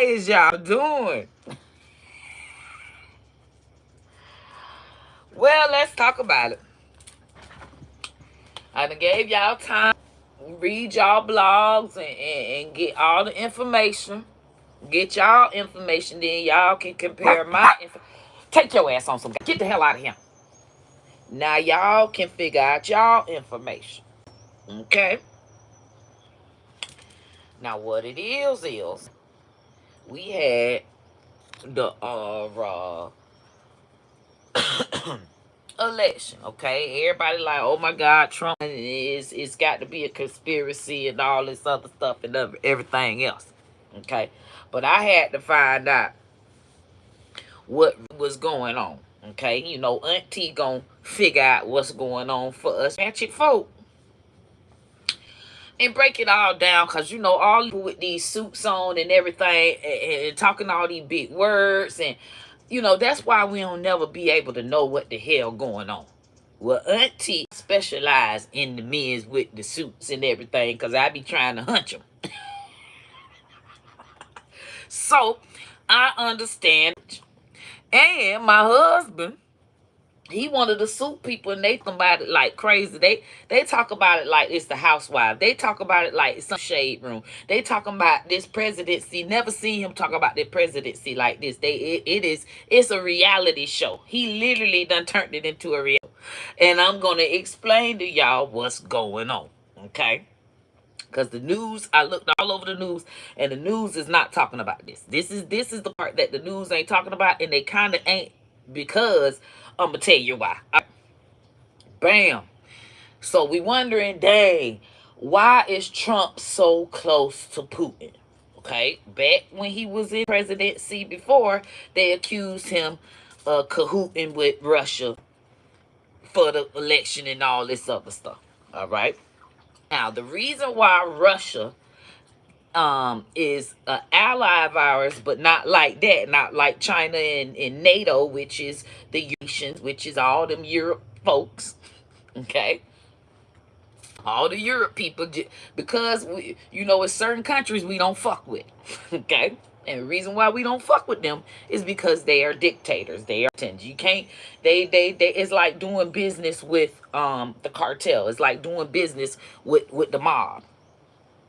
is y'all doing? Well, let's talk about it. I done gave y'all time to read y'all blogs and get all the information. Get y'all information, then y'all can compare my info. Take your ass on some. Get the hell out of here. Now y'all can figure out y'all information. Okay? Now what it is we had the election. Okay, everybody like, oh my God, Trump is, it's got to be a conspiracy and all this other stuff and everything else. Okay, but I had to find out what was going on. Okay, you know, Auntie gonna figure out what's going on for us ratchet folk and break it all down, because you know all with these suits on and everything and talking all these big words, and you know that's why we don't never be able to know what the hell going on. Well, Auntie specialize in the men's with the suits and everything, because I be trying to hunch them. So I understand. And my husband, he wanted to suit people, and they talk about it like crazy. They talk about it like it's the housewife. They talk about it like it's some shade room. They talking about this presidency. Never seen him talk about the presidency like this. It's a reality show. He literally done turned it into a reality. And I'm gonna explain to y'all what's going on. Okay? Because the news, I looked all over the news, and the news is not talking about this. This is the part that the news ain't talking about, and they kind of ain't, because I'm gonna tell you why. Bam. So we wondering, dang, why is Trump so close to Putin? Okay, back when he was in presidency before, they accused him of cahooting with Russia for the election and all this other stuff. All right. Now, the reason why Russia is an ally of ours, but not like that, not like China and NATO, which is the nations, which is all them Europe folks, okay? All the Europe people, because we, you know, in certain countries we don't fuck with, okay? And the reason why we don't fuck with them is because they are dictators. They are, you can't, it's like doing business with the cartel. It's like doing business with the mob.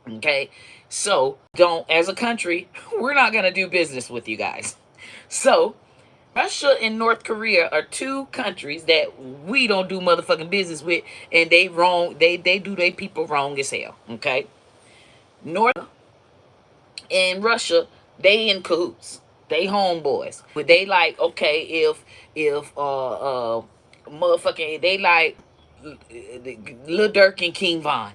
Okay, so don't, as a country, we're not gonna do business with you guys. So Russia and North Korea are two countries that we don't do motherfucking business with, and they wrong. They do their people wrong as hell. Okay, North and Russia, they in cahoots. They homeboys. But they like, okay, if motherfucking, they like Lil Durk and King Von.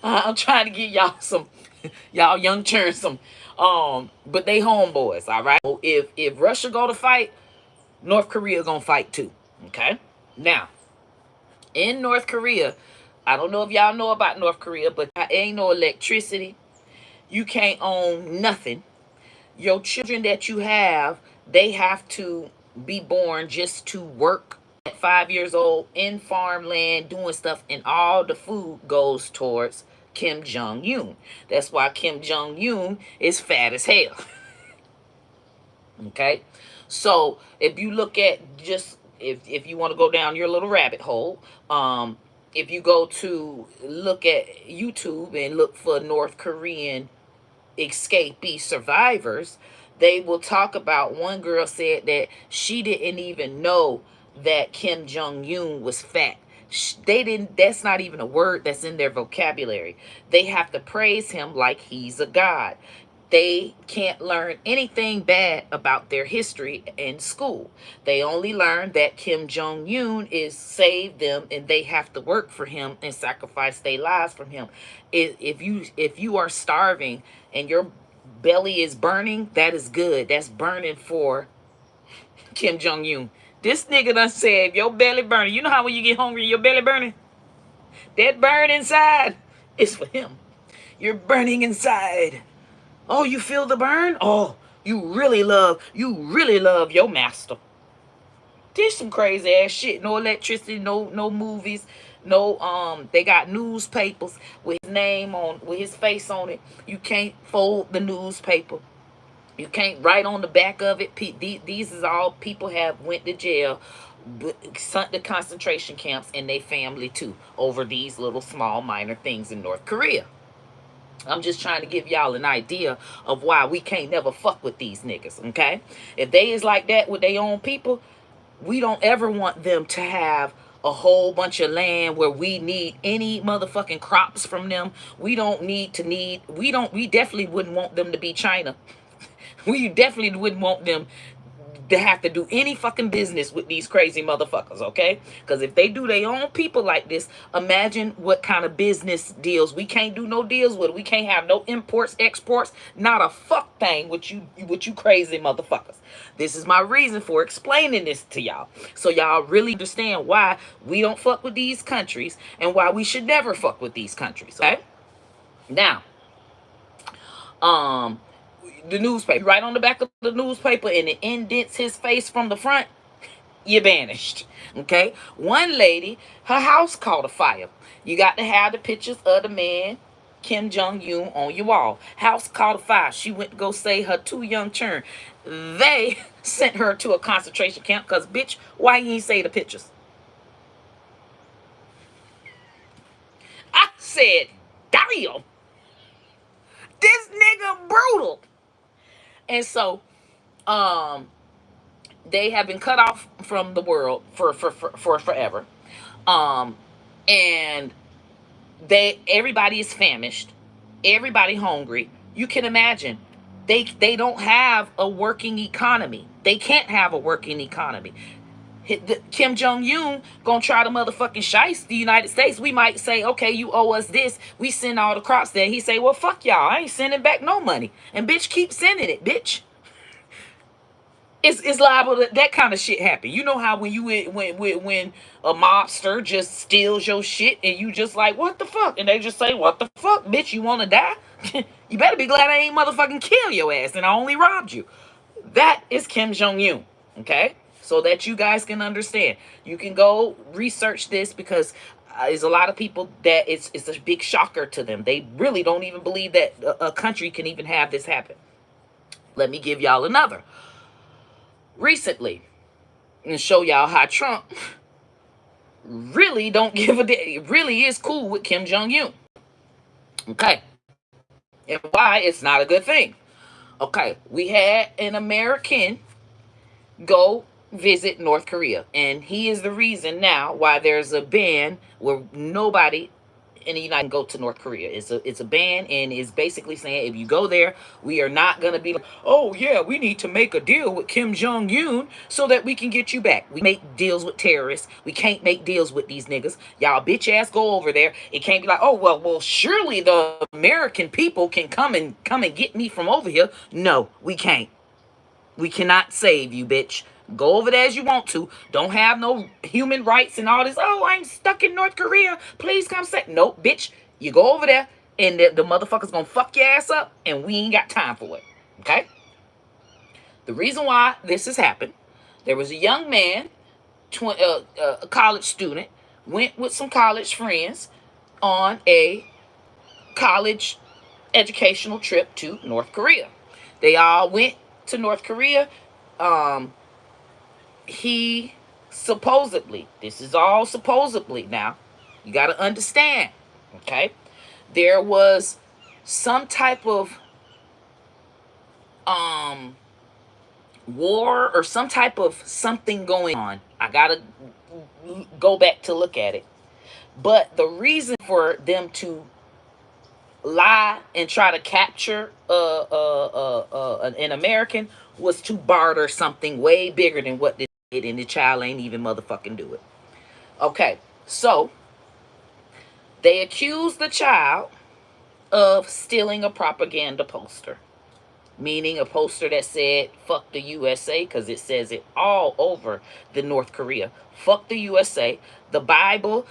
I'm trying to get y'all some, y'all young churns some, but they homeboys, all right? So if Russia go to fight, North Korea gonna fight too, okay? Now, in North Korea, I don't know if y'all know about North Korea, but there ain't no electricity. You can't own nothing. Your children that you have, they have to be born just to work at 5 years old in farmland doing stuff, and all the food goes towards Kim Jong-un. That's why Kim Jong-un is fat as hell. Okay, so if you look at, just if you want to go down your little rabbit hole, if you go to look at YouTube and look for North Korean escapee survivors, they will talk about, one girl said that she didn't even know that Kim Jong-un was fat. They didn't, that's not even a word that's in their vocabulary. They have to praise him like he's a god. They can't learn anything bad about their history in school. They only learn that Kim Jong-un is saved them, and they have to work for him and sacrifice their lives for him. If you are starving and your belly is burning, that is good. That's burning for Kim Jong-un. This nigga done said, if your belly burning, you know how when you get hungry, your belly burning? That burn inside is for him. You're burning inside. Oh, you feel the burn? Oh, you really love your master. This some crazy ass shit. No electricity, no movies, no they got newspapers with his name on, with his face on it. You can't fold the newspaper. You can't write on the back of it. These is all people have went to jail, sent to concentration camps, and they family too over these little small minor things in North Korea. I'm just trying to give y'all an idea of why we can't never fuck with these niggas, okay? If they is like that with their own people, we don't ever want them to have a whole bunch of land where we need any motherfucking crops from them. We definitely wouldn't want them to be China. We definitely wouldn't want them to have to do any fucking business with these crazy motherfuckers, okay? Because if they do their own people like this, imagine what kind of business deals. We can't do no deals with. We can't have no imports, exports, not a fuck thing with you crazy motherfuckers. This is my reason for explaining this to y'all, so y'all really understand why we don't fuck with these countries and why we should never fuck with these countries, okay? Now, the newspaper, right on the back of the newspaper, and it indents his face from the front, you're banished. Okay? One lady, her house caught a fire. You got to have the pictures of the man, Kim Jong-un, on your wall. House caught a fire. She went to go save her 2 young children. They sent her to a concentration camp because, bitch, why you ain't say the pictures? I said, damn. This nigga brutal. And so, they have been cut off from the world for forever. And everybody is famished. Everybody hungry. You can imagine. They don't have a working economy. They can't have a working economy. Kim Jong-un gonna try to motherfucking shice the United States. We might say, okay, you owe us this. We send all the crops there. He say, well, fuck y'all. I ain't sending back no money. And bitch, keep sending it, bitch. It's liable that kind of shit happen. You know how when a mobster just steals your shit and you just like, what the fuck? And they just say, what the fuck, bitch, you want to die? You better be glad I ain't motherfucking kill your ass and I only robbed you. That is Kim Jong-un, okay? So that you guys can understand. You can go research this because there's a lot of people that it's a big shocker to them. They really don't even believe that a country can even have this happen. Let me give y'all another. Recently, and show y'all how Trump really don't give a damn. Really is cool with Kim Jong-un. Okay. And why it's not a good thing. Okay. We had an American go visit North Korea. And he is the reason now why there's a ban where nobody in the United go to North Korea. It's a ban, and it's basically saying if you go there, we are not gonna be like, oh yeah, we need to make a deal with Kim Jong-un so that we can get you back. We make deals with terrorists. We can't make deals with these niggas. Y'all bitch ass go over there. It can't be like, oh well surely the American people can come and get me from over here. No, we can't. We cannot save you, bitch. Go over there as you want to. Don't have no human rights and all this. Oh, I'm stuck in North Korea. Please come save. Nope, bitch. You go over there and the motherfucker's gonna fuck your ass up and we ain't got time for it. Okay? The reason why this has happened, there was a young man, a college student, went with some college friends on a college educational trip to North Korea. They all went to North Korea. He supposedly, this is all supposedly now, you got to understand, okay? There was some type of war or some type of something going on. I got to go back to look at it. But the reason for them to lie and try to capture an American was to barter something way bigger than what they did, and the child ain't even motherfucking do it. Okay, so they accused the child of stealing a propaganda poster, meaning a poster that said fuck the USA, because it says it all over the North Korea. Fuck the USA. The Bible,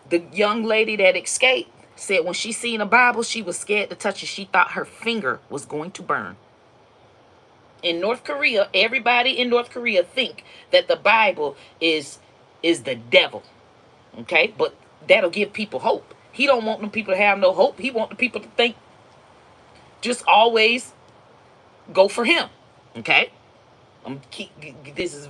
the young lady that escaped said when she seen a Bible, she was scared to touch it. She thought her finger was going to burn. In North Korea, everybody in North Korea think that the Bible is the devil. Okay? But that'll give people hope. He don't want them people to have no hope. He want the people to think just always go for him. Okay? This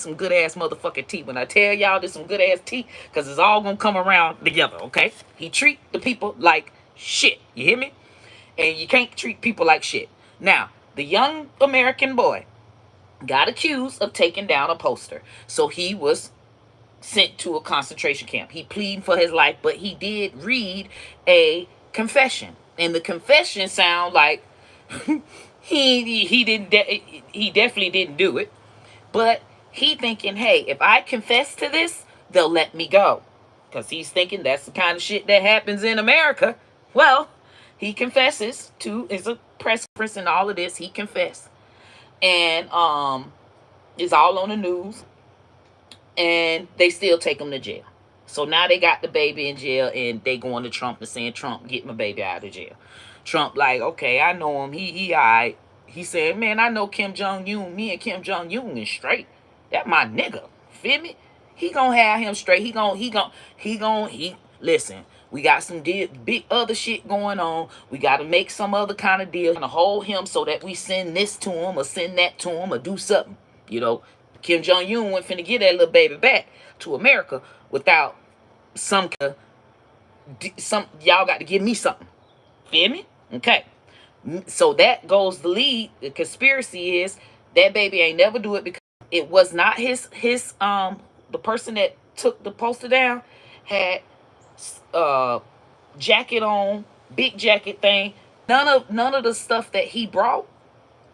some good ass motherfucking tea. When I tell y'all this some good ass tea, because it's all gonna come around together, okay? He treat the people like shit. You hear me? And you can't treat people like shit. Now, the young American boy got accused of taking down a poster. So he was sent to a concentration camp. He pleaded for his life, but he did read a confession. And the confession sound like he definitely didn't do it. But he thinking, hey, if I confess to this, they'll let me go. Because he's thinking that's the kind of shit that happens in America. Well, he confesses to, it's a press conference and all of this. He confessed. And it's all on the news. And they still take him to jail. So now they got the baby in jail, and they going to Trump and saying, Trump, get my baby out of jail. Trump like, okay, I know him. He all right. He said, man, I know Kim Jong-un. Me and Kim Jong-un is straight. That my nigga. Feel me? He gonna have him straight. Listen, we got some big other shit going on. We got to make some other kind of deal. Gonna hold him so that we send this to him or send that to him or do something. You know, Kim Jong-un went finna get that little baby back to America without some y'all got to give me something. Feel me? Okay. So that goes the lead. The conspiracy is that baby ain't never do it because it was not his the person that took the poster down had jacket on, big jacket thing. None of the stuff that he brought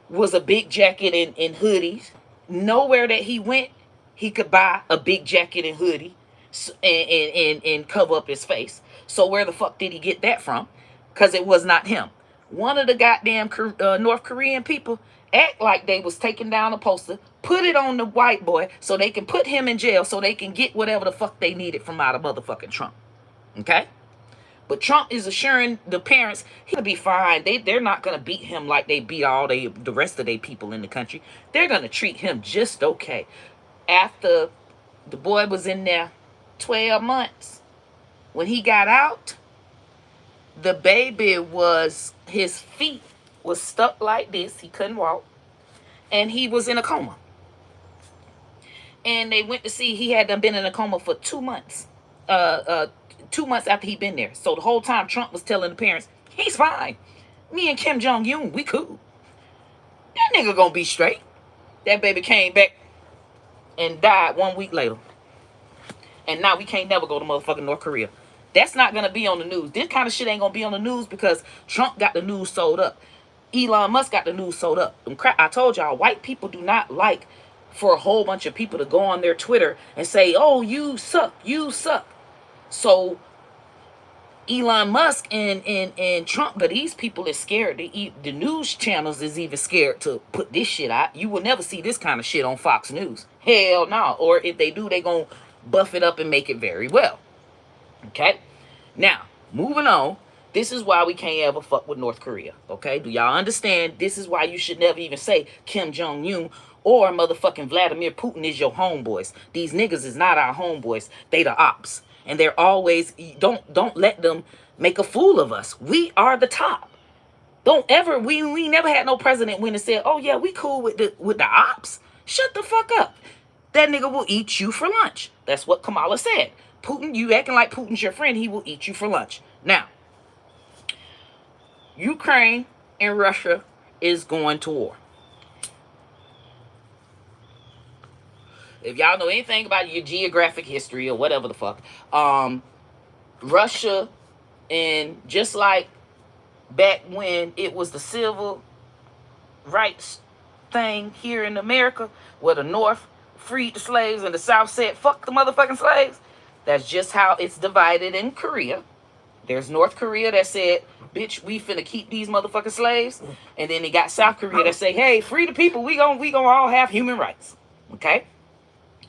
was a big jacket and hoodies. Nowhere that he went, he could buy a big jacket and hoodie and cover up his face. So where the fuck did he get that from? Because it was not him. One of the goddamn North Korean people act like they was taking down a poster, put it on the white boy so they can put him in jail so they can get whatever the fuck they needed from out of motherfucking Trump. Okay? But Trump is assuring the parents he'll be fine. They're not going to beat him like they beat all the rest of their people in the country. They're going to treat him just okay. After the boy was in there 12 months, when he got out, the baby his feet was stuck like this. He couldn't walk. And he was in a coma. And they went to see, he had been in a coma for 2 months. 2 months after he'd been there. So the whole time Trump was telling the parents, he's fine. Me and Kim Jong-un, we cool. That nigga gonna be straight. That baby came back and died 1 week later. And now we can't never go to motherfucking North Korea. That's not gonna be on the news. This kind of shit ain't gonna be on the news because Trump got the news sold up. Elon Musk got the news sold up. I told y'all, white people do not like for a whole bunch of people to go on their Twitter and say, oh, you suck, you suck. So Elon Musk and Trump, but these people is scared. The news channels is even scared to put this shit out. You will never see this kind of shit on Fox News. Hell no. Or if they do, they gonna buff it up and make it very well. Okay? Now, moving on. This is why we can't ever fuck with North Korea. Okay? Do y'all understand? This is why you should never even say Kim Jong-un or motherfucking Vladimir Putin is your homeboys. These niggas is not our homeboys. They the ops. And they're always, don't let them make a fool of us. We are the top. Don't ever, we never had no president when it said, oh yeah, we cool with the ops. Shut the fuck up. That nigga will eat you for lunch. That's what Kamala said. Putin, you acting like Putin's your friend, he will eat you for lunch. Now, Ukraine and Russia is going to war. If y'all know anything about your geographic history or whatever the fuck, Russia, and just like back when it was the civil rights thing here in America, where the North freed the slaves and the South said, fuck the motherfucking slaves, that's just how it's divided in Korea. There's North Korea that said, bitch, we finna keep these motherfucking slaves. And then they got South Korea that say, hey, free the people, we gonna all have human rights. Okay?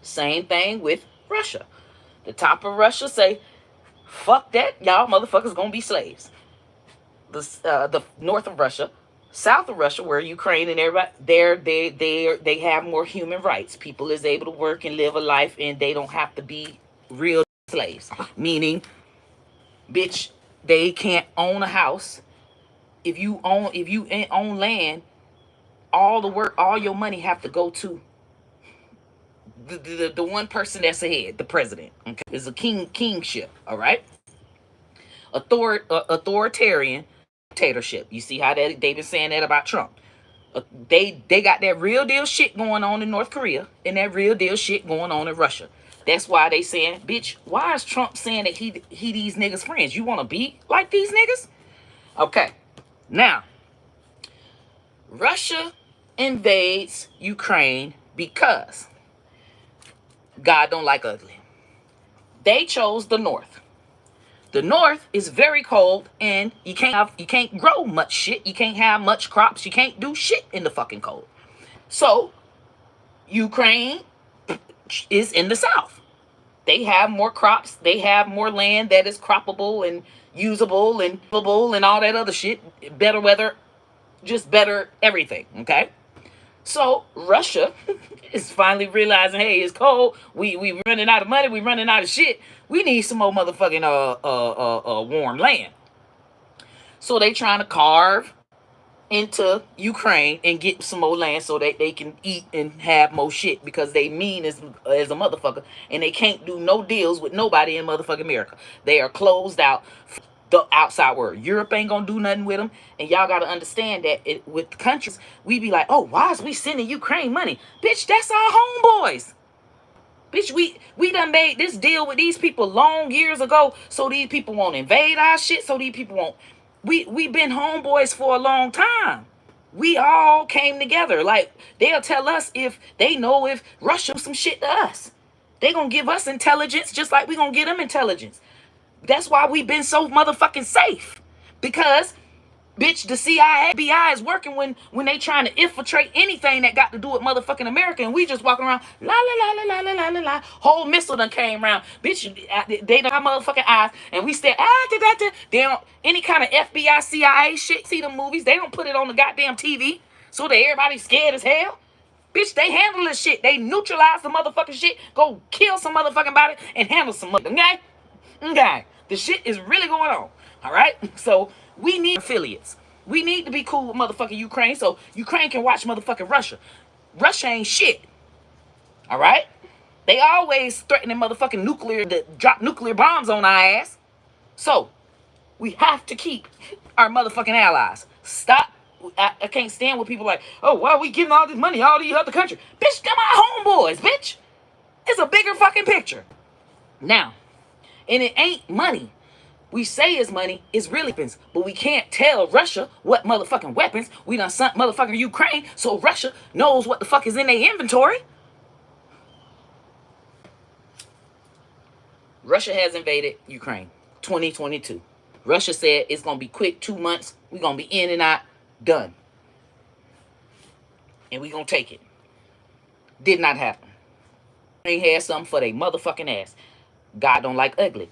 Same thing with Russia. The top of Russia say, fuck that, y'all motherfuckers gonna be slaves. The north of Russia, south of Russia, where Ukraine and everybody, they have more human rights. People is able to work and live a life, and they don't have to be real slaves. Meaning, bitch, they can't own a house. If you own land, all the work, all your money have to go to the one person that's ahead, the president. Okay, is a kingship. All right, authoritarian dictatorship. You see how that they've been saying that about Trump. They got that real deal shit going on in North Korea and that real deal shit going on in Russia. That's why they saying, bitch, why is Trump saying that he these niggas friends? You want to be like these niggas? Okay, now Russia invades Ukraine because God don't like ugly. They chose the North. The North is very cold, and you can't grow much shit. You can't have much crops. You can't do shit in the fucking cold. So Ukraine is in the South. They have more crops. They have more land that is croppable and usable and livable and all that other shit. Better weather, just better everything. Okay. So Russia is finally realizing, hey, it's cold. We running out of money. We running out of shit. We need some more motherfucking warm land. So they trying to carve into Ukraine and get some more land so that they can eat and have more shit, because they mean as a motherfucker, and they can't do no deals with nobody in motherfucking America. They are closed out the outside world. Europe ain't gonna do nothing with them, and y'all gotta understand that with countries, we be like, oh, why is we sending Ukraine money? Bitch, that's our homeboys. Bitch, we done made this deal with these people long years ago, so these people won't invade our shit, so these people won't. We been homeboys for a long time. We all came together. Like, they'll tell us if they know if Russia do some shit to us. They gonna give us intelligence just like we gonna give them intelligence. That's why we've been so motherfucking safe. Because, bitch, the CIA, FBI is working when they trying to infiltrate anything that got to do with motherfucking America, and we just walking around, la la la la la la la la. Whole missile done came around, bitch. They done got motherfucking eyes, and we said, they don't any kind of FBI, CIA shit. See the movies? They don't put it on the goddamn TV, so that everybody's scared as hell. Bitch, they handle this shit. They neutralize the motherfucking shit. Go kill some motherfucking body and handle some motherfucking. Okay. The shit is really going on. All right? So we need affiliates. We need to be cool with motherfucking Ukraine so Ukraine can watch motherfucking Russia. Russia ain't shit. All right? They always threatening motherfucking nuclear, to drop nuclear bombs on our ass. So we have to keep our motherfucking allies. Stop. I can't stand with people like, oh, why are we giving all this money all these other countries? Bitch, they're my homeboys, bitch. It's a bigger fucking picture. Now, and it ain't money. We say it's money, it's really weapons. But we can't tell Russia what motherfucking weapons we done sent motherfucking Ukraine, so Russia knows what the fuck is in their inventory. Russia has invaded Ukraine, 2022. Russia said it's going to be quick, 2 months. We're going to be in and out, done. And we're going to take it. Did not happen. They had something for their motherfucking ass. God don't like ugly.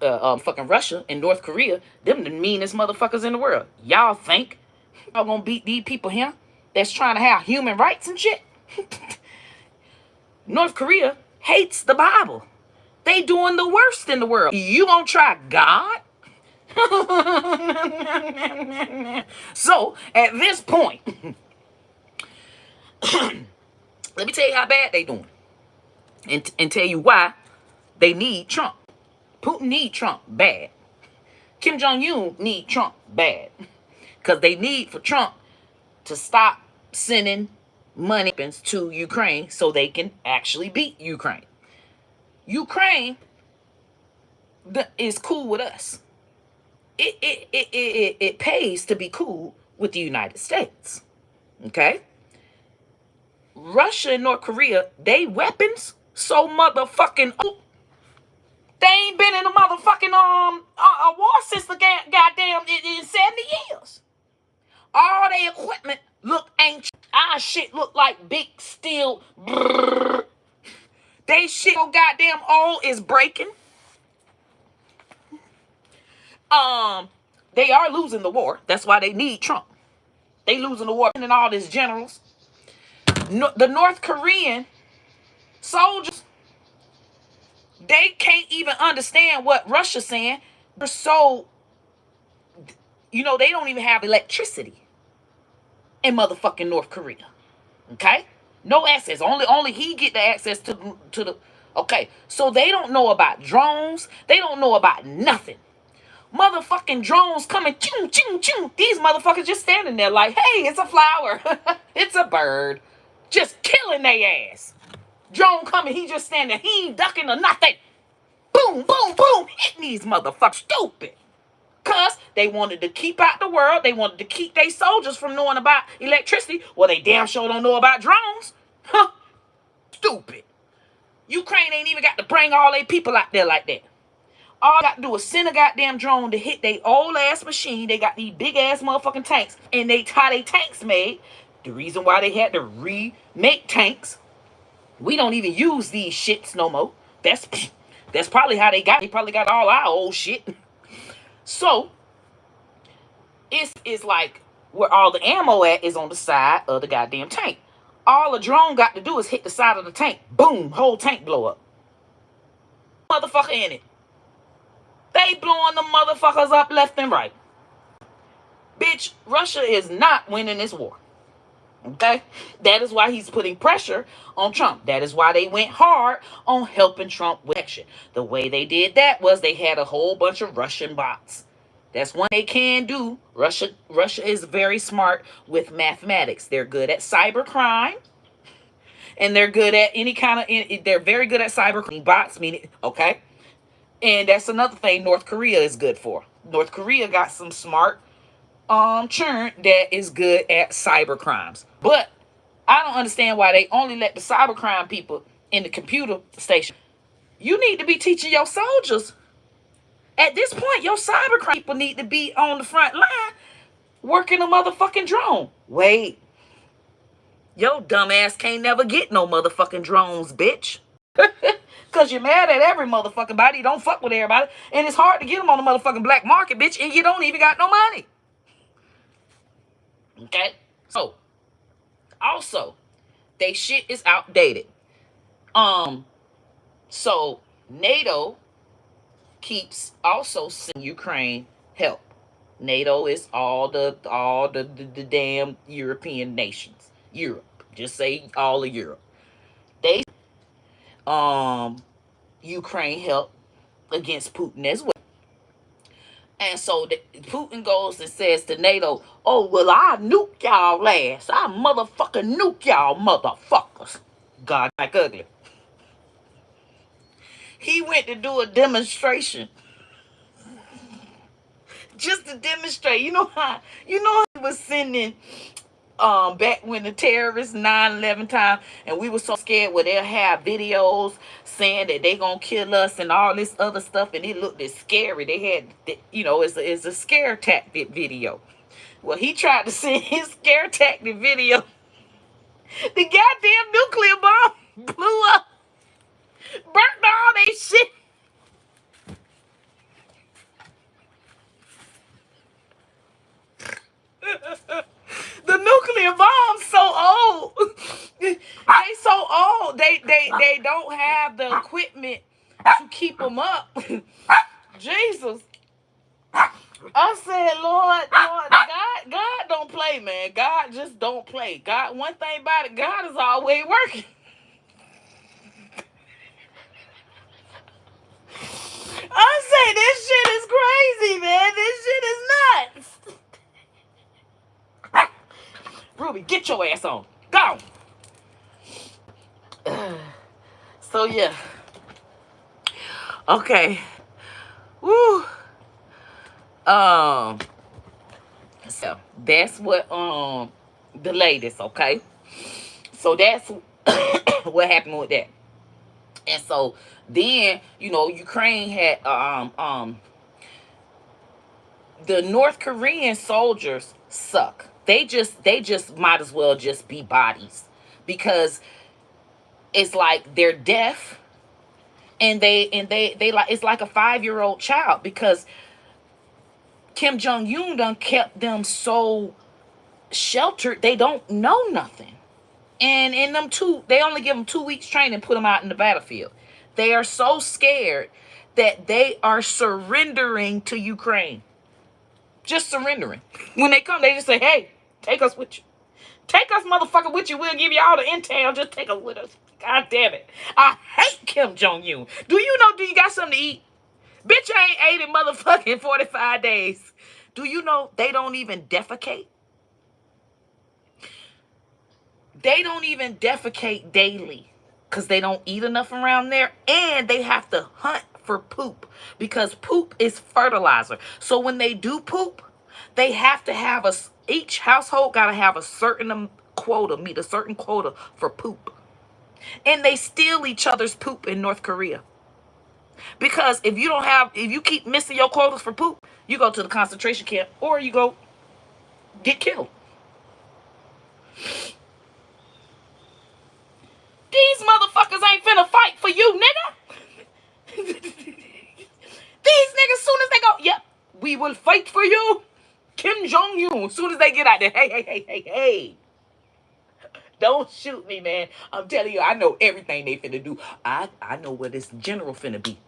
Fucking Russia and North Korea, them the meanest motherfuckers in the world. Y'all think y'all gonna beat these people here that's trying to have human rights and shit? North Korea hates the Bible. They doing the worst in the world. You gonna try God? So at this point, let me tell you how bad they doing, and tell you why they need Trump. Putin need Trump bad. Kim Jong-un need Trump bad. Because they need for Trump to stop sending money to Ukraine so they can actually beat Ukraine. Ukraine is cool with us. It pays to be cool with the United States. Okay? Russia and North Korea, they weapons so motherfucking old. They ain't been in a motherfucking war since the goddamn in 70 years. All their equipment look ancient. Our shit look like big steel. They shit so goddamn old is breaking. They are losing the war. That's why they need Trump. They losing the war and all these generals. The North Korean soldiers, they can't even understand what Russia's saying. They're so, they don't even have electricity. in motherfucking North Korea. Okay? No access. Only he get the access to the. Okay, so they don't know about drones. They don't know about nothing. Motherfucking drones coming, ching, ching, ching. These motherfuckers just standing there like, hey, it's a flower. It's a bird. Just killing their ass. Drone coming, he just standing. He ain't ducking or nothing. Boom, boom, boom. Hitting these motherfuckers. Stupid. Because they wanted to keep out the world. They wanted to keep their soldiers from knowing about electricity. Well, they damn sure don't know about drones. Huh. Stupid. Ukraine ain't even got to bring all their people out there like that. All I got to do is send a goddamn drone to hit their old ass machine. They got these big ass motherfucking tanks. And they how they tanks made. The reason why they had to remake tanks. We don't even use these shits no more. That's probably how they got. They probably got all our old shit. So it's like where all the ammo at is on the side of the goddamn tank. All the drone got to do is hit the side of the tank. Boom, whole tank blow up. Motherfucker in it. They blowing the motherfuckers up left and right. Bitch, Russia is not winning this war. Okay? That is why he's putting pressure on Trump. That is why they went hard on helping Trump with action. The way they did that was they had a whole bunch of Russian bots. That's one they can do. Russia is very smart with mathematics. They're good at cyber crime. And they're good at any kind of, they're very good at cyber crime. Bots, meaning, okay? And that's another thing North Korea is good for. North Korea got some smart churn that is good at cyber crimes. But I don't understand why they only let the cyber crime people in the computer station. You need to be teaching your soldiers. At this point, your cyber crime people need to be on the front line working a motherfucking drone. Wait. Your dumb ass can't never get no motherfucking drones, bitch. Because you're mad at every motherfucking body. You don't fuck with everybody. And it's hard to get them on the motherfucking black market, bitch. And you don't even got no money. Okay? So, also, they shit is outdated. So, NATO keeps also sending Ukraine help. NATO is all the damn European nations. Europe. Just say all of Europe. They Ukraine help against Putin as well. And so Putin goes and says to NATO, oh, well, I nuke y'all ass. I motherfucking nuke y'all motherfuckers. God, like ugly. He went to do a demonstration. Just to demonstrate. You know how he was sending back when the terrorists 9/11 time, and we were so scared where they'll have videos saying that they gonna kill us and all this other stuff, and it looked as scary. They had, it's a scare tactic video. Well, he tried to send his scare tactic video. The goddamn nuclear bomb blew up, burnt all they shit. The nuclear bomb's so old. They so old. They don't have the equipment to keep them up. Jesus. I said, Lord, God don't play, man. God just don't play. God, one thing about it, God is always working. I say, this shit is crazy, man. This shit is nuts. Ruby, get your ass on. Go. So, yeah. Okay. Woo. So that's what the latest, okay? So that's what happened with that. And so then, Ukraine had the North Korean soldiers suck. They just might as well just be bodies, because it's like they're deaf, and they like, it's like a 5-year-old child, because Kim Jong-un done kept them so sheltered they don't know nothing. And in them they only give them 2 weeks training and put them out in the battlefield. They are so scared that they are surrendering to Ukraine. Just surrendering. When they come, they just say, hey, take us with you. Take us motherfucker with you. We'll give you all the intel. Just take us with us. God damn it. I hate Kim Jong-un. Do you got something to eat? Bitch, I ain't ate in motherfucking 45 days. Do you know they don't even defecate? They don't even defecate daily because they don't eat enough around there, and they have to hunt for poop because poop is fertilizer. So when they do poop, they have to have each household got to have a certain quota, meet a certain quota for poop. And they steal each other's poop in North Korea. Because if you keep missing your quotas for poop, you go to the concentration camp or you go get killed. These motherfuckers ain't finna fight for you, nigga. These niggas, soon as they go, yep, we will fight for you. Kim Jong-un, as soon as they get out there, hey. Don't shoot me, man. I'm telling you, I know everything they finna do. I know where this general finna be.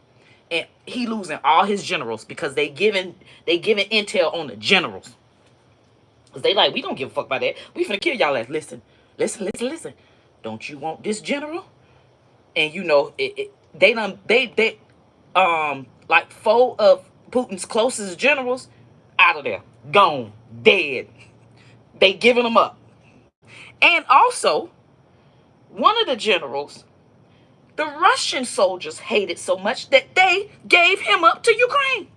And he losing all his generals because they giving intel on the generals. Because they like, we don't give a fuck about that. We finna kill y'all ass. Listen. Don't you want this general? And you know, they like 4 of Putin's closest generals out of there. Gone. Dead. They giving them up. And also, one of the generals, the Russian soldiers hated so much that they gave him up to Ukraine.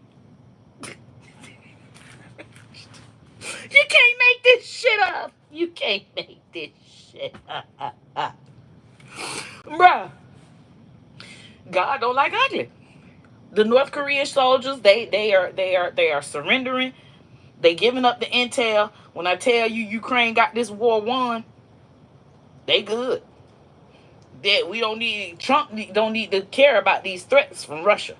You can't make this shit up. You can't make this shit up. Bruh. God don't like ugly. The North Korean soldiers, they are surrendering. They giving up the intel. When I tell you Ukraine got this war won, they good. Trump don't need to care about these threats from Russia.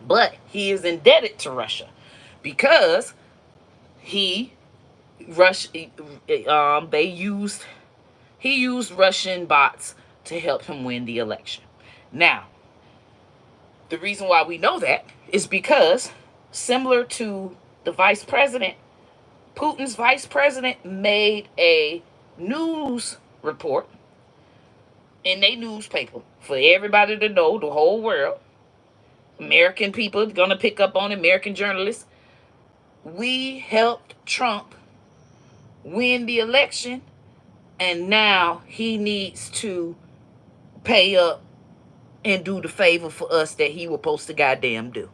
But he is indebted to Russia because he used Russian bots to help him win the election. Now, the reason why we know that is because, similar to the vice president, Putin's vice president made a news report in a newspaper for everybody to know, the whole world. American people gonna pick up on it, American journalists. We helped Trump win the election, and now he needs to pay up and do the favor for us that he was supposed to goddamn do.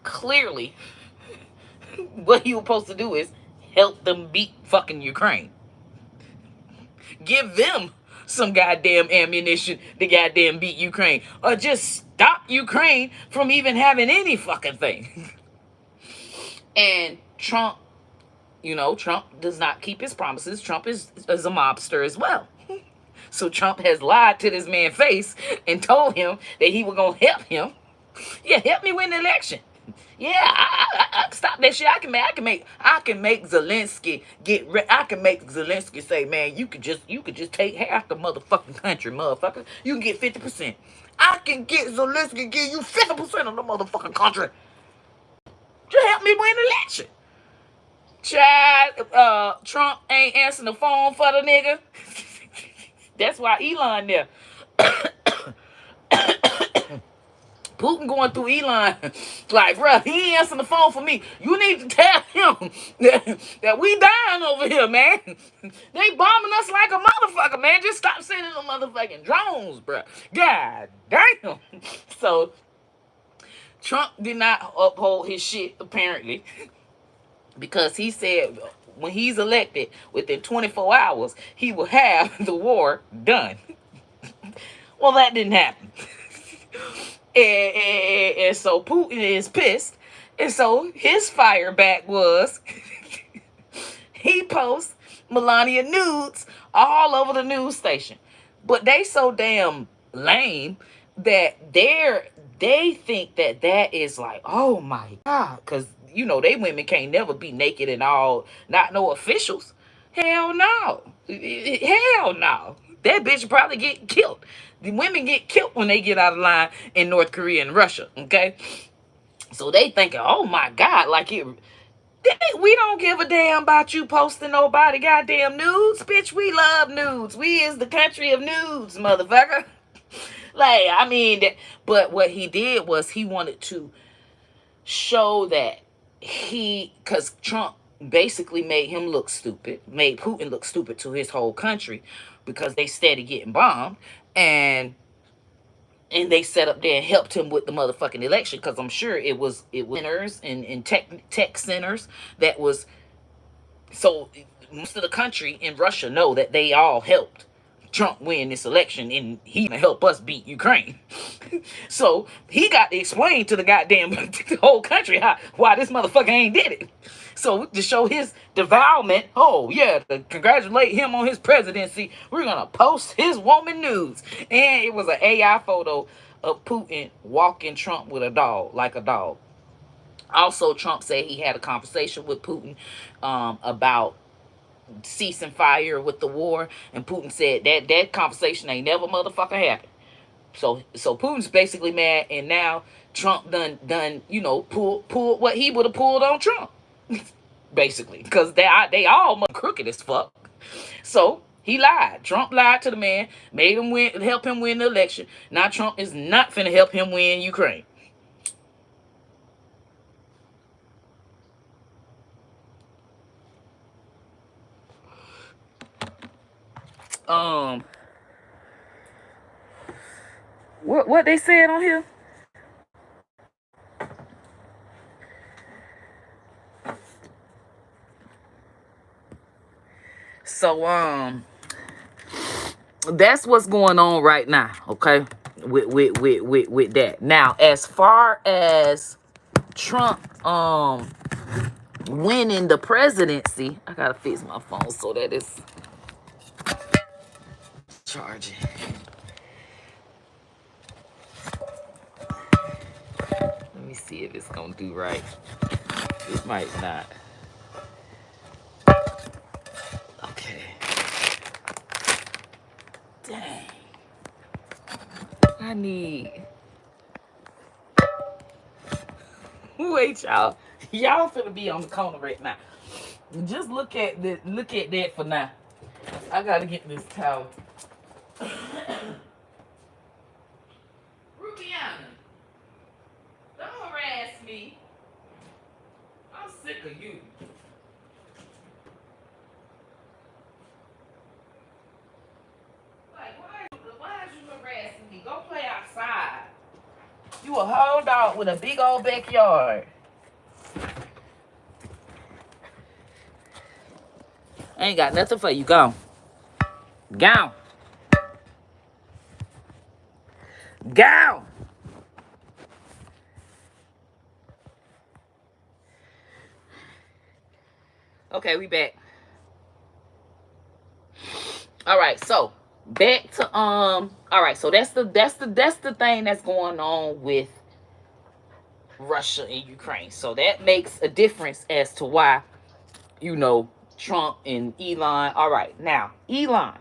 Clearly, what he was supposed to do is help them beat fucking Ukraine. Give them some goddamn ammunition to goddamn beat Ukraine. Or just stop Ukraine from even having any fucking thing. And Trump, Trump does not keep his promises. Trump is a mobster as well. So Trump has lied to this man's face and told him that he was going to help him. Yeah, help me win the election. Yeah, I stop that shit. I can make Zelensky I can make Zelensky say, man, you could just take half the motherfucking country, motherfucker. You can get 50%. I can get Zelensky give you 50% of the motherfucking country. Just help me win the election. Child, Trump ain't answering the phone for the nigga. That's why Elon there. Putin going through Elon like, bro, he ain't answering the phone for me. You need to tell him that we dying over here, man. They bombing us like a motherfucker, man. Just stop sending them motherfucking drones, bro. God damn. So Trump did not uphold his shit, apparently, because he said when he's elected, within 24 hours, he will have the war done. Well, that didn't happen. And so Putin is pissed. And so his fire back was he posts Melania nudes all over the news station. But they so damn lame that they think that is like, oh my God. Because, they women can't never be naked and all, not no officials. Hell no. Hell no. That bitch probably get killed. The women get killed when they get out of line in North Korea and Russia, okay? So they thinking, oh my God, like it. We don't give a damn about you posting nobody goddamn nudes, bitch. We love nudes. We is the country of nudes, motherfucker. Like, I mean, but what he did was he wanted to show that because Trump basically made him look stupid, made Putin look stupid to his whole country because they steady getting bombed, and they set up there and helped him with the motherfucking election, because I'm sure it was centers and tech centers that was. So most of the country in Russia know that they all helped Trump win this election, and he gonna help us beat Ukraine. So he got to explain to the goddamn the whole country why this motherfucker ain't did it. So to show his devoutment, oh yeah, to congratulate him on his presidency, we're gonna post his woman nudes. And it was an AI photo of Putin walking Trump with a dog, like a dog. Also, Trump said he had a conversation with Putin about ceasing fire with the war, and Putin said that conversation ain't never motherfucker happened. So Putin's basically mad, and now Trump done pulled what he would have pulled on Trump, basically, because they all crooked as fuck. So he lied. Trump lied to the man, made him help him win the election. Now Trump is not finna help him win Ukraine. What they said on here? So that's what's going on right now, okay? With that. Now, as far as Trump winning the presidency, I gotta fix my phone so that it's charging. Let me see if it's gonna do right. It might not. Okay. Dang. I need. Wait, y'all. Y'all finna be on the corner right now. Just look at that for now. I gotta get this towel. Rubiana, don't harass me. I'm sick of you. Like, why is you harassing me? Go play outside. You a whole dog with a big old backyard. I ain't got nothing for you. Go. Go. Go. Okay, we back. All right, so back to all right, so that's the thing that's going on with Russia and Ukraine. So that makes a difference as to why, Trump and Elon. All right, now Elon.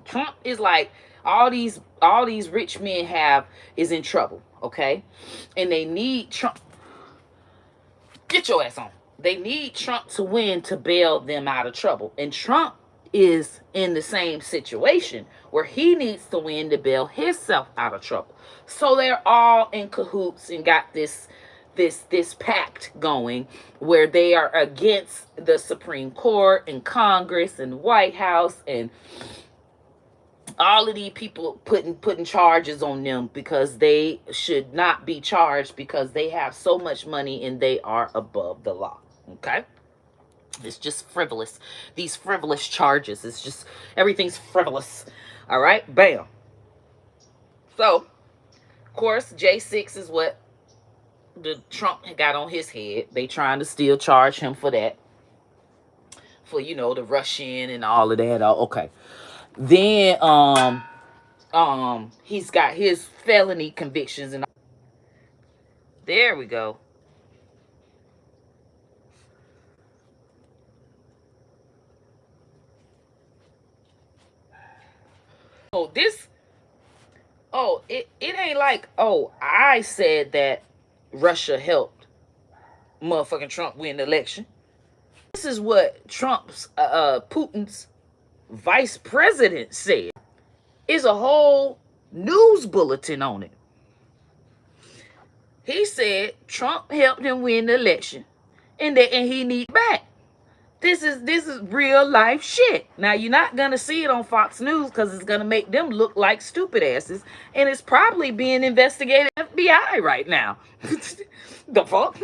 Trump is like all these rich men is in trouble, okay? And they need Trump. Get your ass on. They need Trump to win to bail them out of trouble. And Trump is in the same situation where he needs to win to bail himself out of trouble. So they're all in cahoots and got this pact going where they are against the Supreme Court and Congress and White House and all of these people putting charges on them because they should not be charged because they have so much money and they are above the law. Okay? It's just frivolous. These frivolous charges. It's just everything's frivolous. All right? Bam. So, of course, J6 is what the Trump got on his head. They trying to still charge him for that. For, the Russian and all of that. Okay. Then he's got his felony convictions and there we go. It ain't like, I said that Russia helped motherfucking Trump win the election. This is what Putin's vice president said. It's a whole news bulletin on it. He said Trump helped him win the election, and he need back. This is real life shit. Now you're not gonna see it on Fox News because it's gonna make them look like stupid asses, and it's probably being investigated FBI right now. The fuck?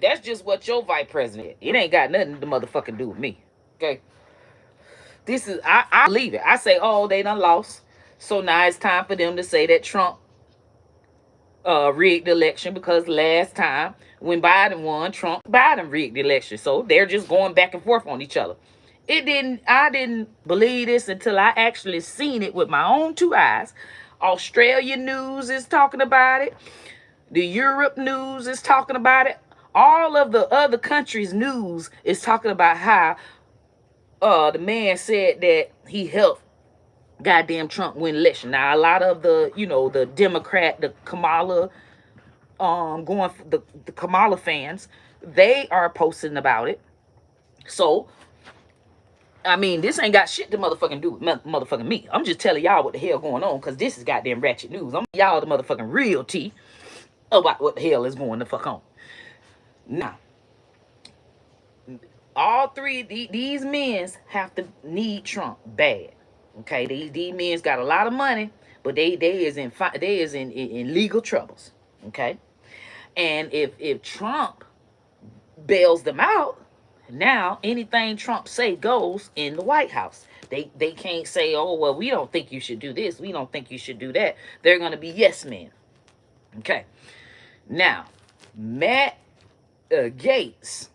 That's just what your vice president is. It ain't got nothing to motherfucking do with me. Okay. This is I believe it. I say, oh, they done lost. So now it's time for them to say that Trump rigged the election, because last time when Biden won, Biden rigged the election. So they're just going back and forth on each other. I didn't believe this until I actually seen it with my own two eyes. Australia news is talking about it. The Europe news is talking about it. All of the other countries' news is talking about how the man said that he helped goddamn Trump win election. Now a lot of the Democrat, the Kamala, going for the Kamala fans, they are posting about it. So I mean, this ain't got shit to motherfucking do with motherfucking me. I'm just telling y'all what the hell going on, because this is goddamn ratchet news. I'm y'all the motherfucking real tea about what the hell is going the fuck on. Now, all three of these men have to need Trump bad. Okay, these men got a lot of money, but they is in legal troubles. Okay, and if Trump bails them out, now anything Trump say goes in the White House. They can't say, oh well, we don't think you should do this, we don't think you should do that. They're gonna be yes men. Okay, now Matt Gaetz,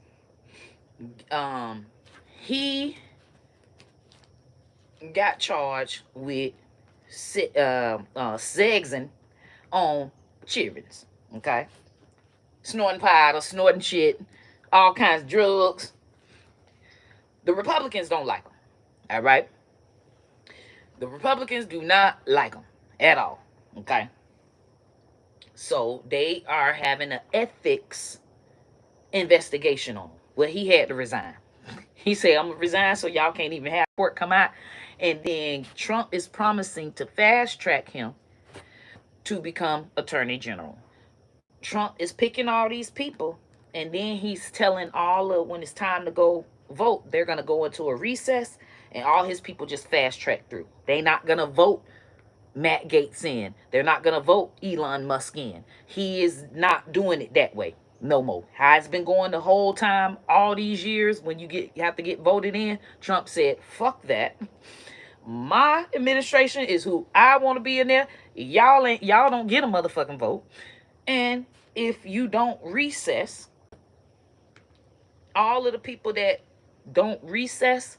he got charged with sexing on children. Okay, snorting powder, snorting shit, all kinds of drugs. The Republicans don't like him. All right, the Republicans do not like him at all. Okay, so they are having an ethics investigation on him. Well, he had to resign. He said, I'm gonna resign so y'all can't even have court come out. And then Trump is promising to fast track him to become attorney general. Trump is picking all these people, and then he's telling all of, when it's time to go vote, they're gonna go into a recess, and all his people just fast track through. They're not gonna vote Matt Gaetz in. They're not gonna vote Elon Musk in. He is not doing it that way no more. How it's been going the whole time, all these years, when you have to get voted in, Trump said, fuck that. My administration is who I want to be in there. Y'all don't get a motherfucking vote. And if you don't recess, all of the people that don't recess,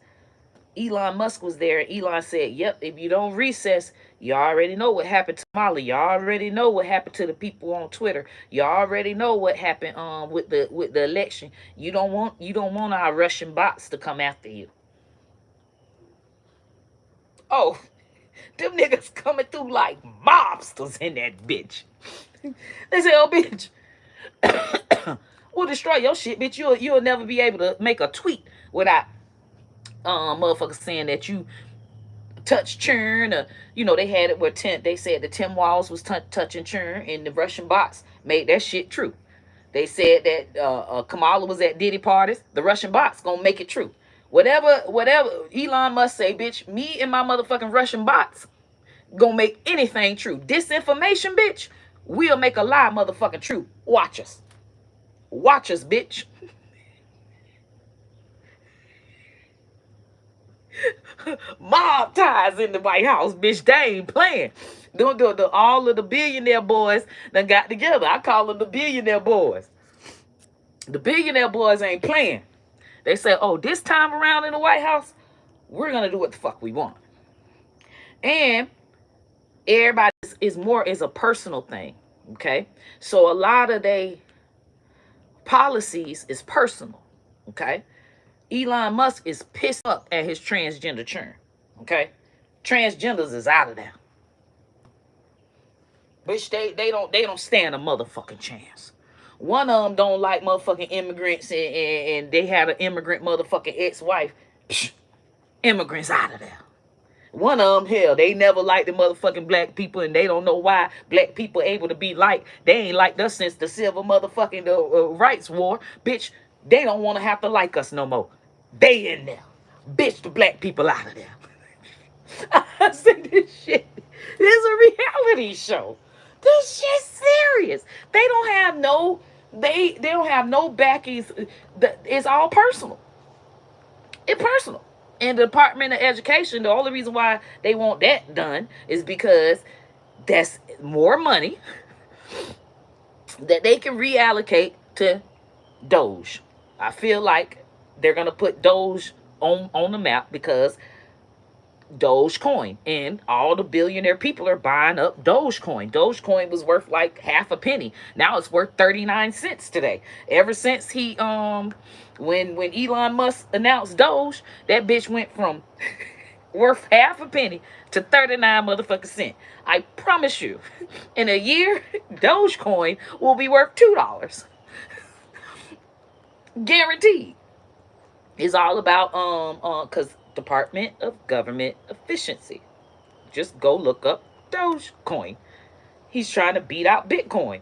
Elon Musk was there, and Elon said, yep, if you don't recess, you already know what happened to Molly. You already know what happened to the people on Twitter. You already know what happened with the election. You don't want our Russian bots to come after you. Oh, them niggas coming through like mobsters in that bitch. They say, oh bitch, we'll destroy your shit, bitch. You'll never be able to make a tweet without motherfuckers saying that you touch churn, or they had it where they said that Tim Walz was touching churn, and the Russian bots made that shit true. They said that Kamala was at Diddy parties. The Russian bots gonna make it true. Whatever Elon Musk say, bitch, me and my motherfucking Russian bots gonna make anything true. Disinformation, bitch, we'll make a lie motherfucking true. Watch us, bitch. Mob ties in the White House, bitch. They ain't playing. All of the billionaire boys done got together. I call them the billionaire boys. The billionaire boys ain't playing. They say, oh, this time around in the White House, we're gonna do what the fuck we want. And everybody is a personal thing. Okay, so a lot of their policies is personal. Okay. Elon Musk is pissed up at his transgender churn. Okay? Transgenders is out of there. Bitch, they don't stand a motherfucking chance. One of them don't like motherfucking immigrants, and they had an immigrant motherfucking ex-wife. Psh, immigrants out of there. One of them, hell, they never liked the motherfucking black people, and they don't know why black people able to be liked. They ain't liked us since the civil motherfucking rights war. Bitch, they don't want to have to like us no more. They in there. Bitch, the black people out of there. I said this shit. This is a reality show. This shit's serious. They don't have no, they don't have no backings. It's all personal. It's personal. And the Department of Education, the only reason why they want that done is because that's more money that they can reallocate to Doge. I feel like they're gonna put Doge on the map because Dogecoin, and all the billionaire people are buying up Dogecoin. Dogecoin was worth like half a penny. Now it's worth 39 cents today. Ever since he when Elon Musk announced Doge, that bitch went from worth half a penny to 39 motherfucking cent. I promise you, in a year, Dogecoin will be worth $2. Guaranteed. It's all about cause Department of Government Efficiency. Just go look up Dogecoin. He's trying to beat out Bitcoin.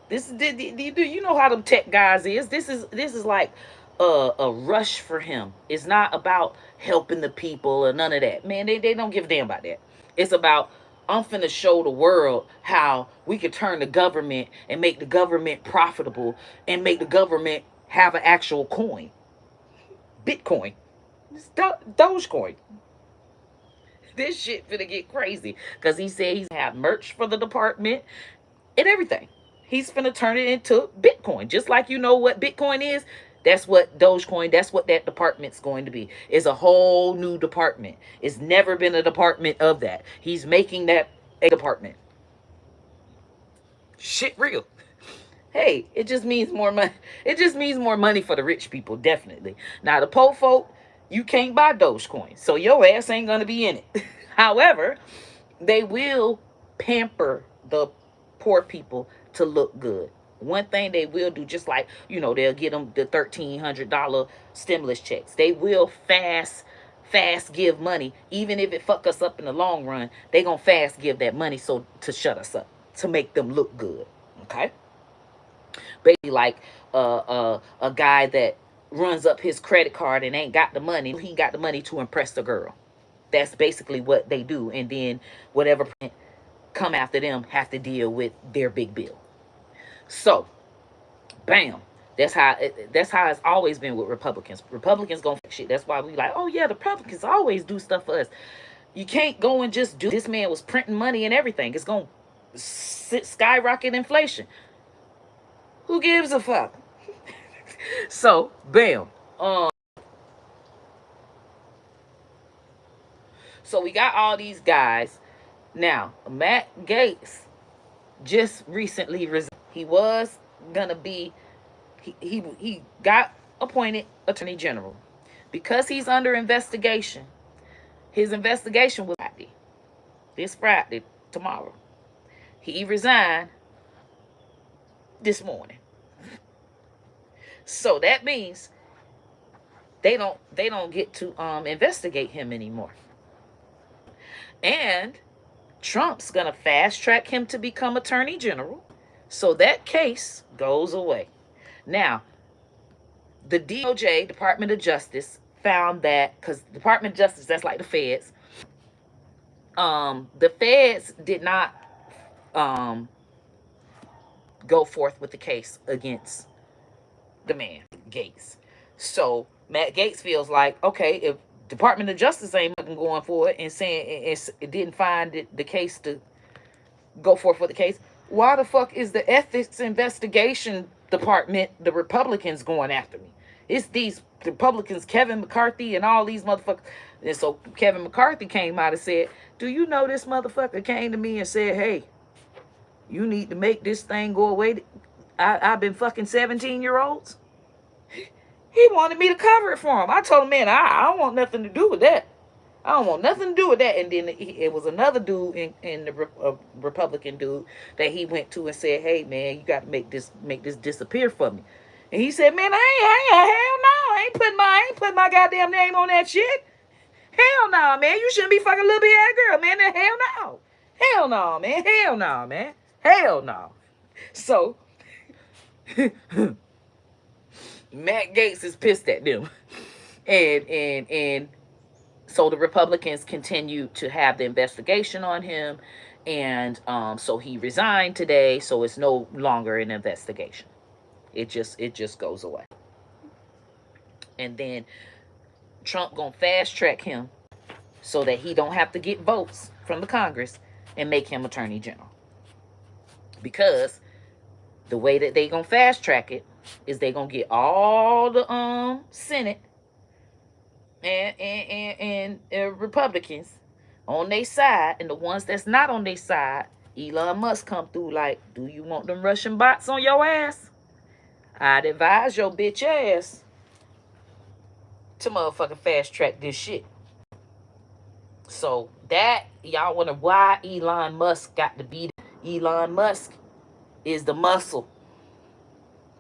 This is you know how them tech guys is. This is like a rush for him. It's not about helping the people or none of that. Man, they don't give a damn about that. It's about, I'm finna show the world how we can turn the government and make the government profitable and make the government have an actual coin. Bitcoin. It's Dogecoin. This shit finna get crazy. Because he said he's have merch for the department and everything. He's finna turn it into Bitcoin. Just like you know what Bitcoin is, that's what Dogecoin, that's what that department's going to be. It's a whole new department. It's never been a department of that. He's making that a department. Shit real. Hey, it just means more money. It just means more money for the rich people, definitely. Now, the poor folk, you can't buy Dogecoin, so your ass ain't going to be in it. However, they will pamper the poor people to look good. One thing they will do, just like, you know, they'll get them the $1,300 stimulus checks. They will fast give money. Even if it fuck us up in the long run, they going to fast give that money so to shut us up, to make them look good. Okay? Basically like a guy that runs up his credit card and ain't got the money. He got the money to impress the girl. That's basically what they do. And then whatever come after them have to deal with their big bill. So, bam. That's how it's always been with Republicans. Republicans gonna fix shit. That's why we like, oh yeah, the Republicans always do stuff for us. You can't go and just do. This man was printing money and everything. It's gonna skyrocket inflation. Who gives a fuck? So, bam. So we got all these guys. Now, Matt Gaetz just recently resigned. He was gonna be, he got appointed Attorney General. Because he's under investigation. His investigation was Friday. This Friday, tomorrow. He resigned this morning. So that means they don't get to investigate him anymore. And Trump's gonna fast track him to become Attorney General. So that case goes away. Now, the DOJ, Department of Justice, found that, because Department of Justice, that's like the feds. The feds did not go forth with the case against the man, Gaetz. So Matt Gaetz feels like, okay, if Department of Justice ain't going for it and saying it didn't find the case to go forth with the case, why the fuck is the ethics investigation department, the Republicans, going after me? It's these Republicans, Kevin McCarthy and all these motherfuckers. And so Kevin McCarthy came out and said, do you know this motherfucker came to me and said, hey, you need to make this thing go away. I've been fucking 17-year-olds. He wanted me to cover it for him. I told him, man, I don't want nothing to do with that. I don't want nothing to do with that. And then it was another dude in the Republican dude that he went to and said, hey, man, you got to make this disappear for me. And he said, man, hell no. I ain't putting my goddamn name on that shit. Hell no, man. You shouldn't be fucking little bitty girl, man. Hell no. Hell no, man. Hell no, man. Hell no. So, Matt Gaetz is pissed at them. And so the Republicans continued to have the investigation on him. And so he resigned today. So it's no longer an investigation. It just goes away. And then Trump gonna fast track him so that he don't have to get votes from the Congress and make him Attorney General. Because the way that they gonna fast track it is they gonna get all the Senate and Republicans on their side, and the ones that's not on their side, Elon Musk come through like, do you want them Russian bots on your ass? I'd advise your bitch ass to motherfucking fast track this shit. So that, y'all wonder why Elon Musk got to be. Elon Musk is the muscle.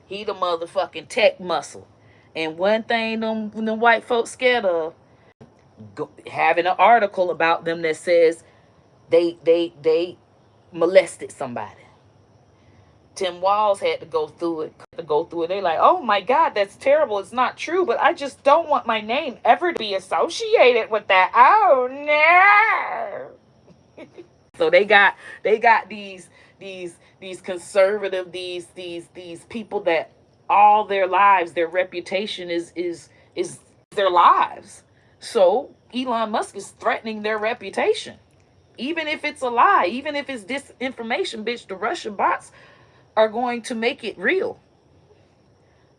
He the motherfucking tech muscle. And one thing them white folks scared of, having an article about them that says they molested somebody. Tim Walz had to go through it. They're like, oh my God, that's terrible. It's not true, but I just don't want my name ever to be associated with that. Oh no. So they got these conservative, these people that all their lives, their reputation is their lives. So Elon Musk is threatening their reputation. Even if it's a lie, even if it's disinformation, bitch, the Russian bots are going to make it real.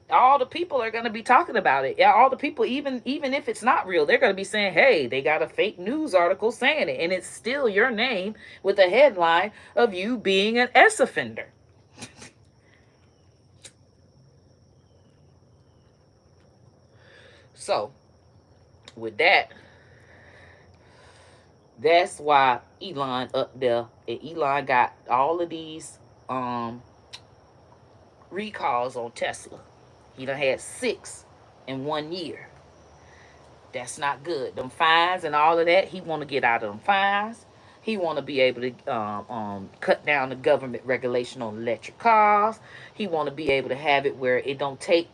All the people are going to be talking about it. Yeah, all the people, even if it's not real, they're going to be saying, hey, they got a fake news article saying it. And it's still your name with a headline of you being an S offender. So, with that, that's why Elon up there, and Elon got all of these recalls on Tesla. He done had 6 in 1 year. That's not good. Them fines and all of that, he want to get out of them fines. He want to be able to cut down the government regulation on electric cars. He want to be able to have it where it don't take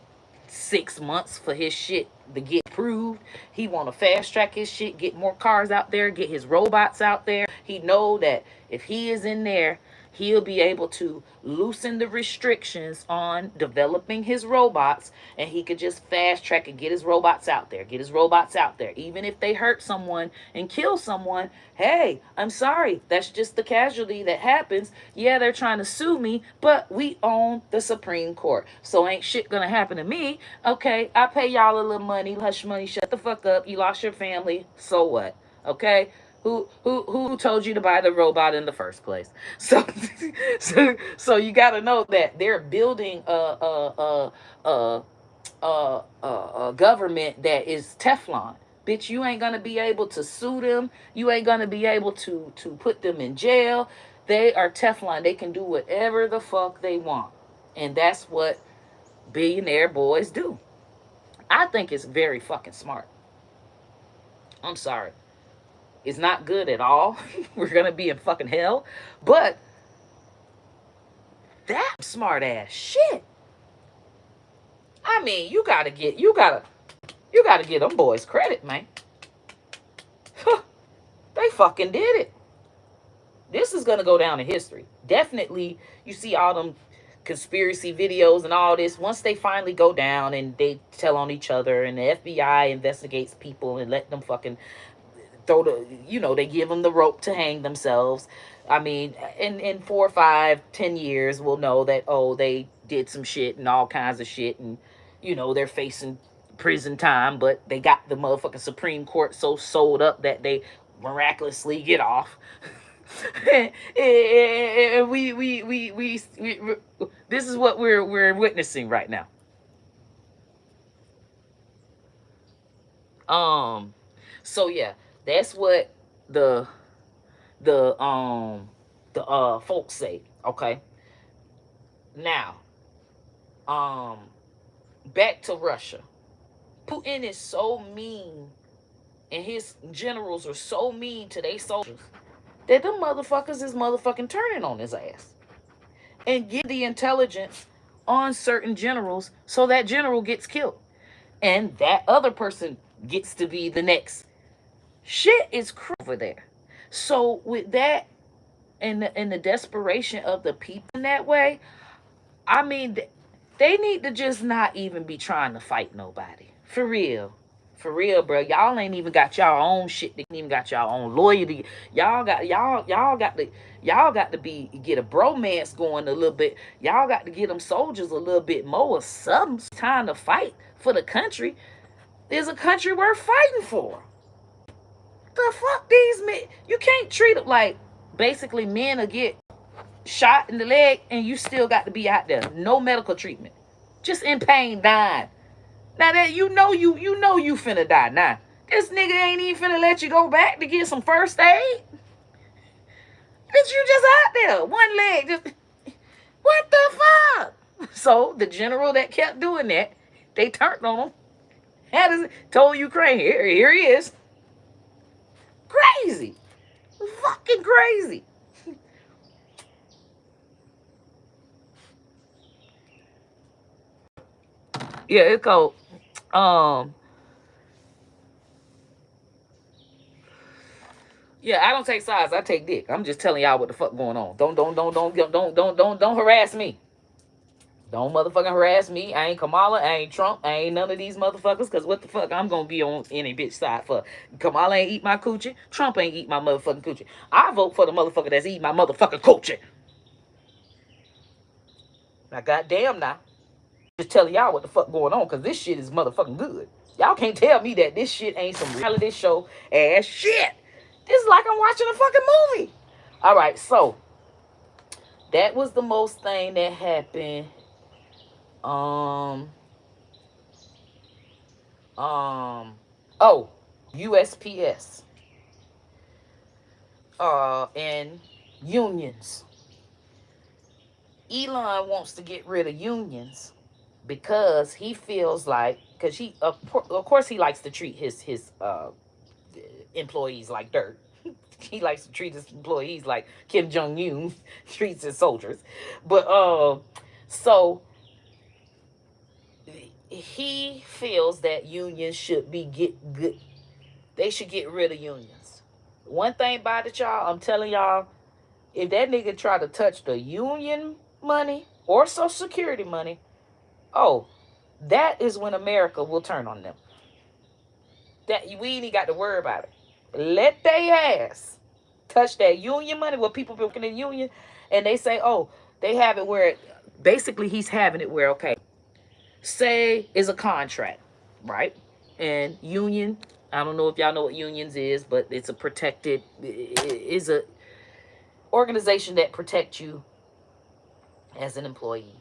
6 months for his shit to get approved. He want to fast track his shit, get more cars out there, get his robots out there. He know that if he is in there, he'll be able to loosen the restrictions on developing his robots, and he could just fast track and get his robots out there. Even if they hurt someone and kill someone, hey, I'm sorry. That's just the casualty that happens. Yeah, they're trying to sue me, but we own the Supreme Court. So ain't shit gonna happen to me. Okay, I pay y'all a little money, hush money, shut the fuck up. You lost your family. So what? Okay? Who told you to buy the robot in the first place? So you got to know that they're building a government that is Teflon. Bitch, you ain't gonna be able to sue them. You ain't gonna be able to put them in jail. They are Teflon. They can do whatever the fuck they want, and that's what billionaire boys do. I think it's very fucking smart. I'm sorry. It's not good at all. We're going to be in fucking hell. But that smart ass shit. I mean, you gotta give them boys credit, man. They fucking did it. This is going to go down in history. Definitely, you see all them conspiracy videos and all this. Once they finally go down and they tell on each other and the FBI investigates people and let them fucking they give them the rope to hang themselves. I mean, in 4, 5, 10 years, we'll know that, oh, they did some shit and all kinds of shit, and they're facing prison time, but they got the motherfucking Supreme Court so sold up that they miraculously get off. and we this is what we're witnessing right now. So yeah. That's what the the folks say. Okay. Now, um, back to Russia. Putin is so mean, and his generals are so mean to their soldiers that them motherfuckers is motherfucking turning on his ass and get the intelligence on certain generals so that general gets killed and that other person gets to be the next. Shit is crazy over there. So with that and the desperation of the people in that way, I mean, they need to just not even be trying to fight nobody. For real. For real, bro. Y'all ain't even got y'all own shit. They ain't even got y'all own loyalty. Y'all got to be get a bromance going a little bit. Y'all got to get them soldiers a little bit more or something. Time to fight for the country. There's a country worth fighting for. The fuck these men? You can't treat them like basically men will get shot in the leg and you still got to be out there. No medical treatment. Just in pain, dying. Now that you know you finna die. Now, this nigga ain't even finna let you go back to get some first aid. Bitch, you just out there. One leg just what the fuck? So the general that kept doing that, they turned on him. Told Ukraine, here he is. Crazy. Fucking crazy. Yeah, it's called yeah, I don't take sides. I take dick. I'm just telling y'all what the fuck going on. Don't harass me. Don't motherfucking harass me. I ain't Kamala. I ain't Trump. I ain't none of these motherfuckers. Cause what the fuck I'm gonna be on any bitch side for? Kamala ain't eat my coochie. Trump ain't eat my motherfucking coochie. I vote for the motherfucker that's eating my motherfucking coochie. Now goddamn now. Just telling y'all what the fuck going on. Cause this shit is motherfucking good. Y'all can't tell me that this shit ain't some reality show ass shit. This is like I'm watching a fucking movie. All right, so that was the most thing that happened. Oh, USPS. And unions. Elon wants to get rid of unions because he feels like, because he, of course, he likes to treat his employees like dirt. He likes to treat his employees like Kim Jong-un treats his soldiers. But so he feels that unions should be good. They should get rid of unions. One thing about it, y'all, I'm telling y'all, if that nigga try to touch the union money or Social Security money, oh, that is when America will turn on them. That we ain't got to worry about it. Let they ass touch that union money where people working in union and they say, oh, they have it where basically he's having it where, okay, say is a contract, right? And union, I don't know if y'all know what unions is, but it's a protected, is a organization that protects you as an employee.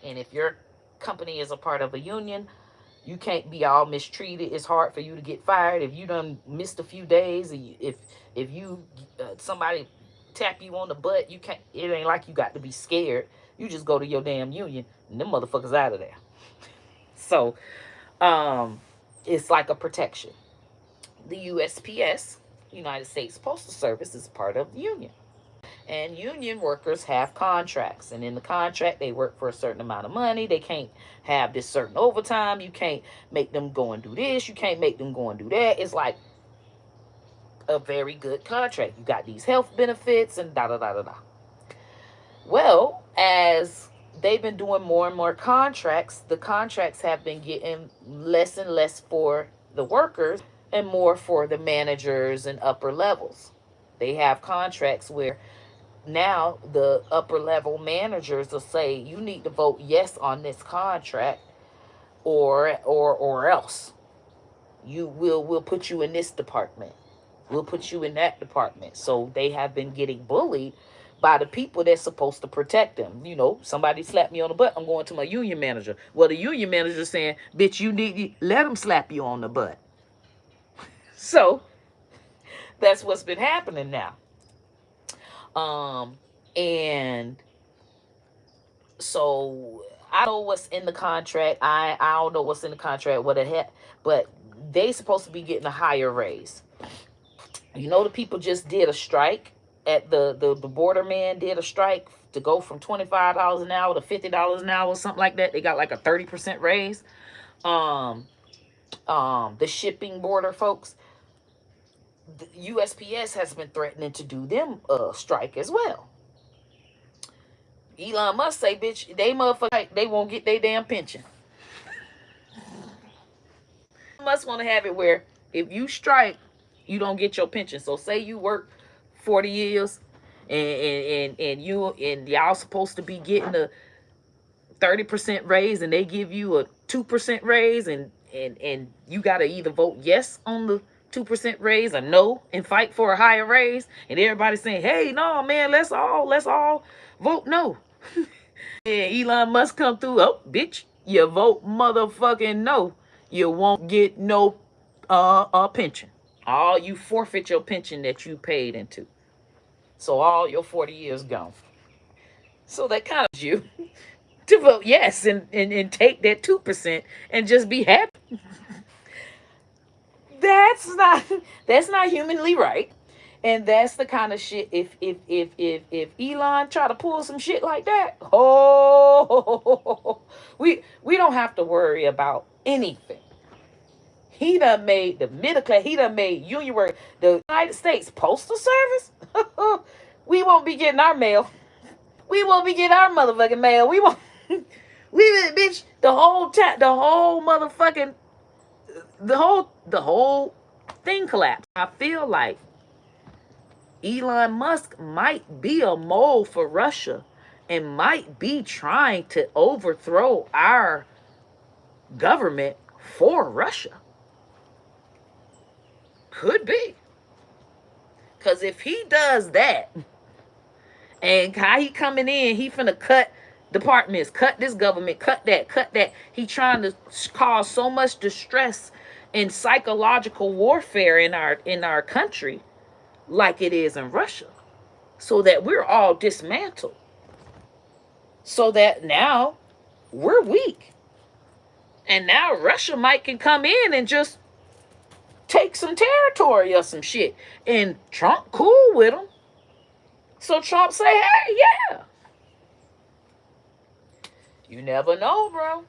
And if your company is a part of a union, you can't be all mistreated. It's hard for you to get fired if you done missed a few days. If you somebody tap you on the butt, you can't. It ain't like you got to be scared. You just go to your damn union, and them motherfuckers out of there. So, it's like a protection. The USPS, United States Postal Service, is part of the union. And union workers have contracts. And in the contract, they work for a certain amount of money. They can't have this certain overtime. You can't make them go and do this. You can't make them go and do that. It's like a very good contract. You got these health benefits and da-da-da-da-da. Well, as they've been doing more and more contracts, the contracts have been getting less and less for the workers and more for the managers and upper levels. They have contracts where now the upper level managers will say you need to vote yes on this contract or else we'll put you in this department, we'll put you in that department. So they have been getting bullied by the people that's supposed to protect them. You know, somebody slapped me on the butt, I'm going to my union manager. Well, the union manager is saying, bitch, you need to let them slap you on the butt. So That's what's been happening now. And so I don't know what's in the contract. I don't know what's in the contract, what it had, but they supposed to be getting a higher raise. You know, the people just did a strike at the border man did a strike to go from $25 an hour to $50 an hour, something like that. They got like a 30% raise. The shipping border folks, the USPS has been threatening to do them a strike as well. Elon Musk say, bitch, they motherfucker, they won't get their damn pension. Must want to have it where if you strike, you don't get your pension. So say you work 40 years and y'all supposed to be getting a 30% raise, and they give you a 2% raise, and you gotta either vote yes on the 2% raise or no and fight for a higher raise, and everybody's saying, hey, no, man, let's all vote no. And Elon Musk come through, oh, bitch, you vote motherfucking no, you won't get no pension. All you forfeit your pension that you paid into. So all your 40 years gone. So that kind of you to vote yes and take that 2% and just be happy. That's not humanly right. And that's the kind of shit, if Elon try to pull some shit like that, oh, we don't have to worry about anything. He done made the middle class, he done made union work, the United States Postal Service. We won't be getting our mail. We won't be getting our motherfucking mail. We won't. Bitch, the whole motherfucking, the whole thing collapsed. I feel like Elon Musk might be a mole for Russia and might be trying to overthrow our government for Russia. Could be. Because if he does that, and how he coming in, he finna cut departments, cut this government, cut that. He trying to cause so much distress and psychological warfare in our country like it is in Russia, so that we're all dismantled, so that now we're weak, and now Russia might can come in and just take some territory or some shit, and Trump cool with them. So Trump say, hey, yeah. You never know, bro.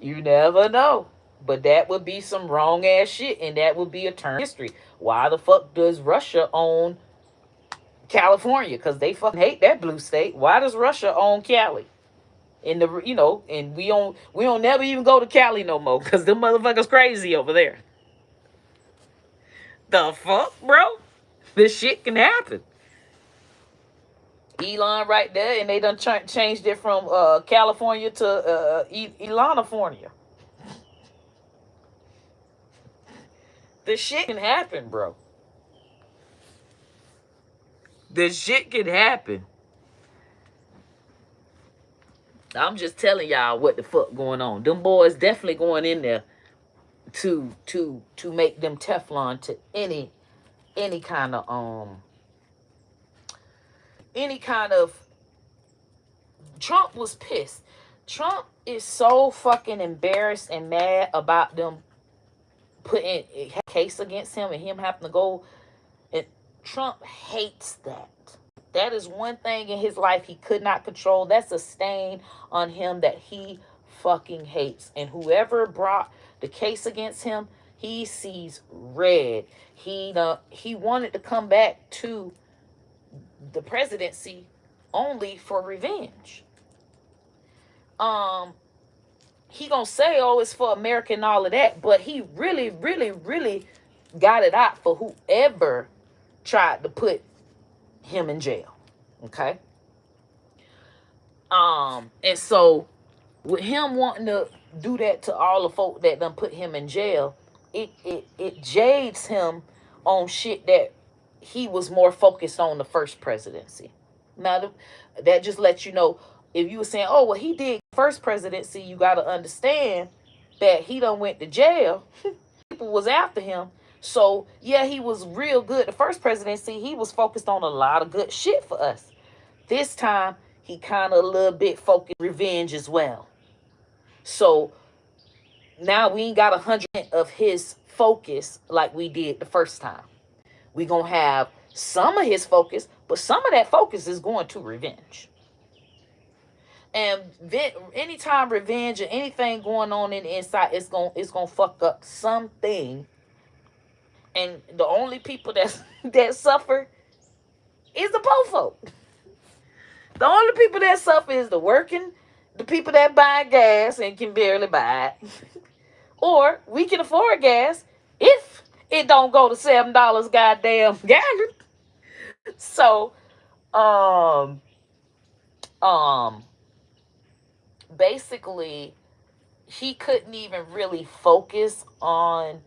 You never know. But that would be some wrong ass shit, and that would be a turn in history. Why the fuck does Russia own California? Because they fucking hate that blue state. Why does Russia own Cali? And we don't never even go to Cali no more, because them motherfuckers crazy over there. The fuck, bro? This shit can happen. Elon right there, and they done changed it from California to Elonifornia. This shit can happen, bro. This shit can happen. I'm just telling y'all what the fuck going on. Them boys definitely going in there to make them Teflon to any kind of Trump was pissed. Trump is so fucking embarrassed and mad about them putting a case against him and him having to go. And Trump hates that. That is one thing in his life he could not control. That's a stain on him that he fucking hates. And whoever brought the case against him, he sees red. He wanted to come back to the presidency only for revenge. He gonna say, oh, it's for America and all of that, but he really, really, really got it out for whoever tried to put him in jail. Okay. And so with him wanting to do that to all the folk that done put him in jail, it jades him on shit that he was more focused on the first presidency. Now, that just lets you know, if you were saying, oh, well, he did first presidency, you got to understand that he done went to jail. People was after him. So yeah, he was real good. The first presidency, he was focused on a lot of good shit for us. This time, he kind of a little bit focused revenge as well. So now we ain't got 100% of his focus like we did the first time. We gonna have some of his focus, but some of that focus is going to revenge. And anytime revenge or anything going on in the inside, it's gonna fuck up something. And the only people that suffer is the poor folk. The only people that suffer is the people that buy gas and can barely buy it. Or we can afford gas if it don't go to $7 goddamn gallon. So um um basically he couldn't even really focus on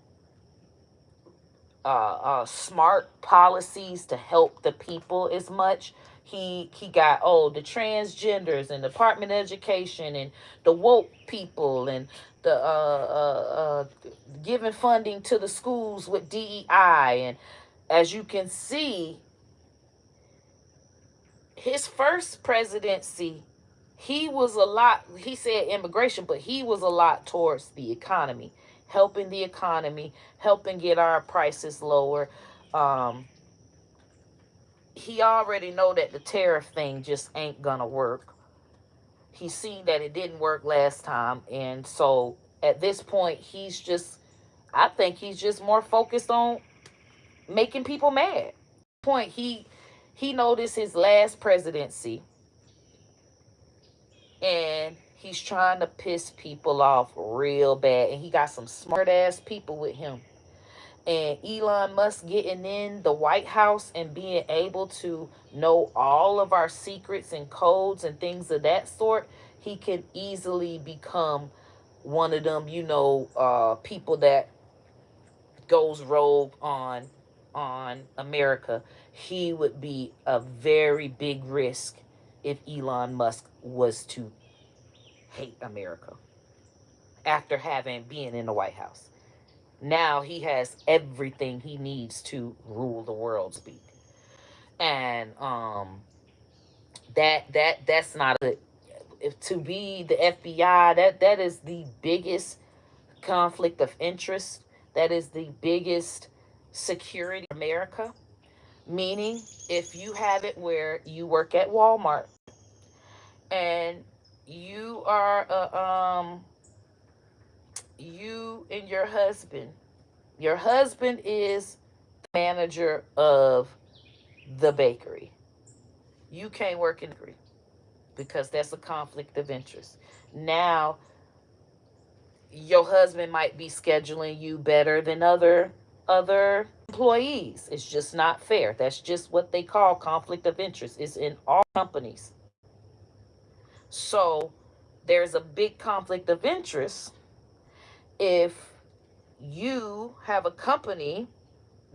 smart policies to help the people as much. He got the transgenders and Department of Education and the woke people and the giving funding to the schools with DEI. And as you can see, his first presidency, he said immigration, but he was a lot towards the economy, helping the economy, helping get our prices lower. Um, he already know that the tariff thing just ain't gonna work. He seen that it didn't work last time, and so at this point, I think he's just more focused on making people mad. Point he noticed his last presidency, and he's trying to piss people off real bad, and he got some smart ass people with him. And Elon Musk getting in the White House and being able to know all of our secrets and codes and things of that sort, he can easily become one of them, people that goes rogue on America. He would be a very big risk if Elon Musk was to hate America after having been in the White House. Now he has everything he needs to rule the world, speak. And that's not a if to be the FBI, that is the biggest conflict of interest. That is the biggest security in America. Meaning, if you have it where you work at Walmart and you are you and your husband is the manager of the bakery. You can't work in the bakery because that's a conflict of interest. Now, your husband might be scheduling you better than other employees. It's just not fair. That's just what they call conflict of interest. It's in all companies. So there's a big conflict of interest if you have a company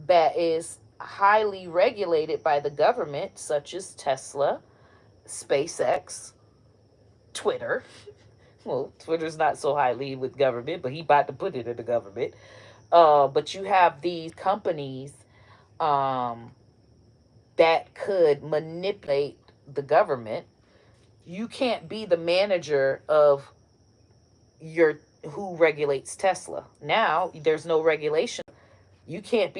that is highly regulated by the government, such as Tesla, SpaceX, Twitter. Well, Twitter's not so highly with government, but he about to put it in the government. But you have these companies um, that could manipulate the government. You can't be the manager of your who regulates Tesla. Now there's no regulation. You can't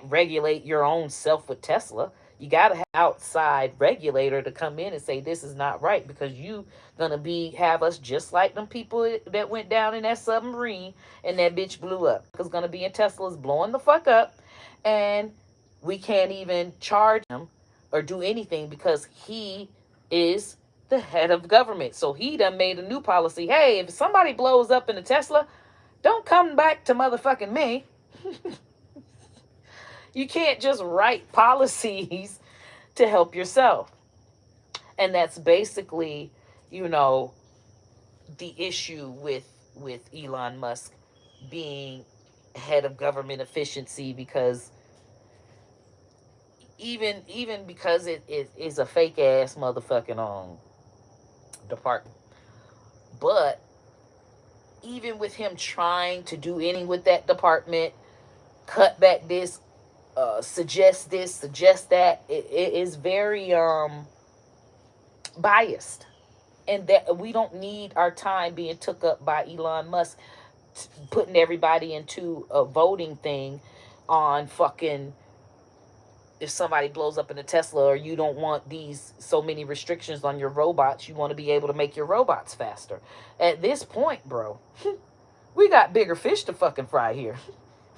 regulate your own self with Tesla. You got to have an outside regulator to come in and say this is not right, because you gonna have us just like them people that went down in that submarine and that bitch blew up. It's gonna be in Tesla's blowing the fuck up, and we can't even charge him or do anything because he is the head of government. So he done made a new policy. Hey, if somebody blows up in a Tesla, don't come back to motherfucking me. You can't just write policies to help yourself. And that's basically, the issue with Elon Musk being head of government efficiency, because even because it is a fake ass motherfucking department. But even with him trying to do anything with that department, cut back this, suggest this, suggest that. It is very biased, and that we don't need our time being took up by Elon Musk putting everybody into a voting thing on fucking, if somebody blows up in a Tesla, or you don't want these so many restrictions on your robots, you want to be able to make your robots faster. At this point, bro, we got bigger fish to fucking fry here.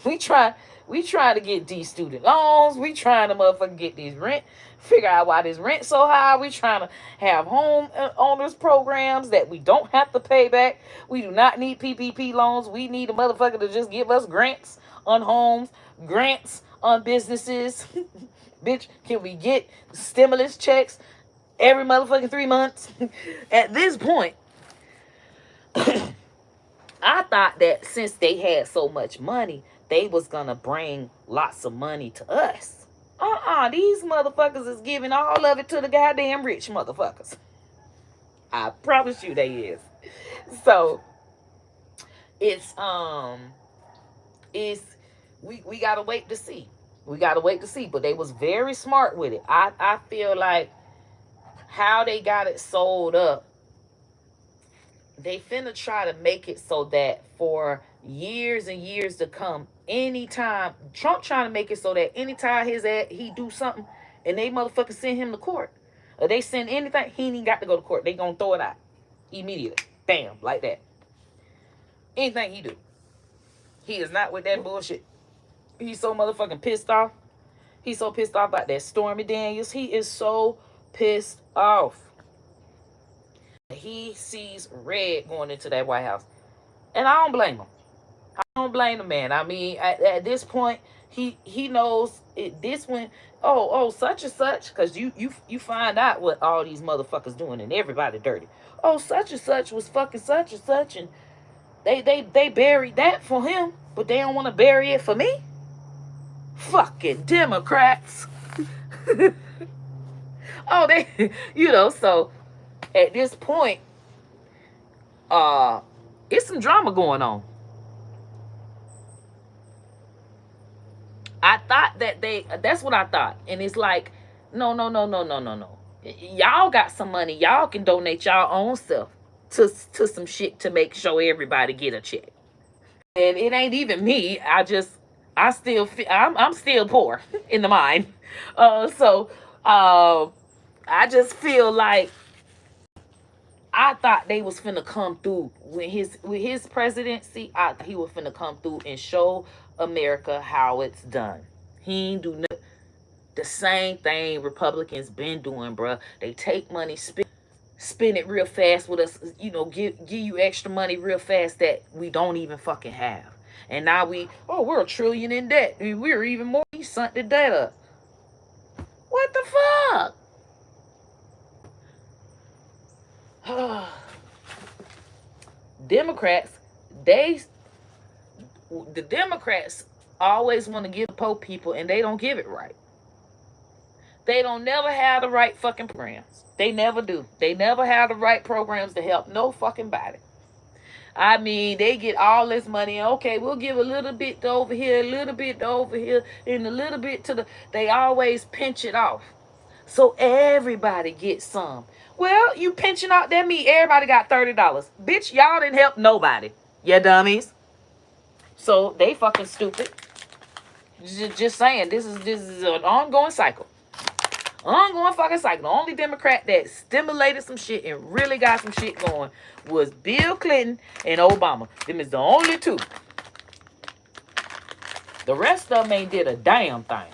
We try to get these student loans. We trying to motherfucking get these rent. Figure out why this rent so high. We trying to have home owners programs that we don't have to pay back. We do not need PPP loans. We need a motherfucker to just give us grants on homes, grants on businesses. Bitch, can we get stimulus checks every motherfucking 3 months? At this point, I thought that since they had so much money, they was gonna bring lots of money to us. These motherfuckers is giving all of it to the goddamn rich motherfuckers. I promise you they is. So it's we gotta wait to see. We gotta wait to see. But they was very smart with it. I feel like how they got it sold up, they finna try to make it so that for years and years to come, anytime Trump trying to make it so that anytime he do something and they motherfucking send him to court, or they send anything, he ain't even got to go to court. They gonna throw it out immediately. Bam, like that. Anything he do, he is not with that bullshit. He's so motherfucking pissed off. He's so pissed off about that Stormy Daniels. He is so pissed off. He sees red going into that White House. And I don't blame him. I don't blame the man. I mean, at this point, he knows it. This one, such and such, because you find out what all these motherfuckers doing, and everybody dirty. Oh, such and such was fucking such and such, and they buried that for him, but they don't want to bury it for me. Fucking Democrats. So at this point, it's some drama going on. I thought that's what I thought. And it's like, no. Y'all got some money. Y'all can donate y'all own self to some shit to make sure everybody get a check. And it ain't even me. I'm still poor in the mind. I just feel like I thought they was finna come through with his presidency. He was finna come through and show America how it's done. He ain't do nothing. The same thing Republicans been doing, bruh. They take money, spend it real fast with us. Give you extra money real fast that we don't even fucking have. And now we're $1 trillion in debt. I mean, we're even more. He sunk the debt up. What the fuck? The Democrats always want to give poor people, and they don't give it right. They don't never have the right fucking programs. They never do. They never have the right programs to help no fucking body. I mean, they get all this money. Okay, we'll give a little bit to over here, a little bit to over here, and a little bit to they always pinch it off. So everybody gets some. Well, you pinching out that meat, everybody got $30. Bitch, y'all didn't help nobody. You dummies. So they fucking stupid. Just saying, this is an ongoing cycle. Ongoing fucking cycle. The only Democrat that stimulated some shit and really got some shit going was Bill Clinton and Obama. Them is the only two. The rest of them ain't did a damn thing.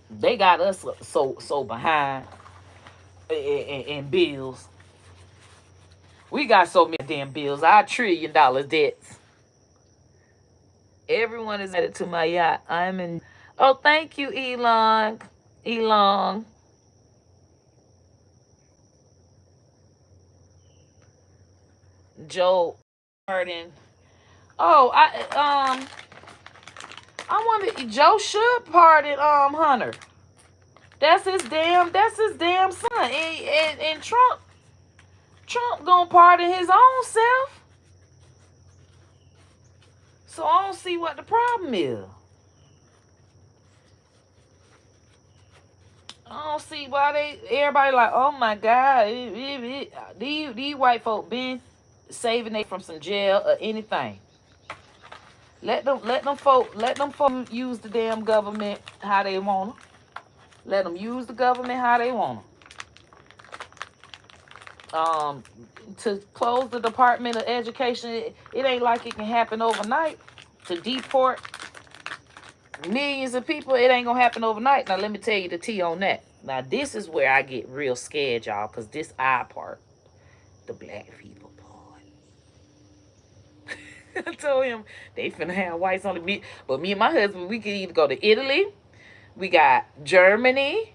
They got us so behind in bills. We got so many damn bills. Our $1 trillion debts. Everyone is added to my yacht. I'm in. Oh, thank you, Elon. Joe Harden. Oh, I wonder. Joe should pardon Hunter. That's his damn son. And Trump gonna pardon his own self. So I don't see what the problem is. I don't see why everybody like, oh my God, these white folk been saving they from some jail or anything. Let them folk use the damn government how they wanna. Let them use the government how they wanna. To close the Department of Education, it ain't like it can happen overnight. To deport millions of people, it ain't gonna happen overnight. Now let me tell you the tea on that. Now this is where I get real scared, y'all, because this I part, the black people part. I told him they finna have whites on the beach, but me and my husband, we can either go to Italy, we got Germany,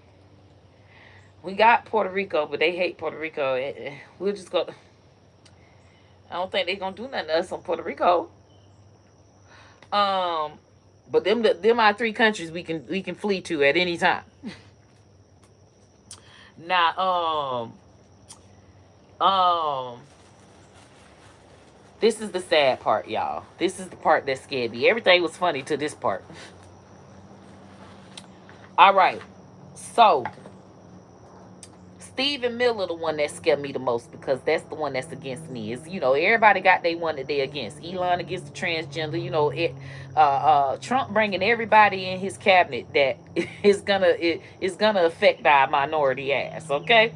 we got Puerto Rico, but they hate Puerto Rico. We'll just go. I don't think they're gonna do nothing to us on Puerto Rico. But them are 3 countries we can flee to at any time. Now, this is the sad part, y'all. This is the part that scared me. Everything was funny to this part. All right, so Stephen Miller, the one that scared me the most, because that's the one that's against me. Is, everybody got they one that they against. Elon against the transgender. Trump bringing everybody in his cabinet that is gonna affect our minority ass. Okay.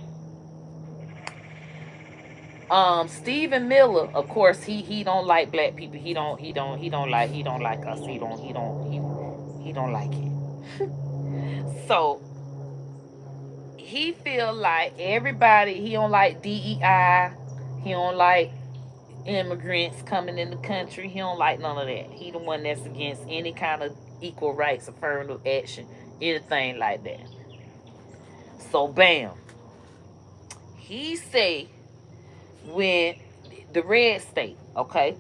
Stephen Miller, of course, he don't like black people. He don't like us. He don't like it. So he feel like everybody, he don't like DEI, he don't like immigrants coming in the country, he don't like none of that. He the one that's against any kind of equal rights, affirmative action, anything like that. So bam, he say when the red state, okay,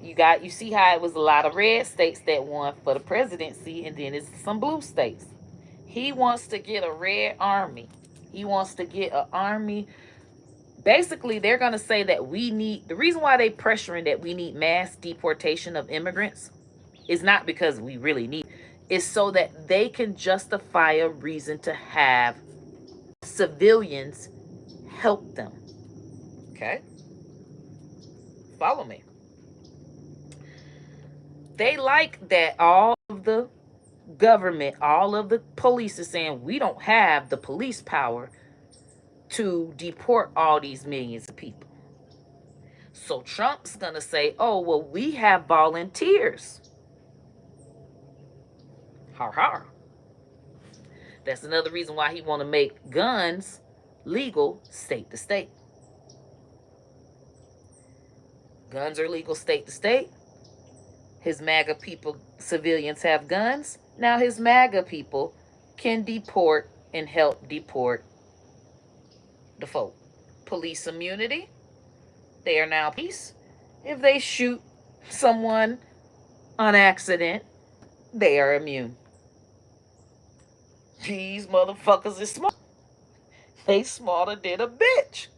you see how it was a lot of red states that won for the presidency, and then it's some blue states. He wants to get a red army. He wants to get an army. Basically, they're going to say that the reason why they pressuring that we need mass deportation of immigrants is not because we really need it. It's so that they can justify a reason to have civilians help them. Okay? Follow me. They like that all of the government, all of the police is saying we don't have the police power to deport all these millions of people. So Trump's gonna say, oh, well, we have volunteers. Har har. That's another reason why he want to make guns legal state to state. Guns are legal state to state. His MAGA people, civilians have guns. Now his MAGA people can deport and help deport the folk. Police immunity. They are now peace. If they shoot someone on accident, they are immune. These motherfuckers is smart. They smarter than a bitch.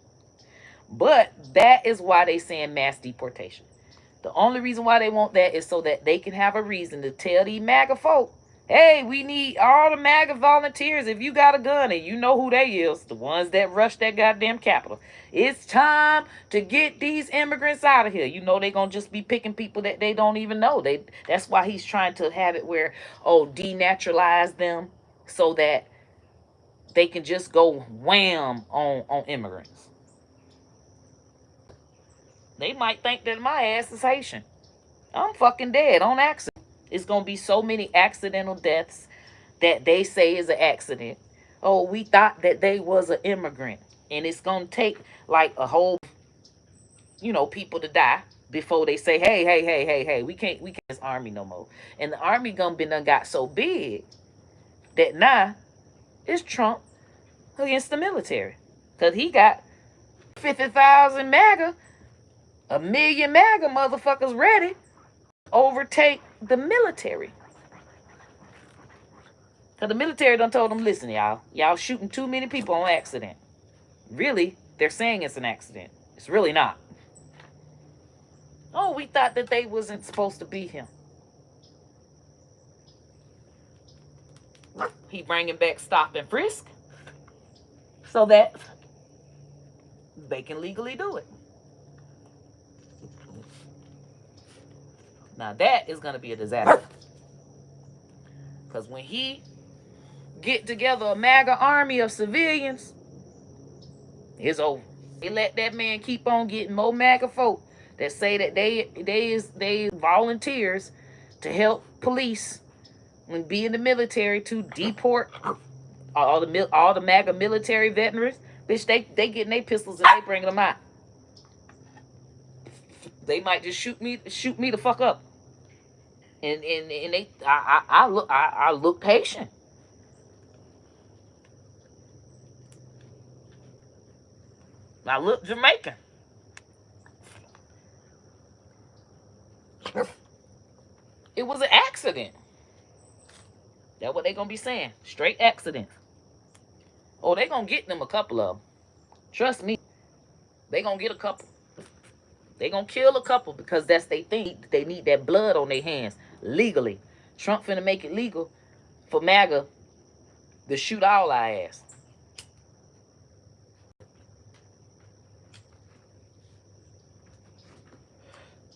But that is why they saying mass deportation. The only reason why they want that is so that they can have a reason to tell these MAGA folk, hey, we need all the MAGA volunteers. If you got a gun, and you know who they is, the ones that rushed that goddamn Capitol. It's time to get these immigrants out of here. You know they gonna just be picking people that they don't even know. That's why he's trying to have it where, denaturalize them so that they can just go wham on immigrants. They might think that my ass is Haitian. I'm fucking dead on accident. It's going to be so many accidental deaths that they say is an accident. Oh, we thought that they was an immigrant. And it's going to take like a whole, people to die before they say, hey, we can't this army no more. And the army done got so big that now it's Trump against the military. Because he got 50,000 MAGA, a million MAGA motherfuckers ready to overtake the military. Because the military done told them, listen, y'all shooting too many people on accident. Really, they're saying it's an accident. It's really not. Oh, we thought that they wasn't supposed to be here. He bringing back stop and frisk so that they can legally do it. Now that is going to be a disaster. Because when he get together a MAGA army of civilians, it's over. They let that man keep on getting more MAGA folk that say that they volunteers to help police and be in the military to deport all the MAGA military veterans. Bitch, they getting their pistols and they bringing them out. They might just shoot me the fuck up. And I look patient. I look Jamaican. It was an accident. That's what they gonna be saying. Straight accident. Oh, they gonna get them a couple of them. Trust me. They gonna get a couple. They gonna kill a couple because that's they think. They need that blood on their hands legally. Trump finna make it legal for MAGA to shoot all our ass.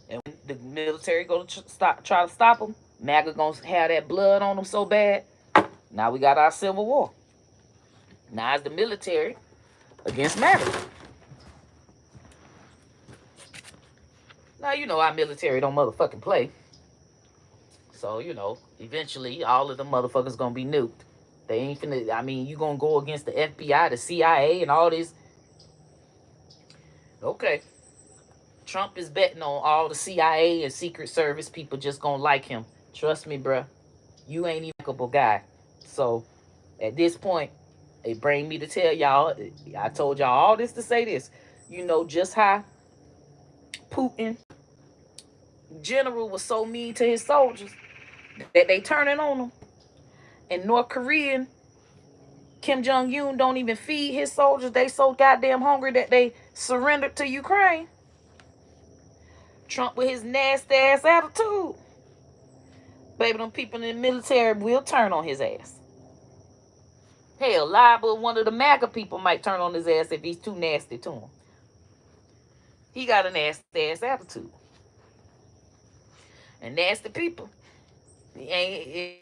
And when the military go to try to stop them, MAGA gonna have that blood on them so bad. Now we got our civil war. Now it's the military against MAGA. Now, you know, our military don't motherfucking play. So, you know, eventually all of the motherfuckers gonna be nuked. They ain't finna, I mean, you gonna go against the FBI, the CIA, and all this. Okay. Trump is betting on all the CIA and Secret Service people just gonna like him. Trust me, bruh. You ain't even a likable guy. So, at this point, it bring me to tell y'all, I told y'all all this to say this. You know just how Putin general was so mean to his soldiers that they turning on him. And North Korean Kim Jong-un don't even feed his soldiers. They so goddamn hungry that they surrendered to Ukraine. Trump with his nasty ass attitude. Baby, them people in the military will turn on his ass. Hell, liable one of the MAGA people might turn on his ass if he's too nasty to him. He got a nasty ass attitude. And nasty people. He ain't.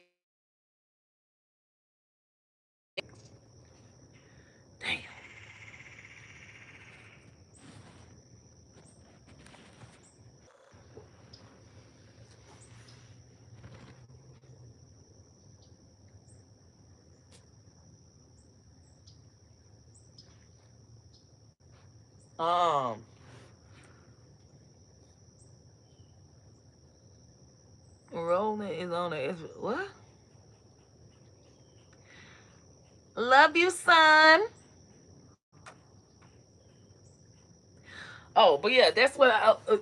Damn. Rolling is on the what? Love you, son. Oh, but yeah, that's what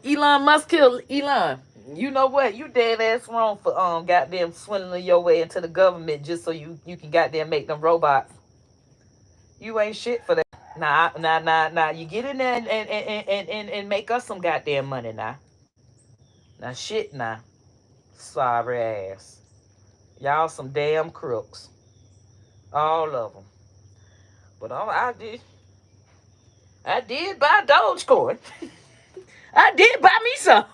Elon Musk killed Elon. You know what? You dead ass wrong for goddamn swindling your way into the government just so you can goddamn make them robots. You ain't shit for that. Nah. You get in there and make us some goddamn money now. Now shit now. Sorry ass. Y'all some damn crooks. All of them. But I did buy Dogecoin. I did buy me some.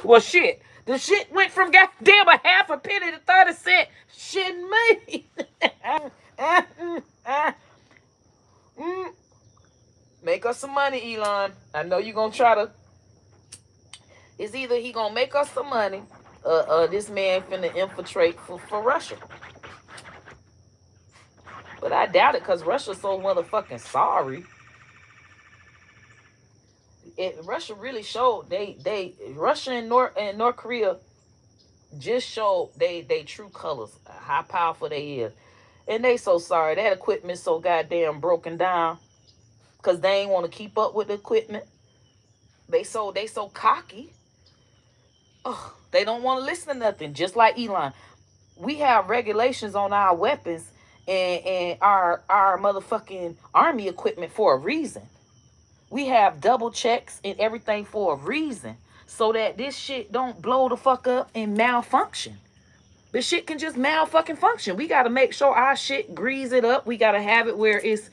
Well, shit. The shit went from goddamn a half a penny to 30 cents. Shit me. Make us some money, Elon. I know you're going to try to. It's either he going to make us some money or this man finna infiltrate for Russia. But I doubt it because Russia's so motherfucking sorry. Russia really showed Russia and North Korea just showed they true colors, how powerful they is. And they so sorry. That equipment's so goddamn broken down because they ain't want to keep up with the equipment. They so cocky. Oh, they don't want to listen to nothing. Just like Elon. We have regulations on our weapons and our motherfucking army equipment for a reason. We have double checks and everything for a reason, so that this shit don't blow the fuck up and malfunction. The shit can just malfucking function. We gotta make sure our shit grease it up. We gotta have it where it's,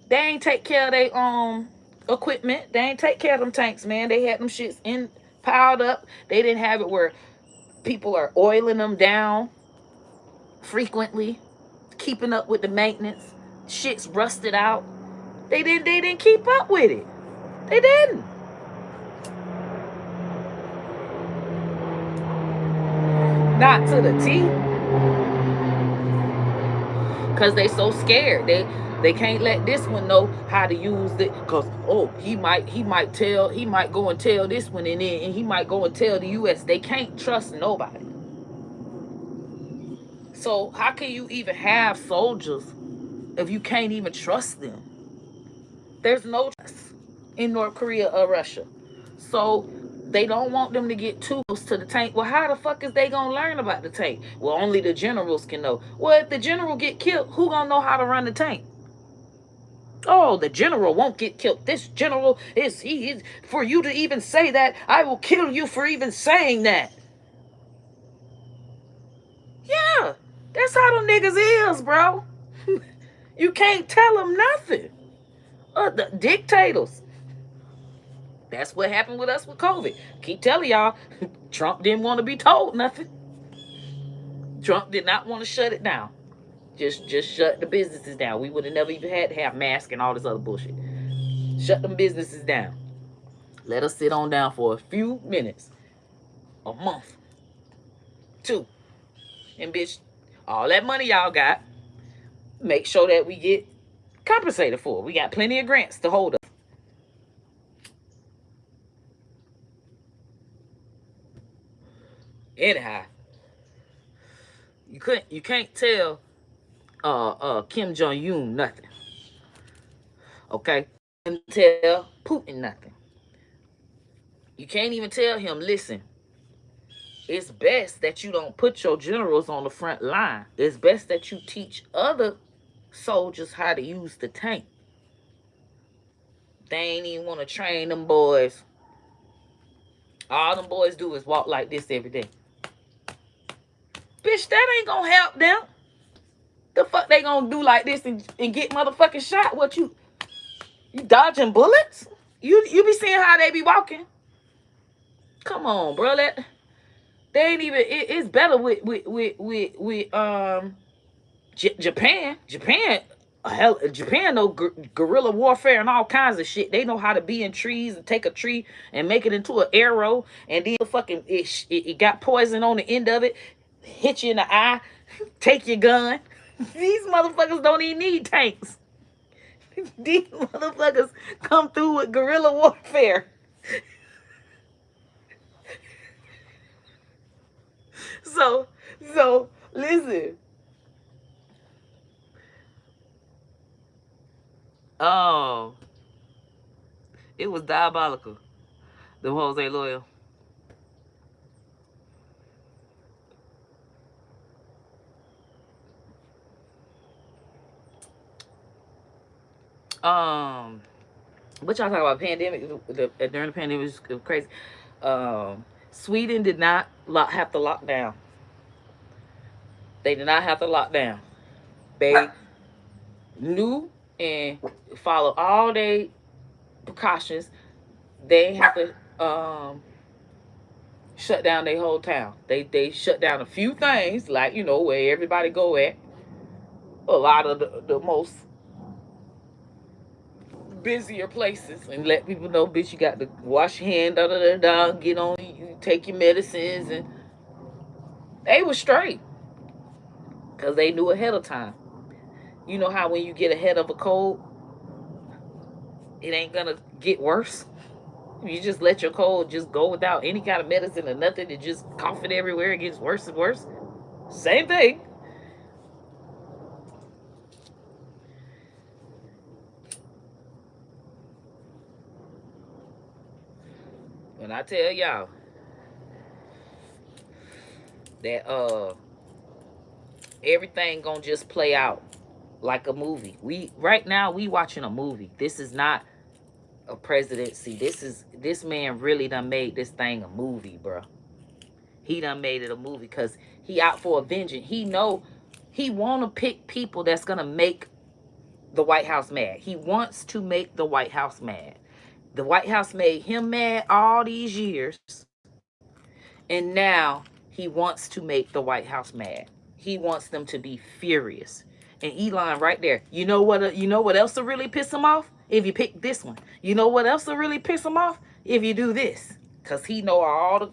they ain't take care of their equipment. They ain't take care of them tanks, man. They had them shits in piled up. They didn't have it where people are oiling them down frequently, keeping up with the maintenance. Shit's rusted out. They didn't keep up with it. They didn't. Not to the T. Cause they so scared. They can't let this one know how to use it. Cause he might go and tell this one, and he might go and tell the US. They can't trust nobody. So how can you even have soldiers if you can't even trust them? There's no trust in North Korea or Russia. So they don't want them to get too close to the tank. Well, how the fuck is they gonna learn about the tank? Well, only the generals can know. Well, if the general get killed, who gonna know how to run the tank? Oh, the general won't get killed. This general he is, for you to even say that, I will kill you for even saying that. Yeah, that's how them niggas is, bro. You can't tell them nothing. The dictators. That's what happened with us with COVID. Keep telling y'all, Trump didn't want to be told nothing. Trump did not want to shut it down. Just shut the businesses down. We would have never even had to have masks and all this other bullshit. Shut them businesses down. Let us sit on down for a few minutes. A month. 2. And bitch, all that money y'all got, make sure that we get compensated for. We got plenty of grants to hold us. Anyhow, you can't tell Kim Jong-un nothing. Okay? You can't tell Putin nothing. You can't even tell him, listen, it's best that you don't put your generals on the front line. It's best that you teach other soldiers how to use the tank. They ain't even want to train them boys. All them boys do is walk like this every day. Bitch, that ain't gonna help them. The fuck they gonna do like this and get motherfucking shot? What you dodging bullets? You be seeing how they be walking? Come on, bro. They ain't even. It's better with Japan. Japan know guerrilla warfare and all kinds of shit. They know how to be in trees and take a tree and make it into an arrow, and then fucking it got poison on the end of it, hit you in the eye, take your gun. These motherfuckers don't even need tanks. These motherfuckers come through with guerrilla warfare. So listen. Oh, it was diabolical. The Jose Loyal. What y'all talking about? Pandemic. During the pandemic, it was crazy. Sweden did not have to lock down. They did not have to lock down. They knew and followed all their precautions. They have to shut down their whole town. They shut down a few things, like, where everybody go at. A lot of the most busier places, and let people know, bitch, you got to wash your hand, get on, you take your medicines, and they were straight because they knew ahead of time. You know how when you get ahead of a cold, it ain't gonna get worse. You just let your cold just go without any kind of medicine or nothing, and just coughing everywhere, it gets worse and worse. Same thing. When I tell y'all that Everything gonna just play out like a movie. Right now we watching a movie. This is not a presidency. This man really done made this thing a movie, bro. He done made it a movie because he out for a vengeance. He know he want to pick people that's gonna make the White House mad. He wants to make the White House mad. The White House made him mad all these years, and now he wants to make the White House mad. He wants them to be furious. And Elon right there. You know what? You know what else will really piss him off? If you pick this one. You know what else will really piss him off? If you do this, cause he know all the.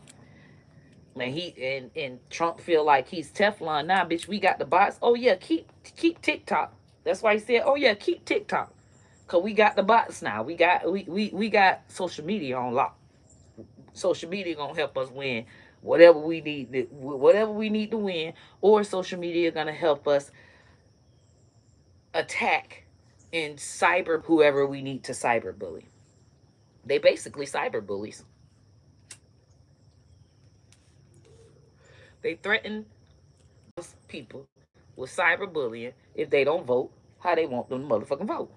Man, and Trump feel like he's Teflon. Nah, bitch, we got the bots. Oh yeah, keep TikTok. That's why he said, oh yeah, keep TikTok. Cause we got the bots now. We got social media on lock. Social media gonna help us win whatever we need to win, or social media gonna help us attack and cyber whoever we need to cyberbully. They basically cyberbullies. They threaten people with cyberbullying if they don't vote how they want them to motherfucking vote.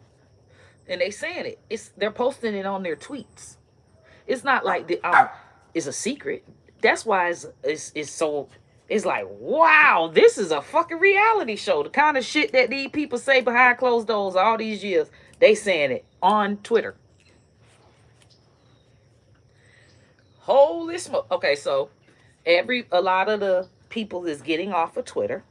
And they saying it. They're posting it on their tweets. It's not like it's a secret. That's why it's so. It's like, wow, this is a fucking reality show. The kind of shit that these people say behind closed doors all these years, they saying it on Twitter. Holy smoke. Okay, so a lot of the people is getting off of Twitter.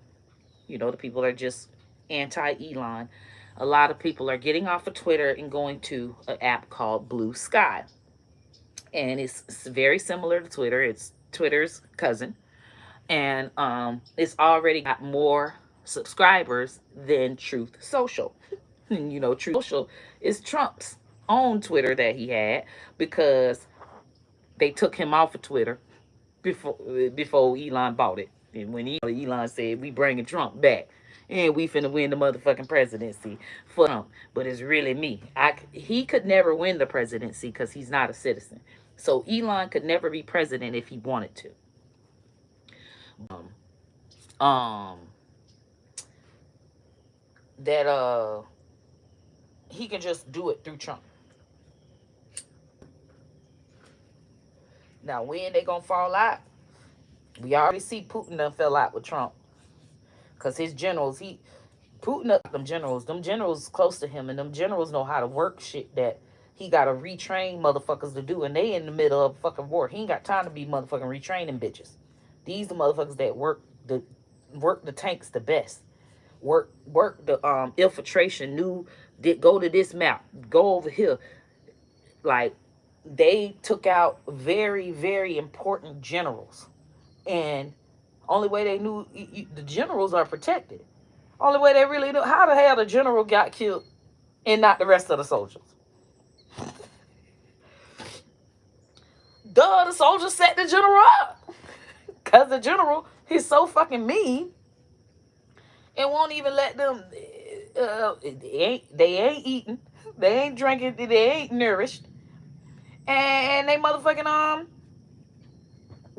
You know, the people are just anti-Elon. A lot of people are getting off of Twitter and going to an app called Blue Sky. And it's very similar to Twitter. It's Twitter's cousin. And it's already got more subscribers than Truth Social. And you know, Truth Social is Trump's own Twitter that he had, because they took him off of Twitter before Elon bought it. And when Elon said, we bringing Trump back and we finna win the motherfucking presidency for Trump, but it's really me. He could never win the presidency because he's not a citizen. So Elon could never be president if he wanted to. That he can just do it through Trump. Now when they gonna fall out? We already see Putin done fell out with Trump. Cause his generals, Putin up them generals close to him, and them generals know how to work shit that he gotta retrain motherfuckers to do, and they in the middle of fucking war. He ain't got time to be motherfucking retraining bitches. These the motherfuckers that work the tanks the best. Work the infiltration, go to this map, go over here. Like, they took out very, very important generals. And only way they knew the generals are protected. Only way they really knew how the hell the general got killed and not the rest of the soldiers. Duh, the soldiers set the general up. Because the general is so fucking mean and won't even let them. They ain't eating. They ain't drinking. They ain't nourished. And they motherfucking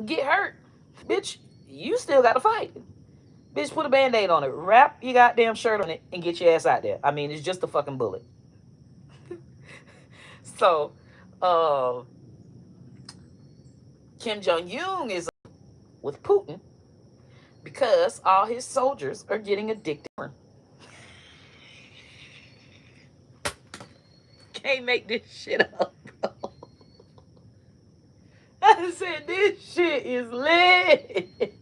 get hurt. Bitch, you still got to fight. Bitch, put a Band-Aid on it. Wrap your goddamn shirt on it and get your ass out there. I mean, it's just a fucking bullet. So, Kim Jong-un is with Putin because all his soldiers are getting addicted. Can't make this shit up, bro. I said, this shit is lit.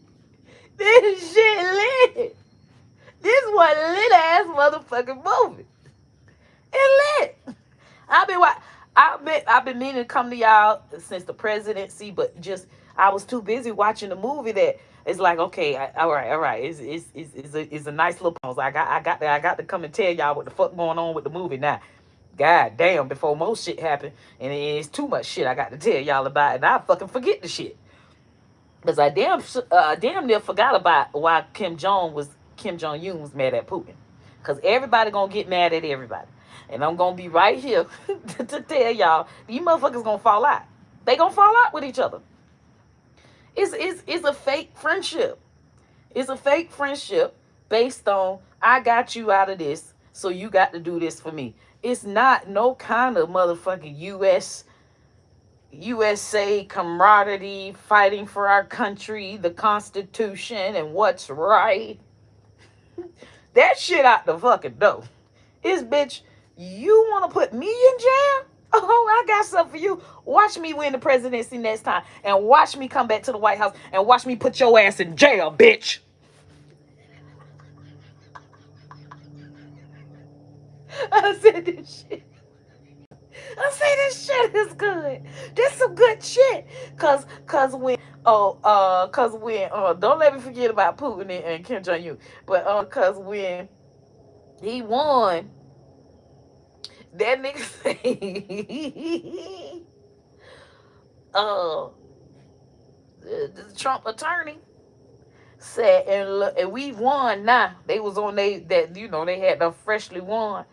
This shit lit. This one lit ass motherfucking movie. It lit. I've been meaning to come to y'all since the presidency, but just I was too busy watching the movie that it's like, okay, all right. It's a nice little pause. I got to come and tell y'all what the fuck going on with the movie now. God damn, before most shit happen, and it's too much shit I got to tell y'all about, and I fucking forget the shit. Because I damn near forgot about why Kim Jong-un was mad at Putin. Because everybody gonna get mad at everybody. And I'm gonna be right here to tell y'all, you motherfuckers gonna fall out. They gonna fall out with each other. It's a fake friendship. It's a fake friendship based on I got you out of this, so you got to do this for me. It's not no kind of motherfucking USA camaraderie, fighting for our country, the Constitution, and what's right. That shit out the fucking door. This bitch, you want to put me in jail? Oh, I got something for you. Watch me win the presidency next time, and watch me come back to the White House, and watch me put your ass in jail, bitch. I said this shit. I say this shit is good. This some good shit. Cause when don't let me forget about Putin and Kim Jong Un. But cause when he won, that nigga say uh the Trump attorney said, and we won now. They was on they had the freshly won.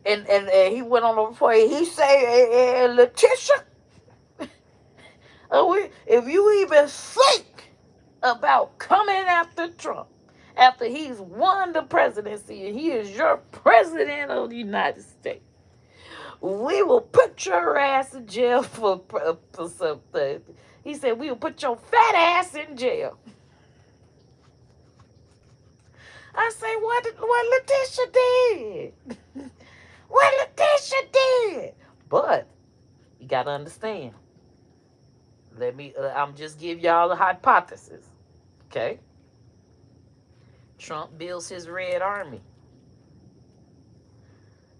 And he went on the report. He say, Letitia, if you even think about coming after Trump after he's won the presidency and he is your president of the United States, we will put your ass in jail for something. He said, we will put your fat ass in jail. I say, what Letitia did? What Letitia did? But you got to understand. I'm just give y'all a hypothesis. Okay? Trump builds his red army.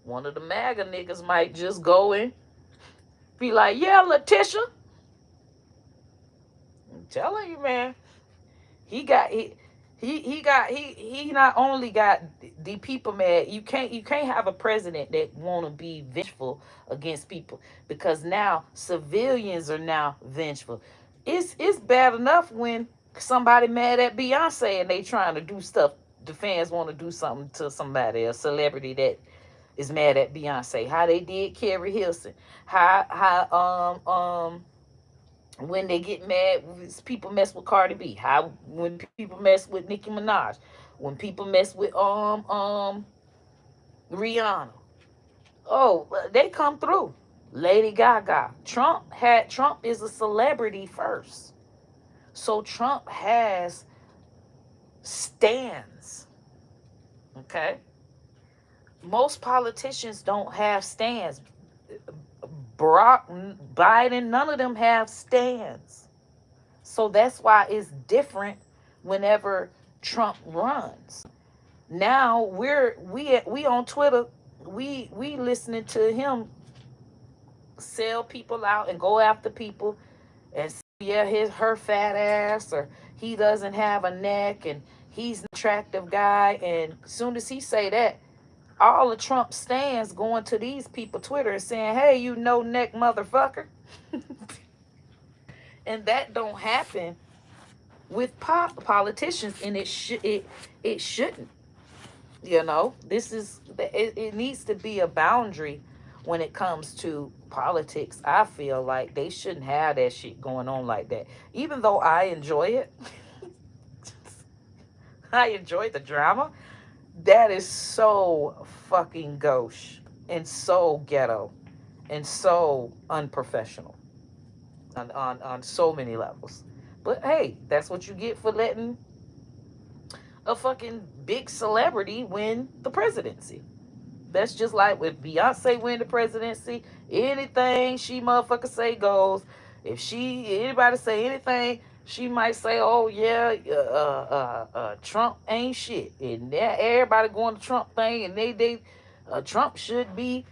One of the MAGA niggas might just go and be like, yeah, Letitia. I'm telling you, man. He not only got the people mad. You can't have a president that want to be vengeful against people, because now civilians are now vengeful. It's bad enough when somebody mad at Beyonce and they trying to do stuff. The fans want to do something to somebody, a celebrity that is mad at Beyonce. How they did Carrie Hilson. How when they get mad, people mess with Cardi B. How when people mess with Nicki Minaj, when people mess with Rihanna. Oh, they come through. Lady Gaga. Trump is a celebrity first. So Trump has stands. Okay? Most politicians don't have stands. Barack, Biden, none of them have stands. So that's why it's different whenever Trump runs. Now we on Twitter, we listening to him sell people out and go after people and say, yeah, her fat ass, or he doesn't have a neck and he's an attractive guy. And as soon as he say that, all the Trump stands going to these people Twitter and saying, hey, you no neck motherfucker. And that don't happen with politicians, and it shouldn't. It needs to be a boundary when it comes to politics. I feel like they shouldn't have that shit going on like that. Even though I enjoy it, I enjoy the drama. That is so fucking gauche and so ghetto and so unprofessional on so many levels. But hey, that's what you get for letting a fucking big celebrity win the presidency. That's just like if Beyonce win the presidency, anything she motherfucker say goes. If anybody say anything, she might say, oh yeah, Trump ain't shit. And everybody going to Trump thing, and Trump should be,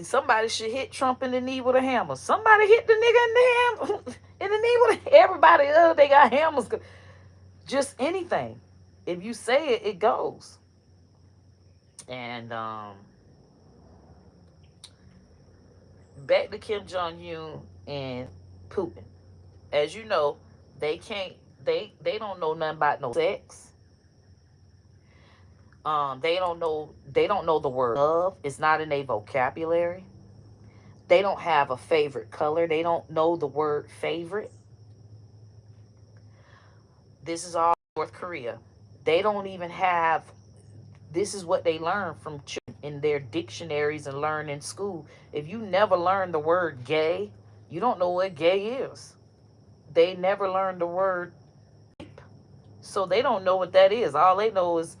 somebody should hit Trump in the knee with a hammer. Somebody hit the nigga in the hammer, in the knee with everybody, they got hammers. Just anything. If you say it, it goes. And back to Kim Jong Un and Putin. As you know, they don't know nothing about no sex. They don't know the word love. It's not in their vocabulary. They don't have a favorite color. They don't know the word favorite. This is all North Korea. They don't even have, this is what they learn from in their dictionaries and learn in school. If you never learn the word gay, you don't know what gay is. They never learned the word, so they don't know what that is. All they know is,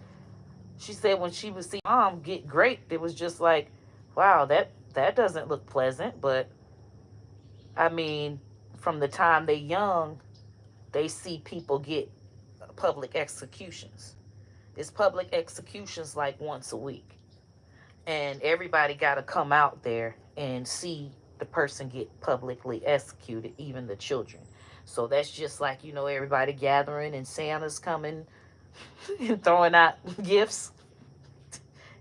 she said when she would see mom get raped, it was just like, wow, that doesn't look pleasant. But I mean, from the time they young, they see people get public executions. It's public executions like once a week. And everybody got to come out there and see the person get publicly executed, even the children. So that's just like, everybody gathering and Santa's coming and throwing out gifts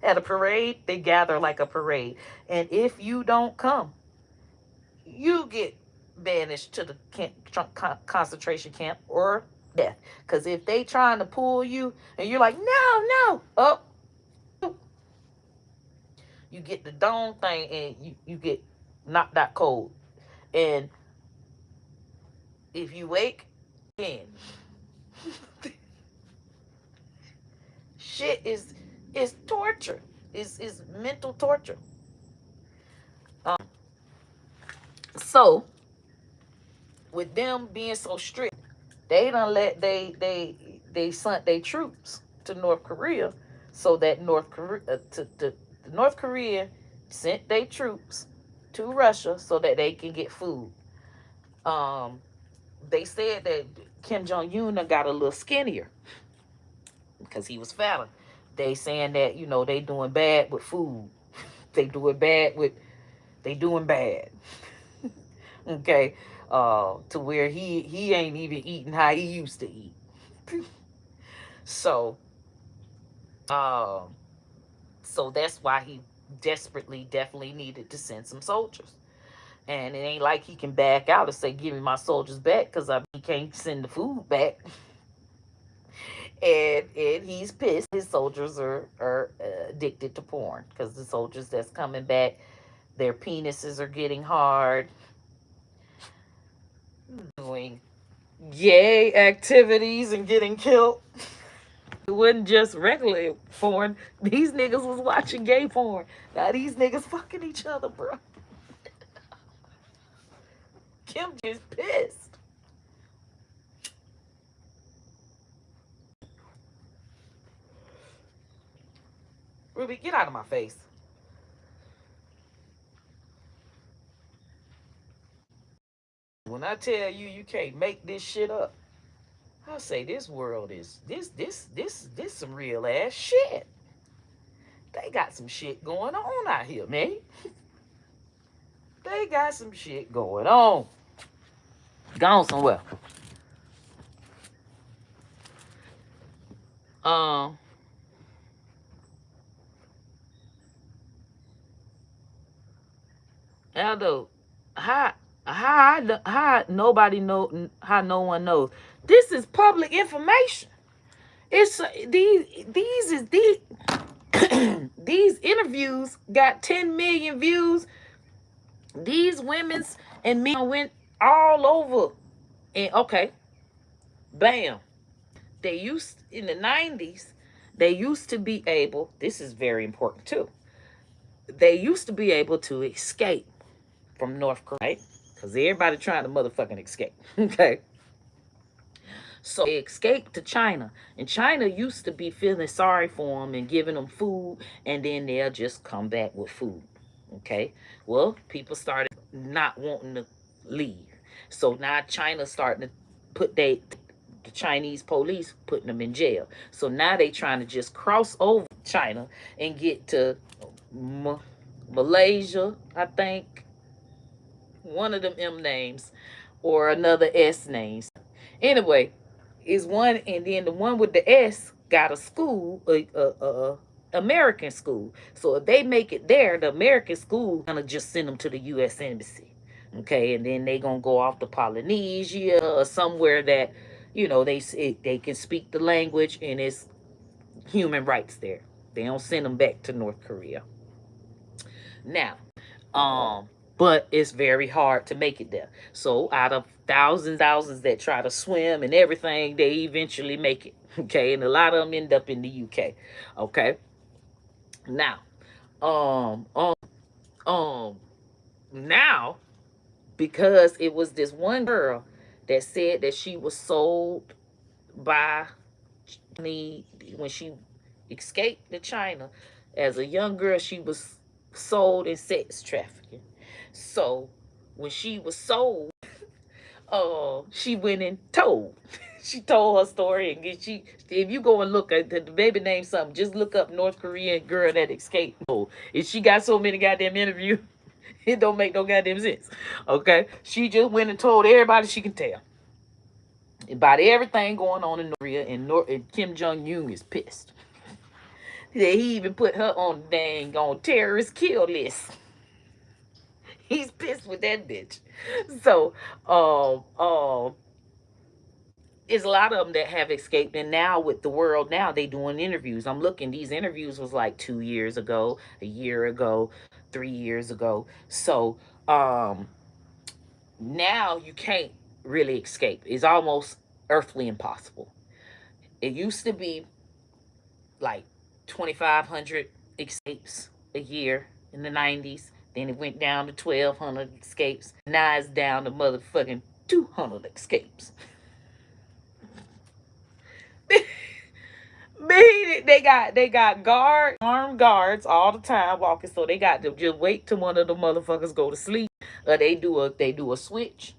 at a parade. They gather like a parade. And if you don't come, you get banished to the concentration camp or death. Because if they trying to pull you and you're like, no, no, up, you get the dome thing and you get knocked out cold. And if you wake in, shit is torture. Is mental torture. So with them being so strict, they done let they sent their troops to North Korea, so that North Korea to North Korea sent their troops to Russia so that they can get food. They said that Kim Jong-un got a little skinnier because he was fatter. They saying that, they doing bad with food. They doing bad. Okay. To where he ain't even eating how he used to eat. So so that's why he definitely needed to send some soldiers. And it ain't like he can back out and say, give me my soldiers back, because he can't send the food back. And he's pissed. His soldiers are addicted to porn, because the soldiers that's coming back, their penises are getting hard, doing gay activities and getting killed. It wasn't just regular porn. These niggas was watching gay porn. Now these niggas fucking each other, bro. Kim just pissed. Ruby, get out of my face. When I tell you you can't make this shit up, I say this world is this some real ass shit. They got some shit going on out here, man. They got some shit going on. Gone somewhere. Aldo, how nobody know, how no one knows. This is public information. It's these interviews got 10 million views. These women's and men went all over. And okay, bam. They used in the 90s, they used to be able, this is very important too. They used to be able to escape from North Korea, right? Because everybody trying to motherfucking escape. Okay. So they escaped to China. And China used to be feeling sorry for them and giving them food. And then they'll just come back with food. Okay. Well, people started not wanting to leave. So now China's starting to put the Chinese police putting them in jail. So now they trying to just cross over China and get to Malaysia, I think. One of them M names or another S names. Anyway, is one, and then the one with the S got a school, American school. So if they make it there, the American school gonna just send them to the U.S. Embassy. Okay, and then they gonna go off to Polynesia or somewhere that, they can speak the language and it's human rights there. They don't send them back to North Korea. Now, but it's very hard to make it there. So out of thousands that try to swim and everything, they eventually make it. Okay, and a lot of them end up in the UK. Okay, now, um, um, um, now, because it was this one girl that said that she was sold by the when she escaped to China as a young girl, she was sold in sex trafficking. So when she was sold, she went and told. She told her story, and she, if you go and look at the baby name something, just look up North Korean girl that escaped. And she got so many goddamn interviews, it don't make no goddamn sense. Okay, she just went and told everybody she can tell about everything going on in North Korea, and Kim Jong Un is pissed. He even put her on the dang on terrorist kill list. He's pissed with that bitch. So, there's a lot of them that have escaped, and now with the world now, they doing interviews. I'm looking, these interviews was like 2 years ago, a year ago, 3 years ago. So now you can't really escape. It's almost earthly impossible. It used to be like 2,500 escapes a year in the 90s. Then it went down to 1,200 escapes. Now it's down to motherfucking 200 escapes. They got armed guards all the time walking, so they got to just wait till one of the motherfuckers go to sleep, or they do a switch,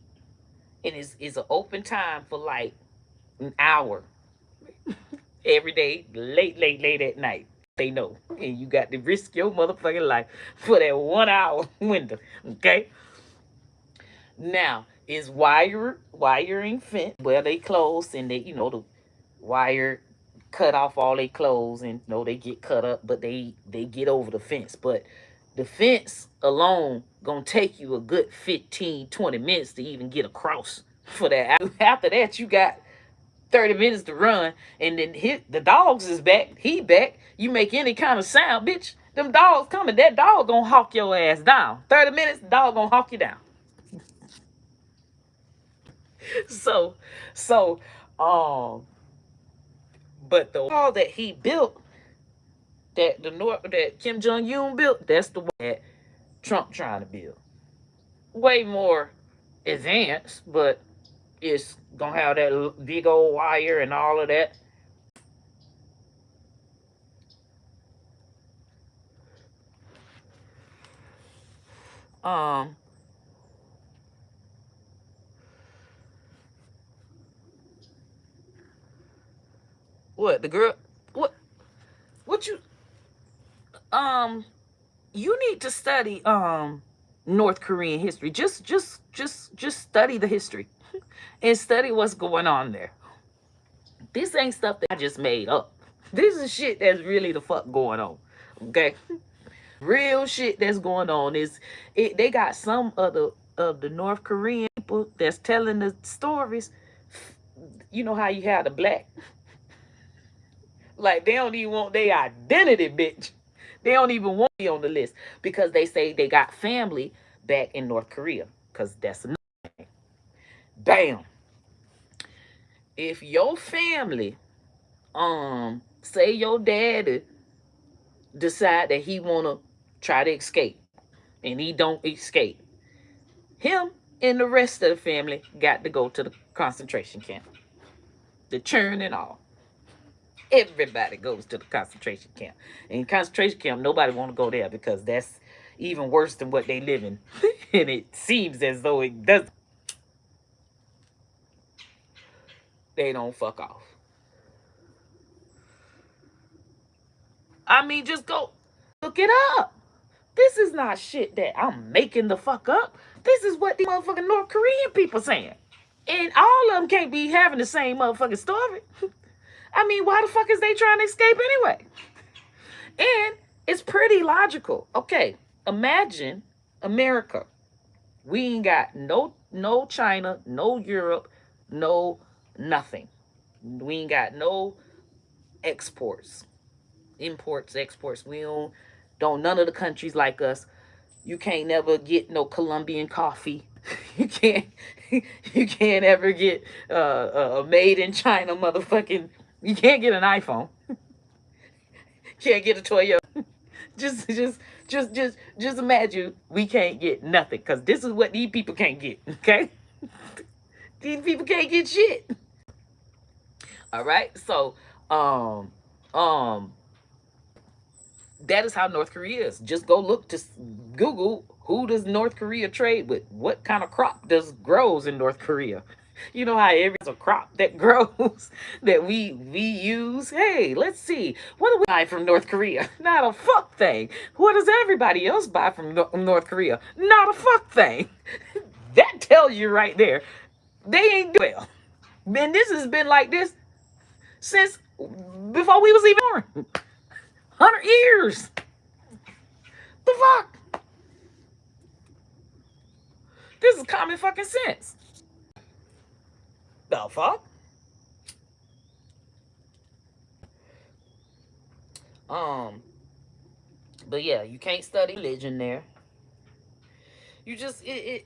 and it's an open time for like an hour every day, late at night. They know, and you got to risk your motherfucking life for that 1 hour window. Okay. Now is wiring fence where they close, and they the wire cut off all their clothes, and they get cut up, but they get over the fence. But the fence alone gonna take you a good 15-20 minutes to even get across for that. After that, you got 30 minutes to run, and then the dogs is back. He back. You make any kind of sound, bitch, them dogs coming. That dog gonna hawk your ass down. 30 minutes, the dog gonna hawk you down. So, but the wall that he built, that Kim Jong Un built, that's the one that Trump trying to build. Way more advanced, but it's gonna have that big old wire and all of that. Um, what the girl? What you? You need to study North Korean history. Just study the history and study what's going on there. This ain't stuff that I just made up. This is shit that's really the fuck going on. Okay, real shit that's going on. They got some of the North Korean people that's telling the stories. You know how you have the black, like they don't even want their identity, bitch. They don't even want to be on the list because they say they got family back in North Korea, because that's another thing. Bam. If your family, say your daddy decide that he wanna try to escape, and he don't escape, him and the rest of the family got to go to the concentration camp. The churn and all. Everybody goes to the concentration camp. And concentration camp, nobody want to go there because that's even worse than what they live in. And it seems as though it does. They don't fuck off. I mean, just go look it up. This is not shit that I'm making the fuck up. This is what the motherfucking North Korean people saying. And all of them can't be having the same motherfucking story. I mean, why the fuck is they trying to escape anyway? And it's pretty logical. Okay, imagine America. We ain't got no China, no Europe, no nothing. We ain't got no exports, imports, exports. We don't none of the countries like us. You can't never get no Colombian coffee. You can't you can't ever get a made in China motherfucking. You can't get an iPhone. Can't get a Toyota. Just imagine we can't get nothing because this is what these people can't get. Okay, these people can't get shit. All right, so um um that is how North Korea is. Just go look to Google who does North Korea trade with? What kind of crop does grows in North Korea? You know how every's a crop that grows that we use. Hey, let's see. What do we buy from North Korea? Not a fuck thing. What does everybody else buy from North Korea? Not a fuck thing. That tells you right there. They ain't doing well. Man, this has been like this since before we was even born. 100 years. The fuck? This is common fucking sense. The fuck? Um, but yeah, you can't study religion there. You just it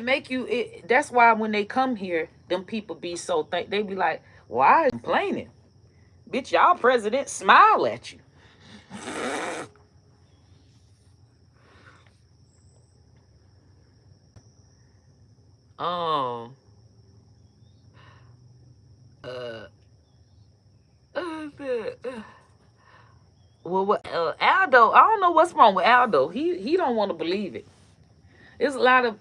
make you that's why when they come here, them people be so they be like, why are you complaining? Bitch, y'all president smile at you. Um uh, uh, well, what Aldo? I don't know what's wrong with Aldo. He don't want to believe it. There's a lot of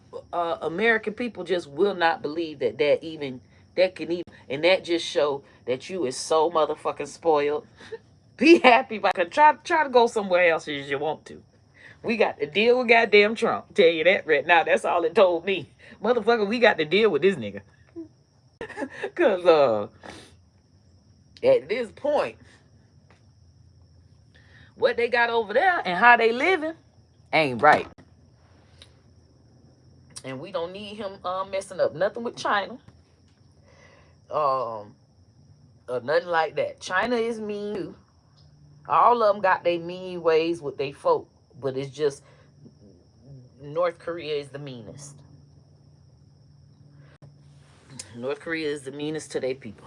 American people just will not believe that even that can even, and that just show that you is so motherfucking spoiled. Be happy, but try to go somewhere else as you want to. We got to deal with goddamn Trump. Tell you that right now. That's all it told me, motherfucker. We got to deal with this nigga. Cause at this point, what they got over there and how they living ain't right. And we don't need him messing up nothing with China. Or nothing like that. China is mean too. All of them got their mean ways with their folk, but it's just North Korea is the meanest. North Korea is the meanest to their people.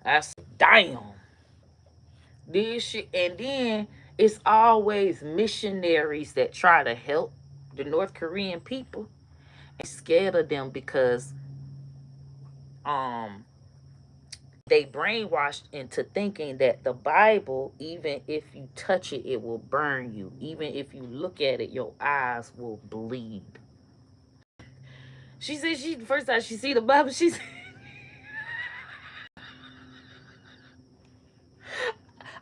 I said, damn. This shit, and then it's always missionaries that try to help the North Korean people. And scared of them because they brainwashed into thinking that the Bible, even if you touch it, it will burn you. Even if you look at it, your eyes will bleed. She said the first time she see the Bible, she said,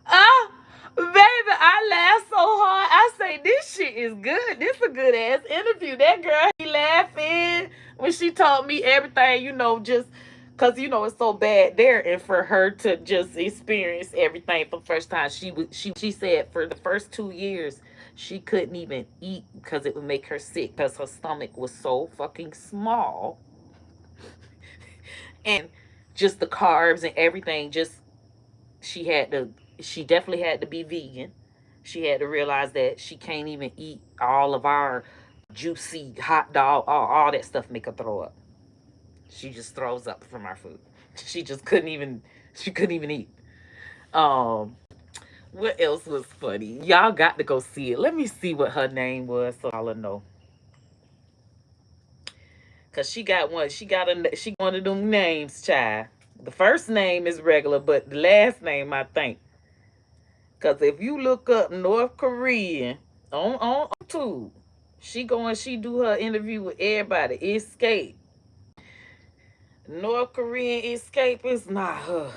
oh, baby, I laughed so hard. I say, this shit is good. This a good ass interview. That girl, he laughing when she told me everything, just because it's so bad there, and for her to just experience everything for the first time. She said for the first 2 years she couldn't even eat because it would make her sick because her stomach was so fucking small, and just the carbs and everything. Just she definitely had to be vegan. She had to realize that she can't even eat all of our juicy hot dog, all that stuff make her throw up. She just throws up from our food. She couldn't even eat. What else was funny? Y'all got to go see it. Let me see what her name was so y'all know. Cause she got one of them names, child. The first name is regular, but the last name I think. Cause if you look up North Korean on YouTube, she do her interview with everybody. Escape. North Korean escape is not her.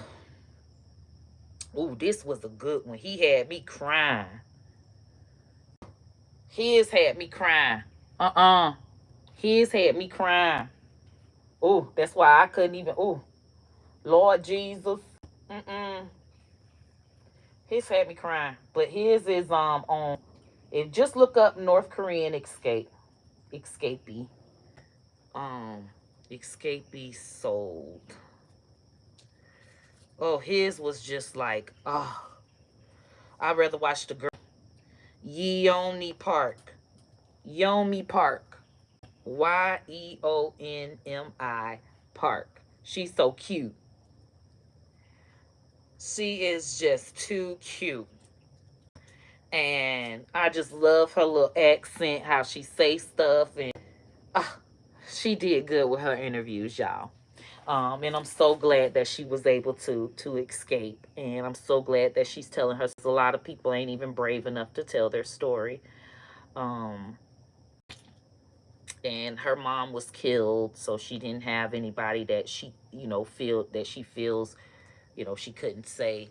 Ooh, this was a good one. He had me crying. His had me crying. His had me crying. Oh, that's why I couldn't even. Oh, Lord Jesus. His had me crying. But his is on. If just look up North Korean escapee. Escapee sold. Oh, his was just like, I'd rather watch the girl. Yeonmi Park. Yeonmi Park. Yeonmi Park. She's so cute. She is just too cute. And I just love her little accent, how she say stuff, and uh, she did good with her interviews, y'all. And I'm so glad that she was able to escape, and I'm so glad that she's telling her. A lot of people ain't even brave enough to tell their story. Um, and her mom was killed, so she didn't have anybody that she, feel that she feels, she couldn't say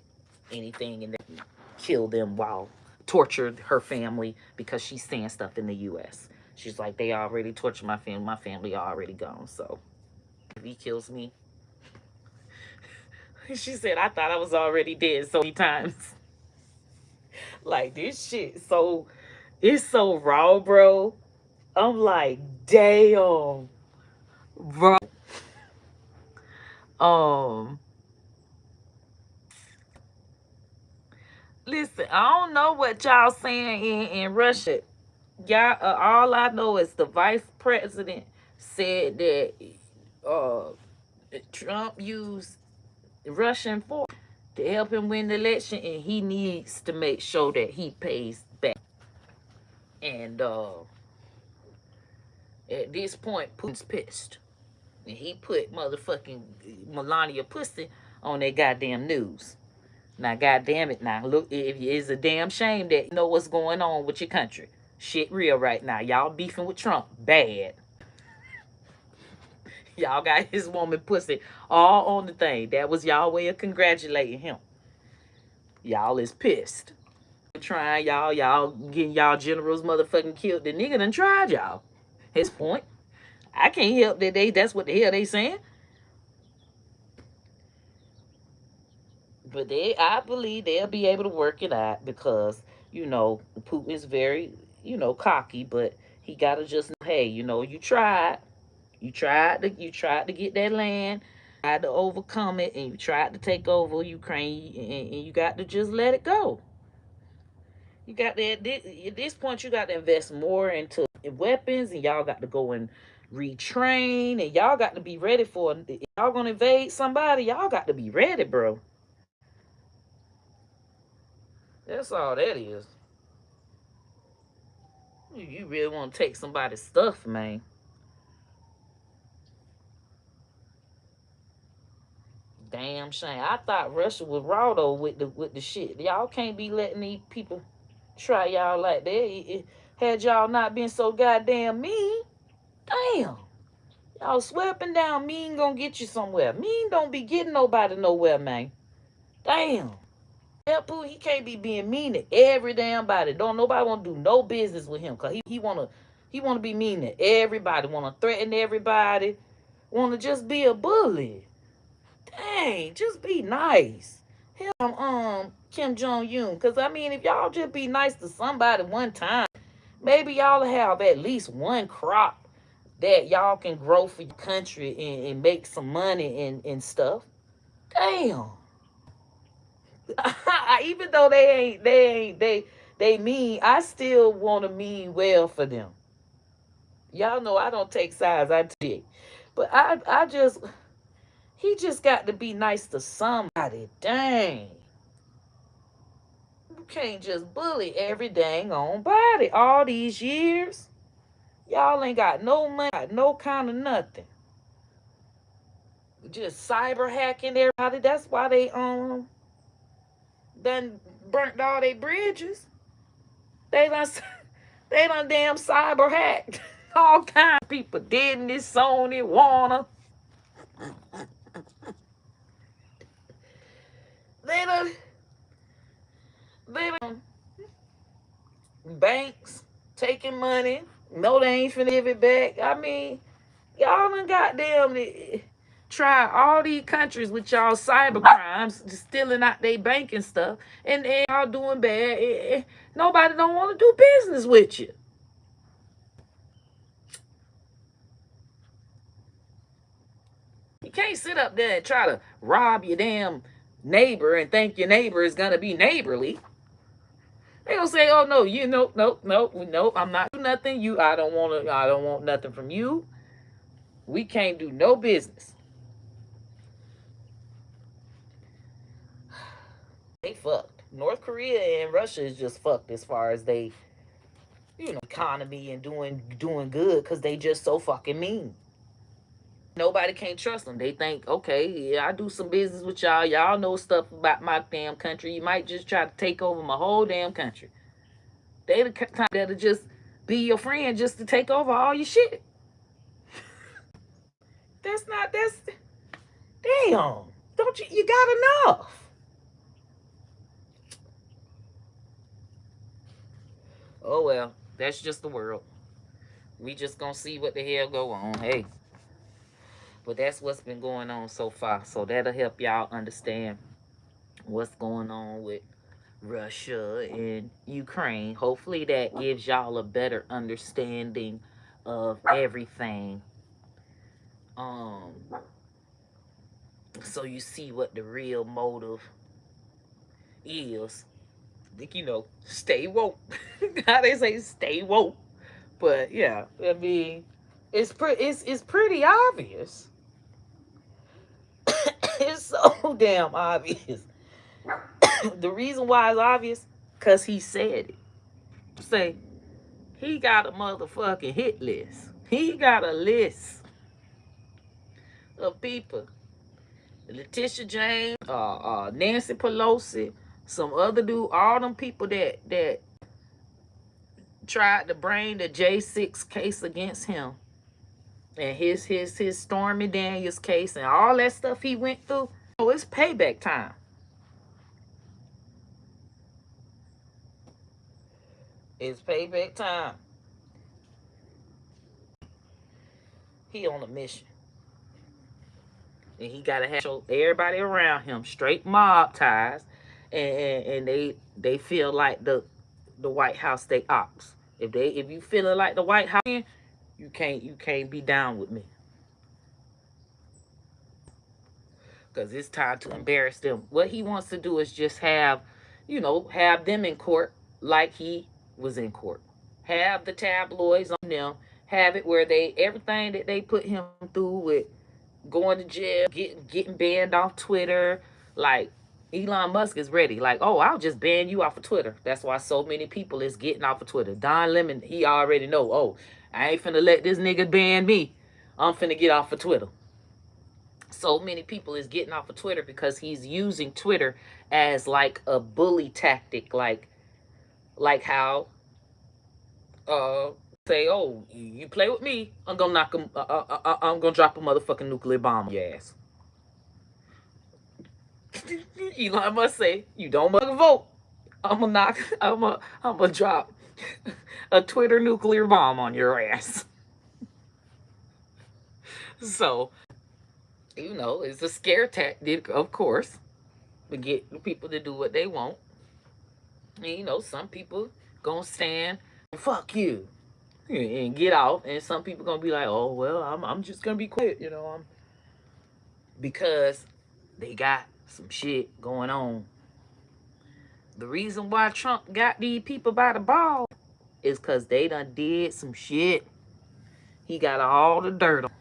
anything and then kill them while tortured her family because she's saying stuff in the U.S. She's like, they already tortured my family. My family already gone. So if he kills me, she said, I thought I was already dead so many times. Like, this shit, so it's so raw, bro. I'm like, damn, bro. Um, Listen, I don't know what y'all saying in Russia. Y'all, all I know is the vice president said that uh, Trump used Russian force to help him win the election, and he needs to make sure that he pays back. And at this point, Putin's pissed. And he put motherfucking Melania pussy on that goddamn news. Now, goddamn it, now look, it's a damn shame that you know what's going on with your country. Shit real right now. Y'all beefing with Trump bad. Y'all got his woman pussy all on the thing. That was y'all way of congratulating him. Y'all is pissed. Trying y'all getting y'all generals motherfucking killed. The nigga done tried y'all. His point. I can't help that that's what the hell they saying. But I believe they'll be able to work it out because, Putin is very, cocky, but he gotta just know, hey, you tried. You tried to get that land, tried to overcome it, and you tried to take over Ukraine, and you got to just let it go. You got to at this point, you got to invest more into weapons, and y'all got to go and retrain, and y'all got to be ready for it. If y'all gonna invade somebody, y'all got to be ready, bro. That's all that is. You really want to take somebody's stuff, man. Damn shame. I thought Russia was raw though with the shit. Y'all can't be letting these people try y'all like that. Had y'all not been so goddamn mean, damn. Y'all sweeping down mean gonna get you somewhere. Mean don't be getting nobody nowhere, man. Damn. That Pooh, he can't be being mean to every damn body. Don't nobody want to do no business with him, cause he wanna be mean to everybody. Wanna threaten everybody. Wanna just be a bully. Dang, just be nice. Hell, Kim Jong Un, cause I mean, if y'all just be nice to somebody one time, maybe y'all have at least one crop that y'all can grow for your country and make some money and stuff. Damn. Even though they mean, I still want to mean well for them. Y'all know I don't take sides. I did, but I just he just got to be nice to somebody. Dang. You can't just bully every dang on body all these years. Y'all ain't got no money, no kind of nothing. Just cyber hacking everybody. That's why they done burnt all their bridges. They done they done damn cyber hacked all kind of people. Didn't this Sony Warner? They done they done banks taking money. No, they ain't finna give it back. I mean, y'all done goddamn try all these countries with y'all cyber crimes, stealing out their banking stuff, and y'all doing bad. Nobody don't want to do business with you. You can't sit up there and try to rob your damn neighbor and think your neighbor is gonna be neighborly. They gonna say, "Oh no, you no, I'm not doing nothing. I don't want nothing from you. We can't do no business." They fucked. North Korea and Russia is just fucked as far as they, economy and doing good because they just so fucking mean. Nobody can't trust them. They think, okay, yeah, I do some business with y'all. Y'all know stuff about my damn country. You might just try to take over my whole damn country. They the kind that'll just be your friend just to take over all your shit. That's damn. Don't you got enough. Oh well, that's just the world. We just gonna see what the hell go on. Hey. But that's what's been going on so far. So that'll help y'all understand what's going on with Russia and Ukraine. Hopefully that gives y'all a better understanding of everything. So you see what the real motive is. Stay woke. How they say stay woke. But yeah, I mean, it's pretty obvious. It's so damn obvious. The reason why it's obvious, because he said it. Say, he got a motherfucking hit list. He got a list of people. Letitia James, Nancy Pelosi, some other dude, all them people that tried to bring the J6 case against him. And his Stormy Daniels case and all that stuff he went through. Oh, it's payback time. It's payback time. He on a mission. And he gotta have everybody around him straight mob ties. And they feel like the White House they ops. If you feeling like the White House, you can't be down with me. Because it's time to embarrass them. What he wants to do is just have them in court like he was in court. Have the tabloids on them. Have it where everything that they put him through with going to jail, getting banned off Twitter. Like, Elon Musk is ready. Like, oh, I'll just ban you off of Twitter. That's why so many people is getting off of Twitter. Don Lemon, he already know, oh, I ain't finna let this nigga ban me. I'm finna get off of Twitter. So many people is getting off of Twitter because he's using Twitter as like a bully tactic. Like how say, oh, you play with me, I'm gonna knock him. I'm gonna drop a motherfucking nuclear bomb on your ass. Elon must say, you don't vote. I'm gonna drop a Twitter nuclear bomb on your ass. So, it's a scare tactic, of course, to get people to do what they want. And, some people gonna stand, fuck you, and get out, and some people gonna be like, oh well, I'm just gonna be quiet, because they got some shit going on. The reason why Trump got these people by the ball is because they done did some shit. He got all the dirt on.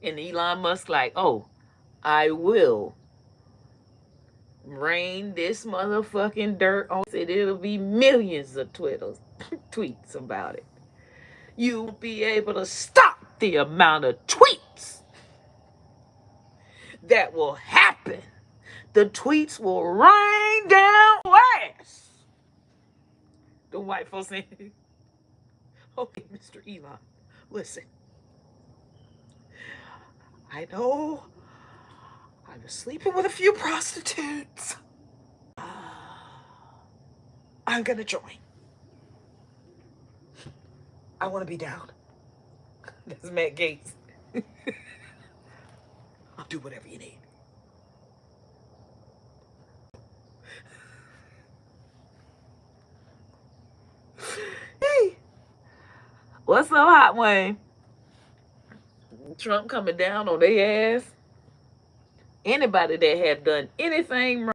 And Elon Musk like, oh, I will rain this motherfucking dirt on it. It'll be millions of tweets about it. You won't be able to stop the amount of tweets that will happen. The tweets will rain down ass. The white folks saying, okay, Mr. Elon, listen. I know I was sleeping with a few prostitutes. I'm gonna join. I want to be down. That's Matt Gaetz. I'll do whatever you need. Hey, what's up, Hot Wayne? Trump coming down on their ass. Anybody that have done anything wrong,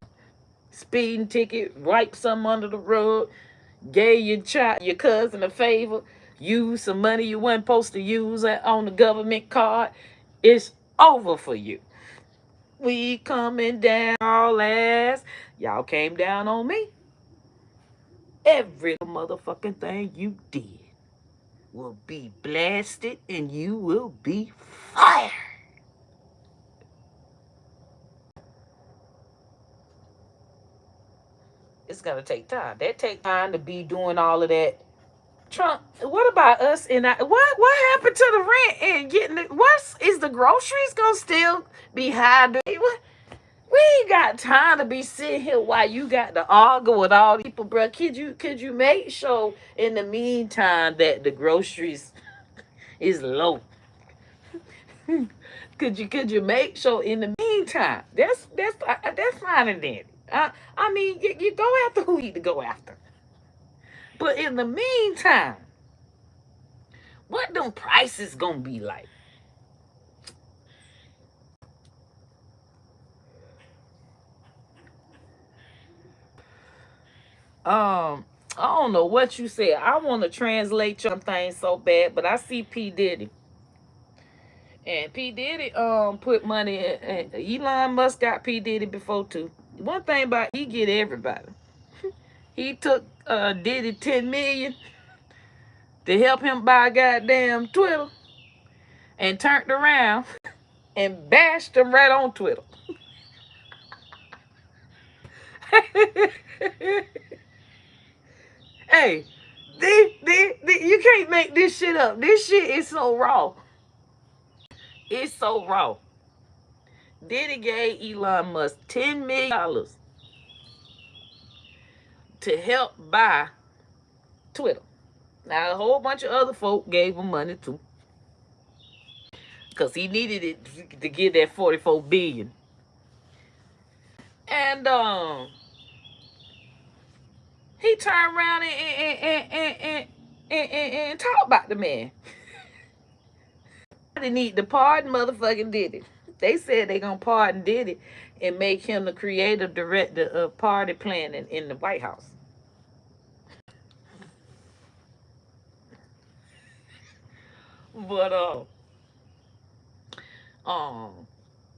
speeding ticket, wipe something under the rug, gave your cousin a favor, use some money you weren't supposed to use on the government card. It's over for you. We coming down all ass. Y'all came down on me. Every motherfucking thing you did will be blasted and you will be fired. It's gonna take time. That take time to be doing all of that. Trump, what about us and what happened to the rent and getting it? Is the groceries gonna still be high? We ain't got time to be sitting here while you got to argue with all these people, bro. Could you make sure in the meantime that the groceries is low? Could you make sure in the meantime? That's fine and dandy. I mean, you go after who you need to go after. But in the meantime, what them prices gonna be like? I don't know what you said. I want to translate some things so bad, but I see P Diddy. And P Diddy put money in, Elon Musk got P Diddy before too. One thing about he get everybody. He took Diddy 10 million to help him buy goddamn Twitter and turned around and bashed him right on Twitter. Hey, you can't make this shit up. This shit is so raw. It's so raw. Diddy gave Elon Musk $10 million to help buy Twitter. Now, a whole bunch of other folk gave him money too. Because he needed it to get that 44 billion. And he turned around and talked about the man. They need to pardon motherfucking Diddy. They said they gonna pardon Diddy and make him the creative director of party planning in the White House. But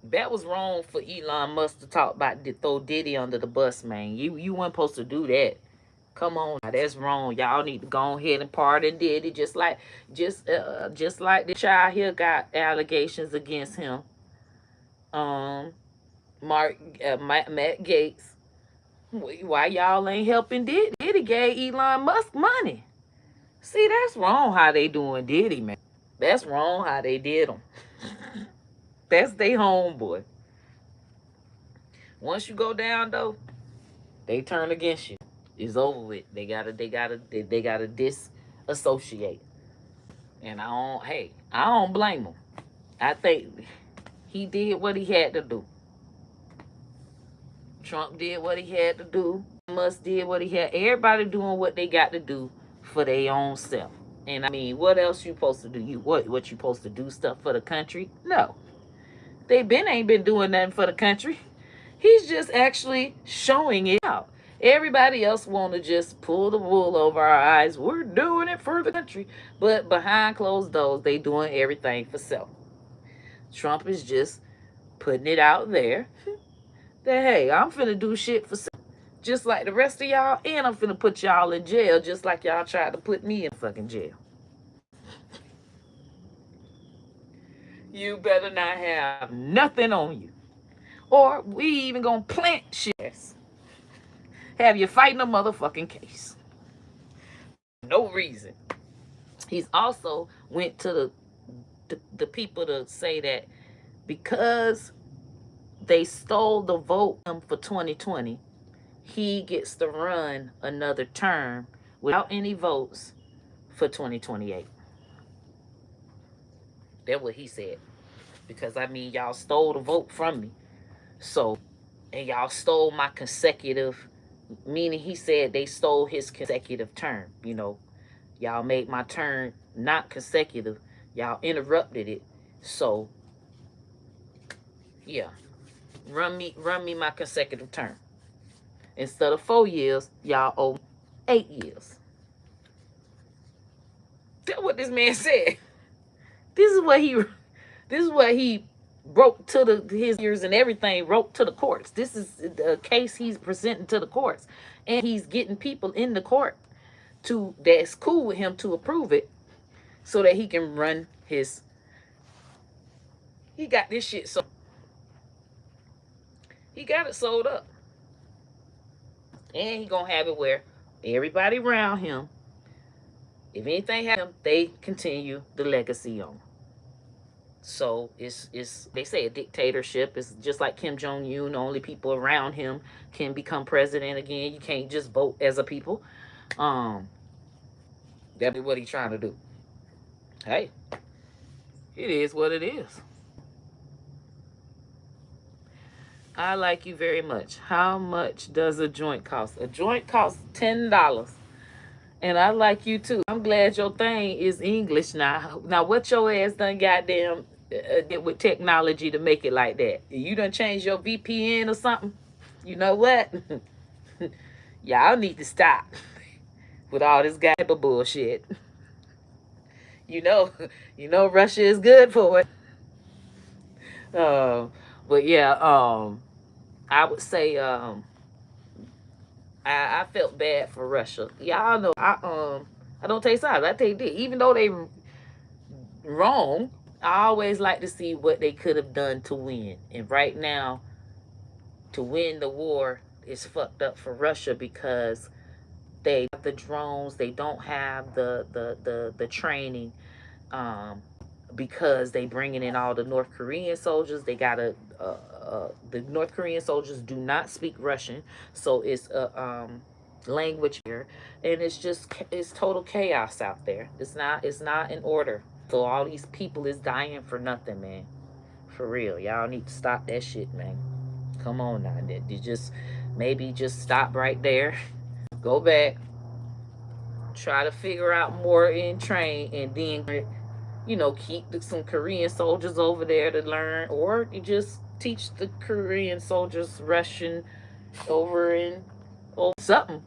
that was wrong for Elon Musk to talk about to throw Diddy under the bus, man. You weren't supposed to do that. Come on, that's wrong. Y'all need to go ahead and pardon Diddy, just like the child here got allegations against him. Matt Gates. Why y'all ain't helping Diddy? Diddy gave Elon Musk money. See, that's wrong how they doing Diddy, man. That's wrong how they did him. That's they homeboy. Once you go down though, they turn against you. It's over with. They gotta disassociate. And I don't blame him. I think he did what he had to do. Trump did what he had to do. Musk did what he had. Everybody doing what they got to do for their own self. And I mean, what else you supposed to do? What you supposed to do stuff for the country? No. They ain't been doing nothing for the country. He's just actually showing it out. Everybody else want to just pull the wool over our eyes. We're doing it for the country. But behind closed doors, they doing everything for self. Trump is just putting it out there that, hey, I'm finna do shit for self. Just like the rest of y'all. And I'm finna put y'all in jail just like y'all tried to put me in fucking jail. You better not have nothing on you. Or we even gonna plant shit. Have you fighting a motherfucking case. No reason. He's also went to the people to say that because they stole the vote for 2020, he gets to run another term without any votes for 2028. That's what he said. Because, I mean, y'all stole the vote from me. So, and y'all stole my consecutive, meaning he said they stole his consecutive term. You know, y'all made my term not consecutive. Y'all interrupted it. So, yeah. Run me my consecutive term. Instead of 4 years, y'all owe 8 years. That's what this man said. This is what he wrote to his years and everything, wrote to the courts. This is the case he's presenting to the courts. And he's getting people in the court that's cool with him to approve it so that he can run his. He got this shit so he got it sold up. And he gonna have it where everybody around him, if anything happens, they continue the legacy on. So it's they say a dictatorship. It's just like Kim Jong-un. Only people around him can become president again. You can't just vote as a people. That's what he's trying to do. Hey, it is what it is. I like you very much. How much does a joint cost? A joint costs $10. And I like you too. I'm glad your thing is English now. Now, what your ass done goddamn did with technology to make it like that? You done changed your VPN or something? You know what? Y'all need to stop with all this goddamn bullshit. You know Russia is good for it. But yeah, I would say I felt bad for Russia. Y'all know I don't take sides. I take this. Even though they wrong, I always like to see what they could have done to win. And right now, to win the war is fucked up for Russia because they have the drones, they don't have the training, because they bringing in all the North Korean soldiers. They gotta the North Korean soldiers do not speak Russian, so it's a language here, and it's total chaos out there. It's not in order. So all these people is dying for nothing, man. For real, y'all need to stop that shit, man. Come on now, you maybe just stop right there. Go back, try to figure out more in train, and then keep some Korean soldiers over there to learn, or you just teach the Korean soldiers Russian over in something.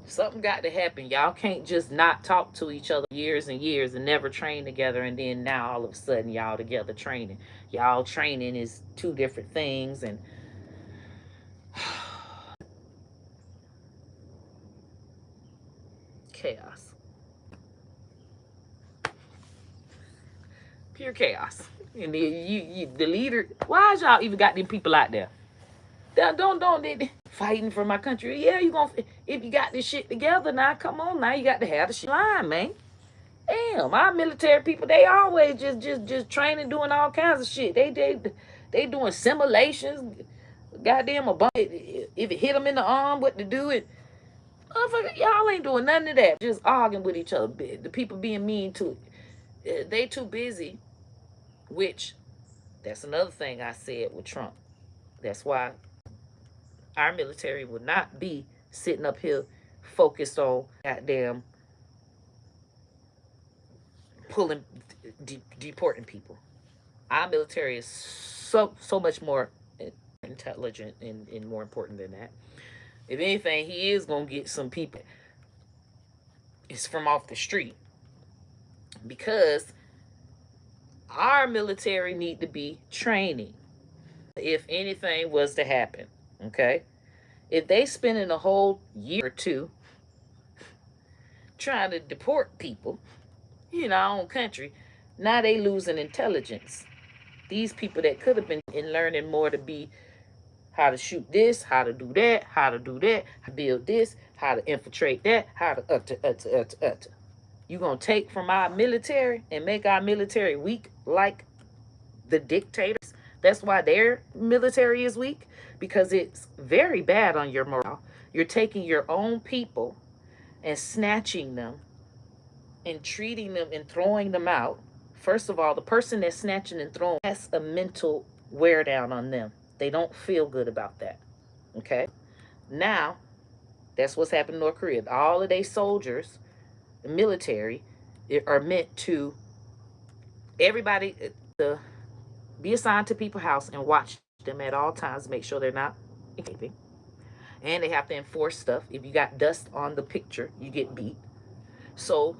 Something got to happen. Y'all can't just not talk to each other years and years and never train together, and then now all of a sudden y'all together training. Y'all training is two different things, and chaos. Pure chaos. And the leader, why is y'all even got them people out there? Don't they fighting for my country? Yeah, if you got this shit together now, come on now, you got to have the shit line, man. Damn, our military people, they always just training, doing all kinds of shit. They doing simulations. Goddamn, a bomb, if it hit them in the arm, what to do it. Motherfucker, y'all ain't doing none of that. Just arguing with each other. The people being mean to it. They too busy, which that's another thing I said with Trump. That's why our military will not be sitting up here focused on goddamn deporting people. Our military is so much more intelligent and more important than that. If anything, he is gonna get some people. It's from off the street, because our military need to be training. If anything was to happen, okay, if they spending a whole year or two trying to deport people in our own country, now they losing intelligence. These people that could have been in learning more to be how to shoot this, how to do that, how to build this, how to infiltrate that, how to You gonna take from our military and make our military weak like the dictators? That's why their military is weak, because it's very bad on your morale. You're taking your own people and snatching them and treating them and throwing them out. First of all, the person that's snatching and throwing has a mental wear down on them. They don't feel good about that. Okay? Now, that's what's happened in North Korea. All of their soldiers, the military, are meant to, everybody to be assigned to people's house and watch them at all times, make sure they're not escaping. and they have to enforce stuff. If you got dust on the picture, you get beat. So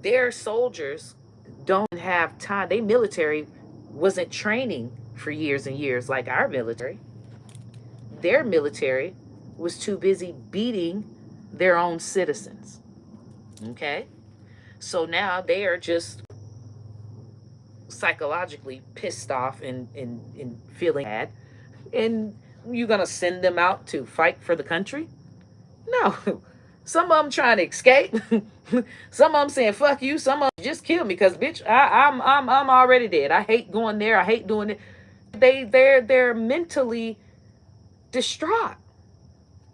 their soldiers don't have time. They military wasn't training for years and years like our military. Their military was too busy beating their own citizens. Okay? So now they are just psychologically pissed off and feeling bad. And you're going to send them out to fight for the country? No. Some of them trying to escape. Some of them saying fuck you. Some of them just kill me because bitch, I'm already dead. I hate going there. I hate doing it. They're mentally distraught.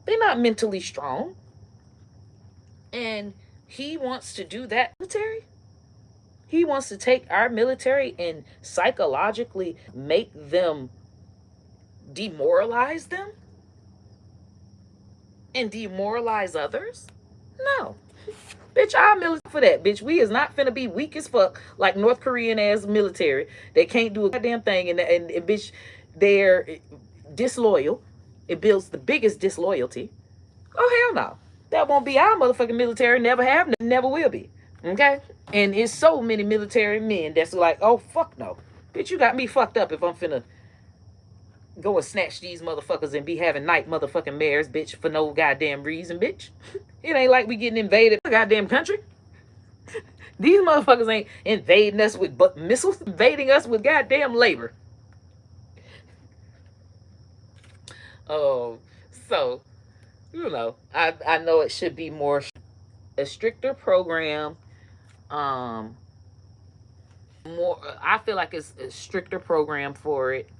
They're not mentally strong. And he wants to do that military. He wants to take our military and psychologically make them demoralize them and demoralize others? No. Bitch, our military for that, bitch. We is not finna be weak as fuck like North Korean ass military. They can't do a goddamn thing and bitch, they're disloyal. It builds the biggest disloyalty. Oh, hell no. That won't be our motherfucking military. Never have, never will be. Okay? And it's so many military men that's like, oh, fuck no. Bitch, you got me fucked up if I'm finna go and snatch these motherfuckers and be having night motherfucking mares, bitch, for no goddamn reason, bitch. It ain't like we getting invaded the goddamn country. These motherfuckers ain't invading us with missiles, invading us with goddamn labor. Oh, so, you know, I know it should be more a stricter program. More, I feel like it's a stricter program for it.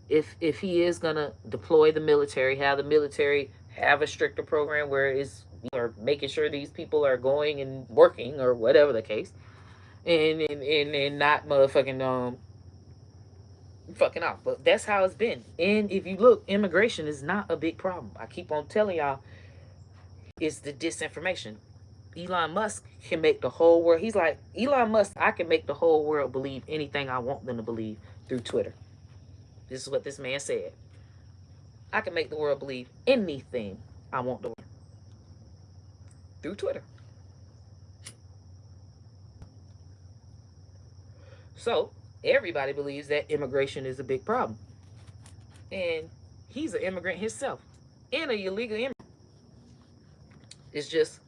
If he is gonna deploy the military, have the military have a stricter program where it's or making sure these people are going and working or whatever the case, and not motherfucking fucking off. But that's how it's been. And if you look, immigration is not a big problem. I keep on telling y'all, it's the disinformation. Elon Musk can make the whole world. He's like, Elon Musk, I can make the whole world believe anything I want them to believe through Twitter. This is what this man said. I can make the world believe anything I want the world through Twitter. So everybody believes that immigration is a big problem. And he's an immigrant himself and an illegal immigrant. It's just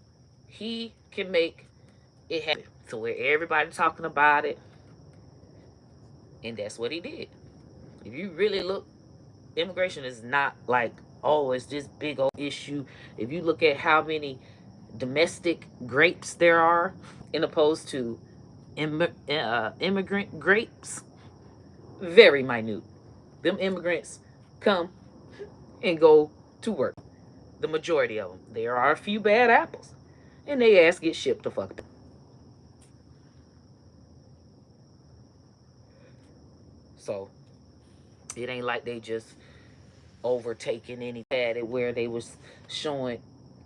he can make it happen to where everybody talking about it. And that's what he did. If you really look, immigration is not like, oh, it's this big old issue. If you look at how many domestic grapes there are in opposed to immigrant grapes, very minute. Them immigrants come and go to work. The majority of them. There are a few bad apples. And they ass get shipped to fuck them. So it ain't like they just overtaking any at it where they was showing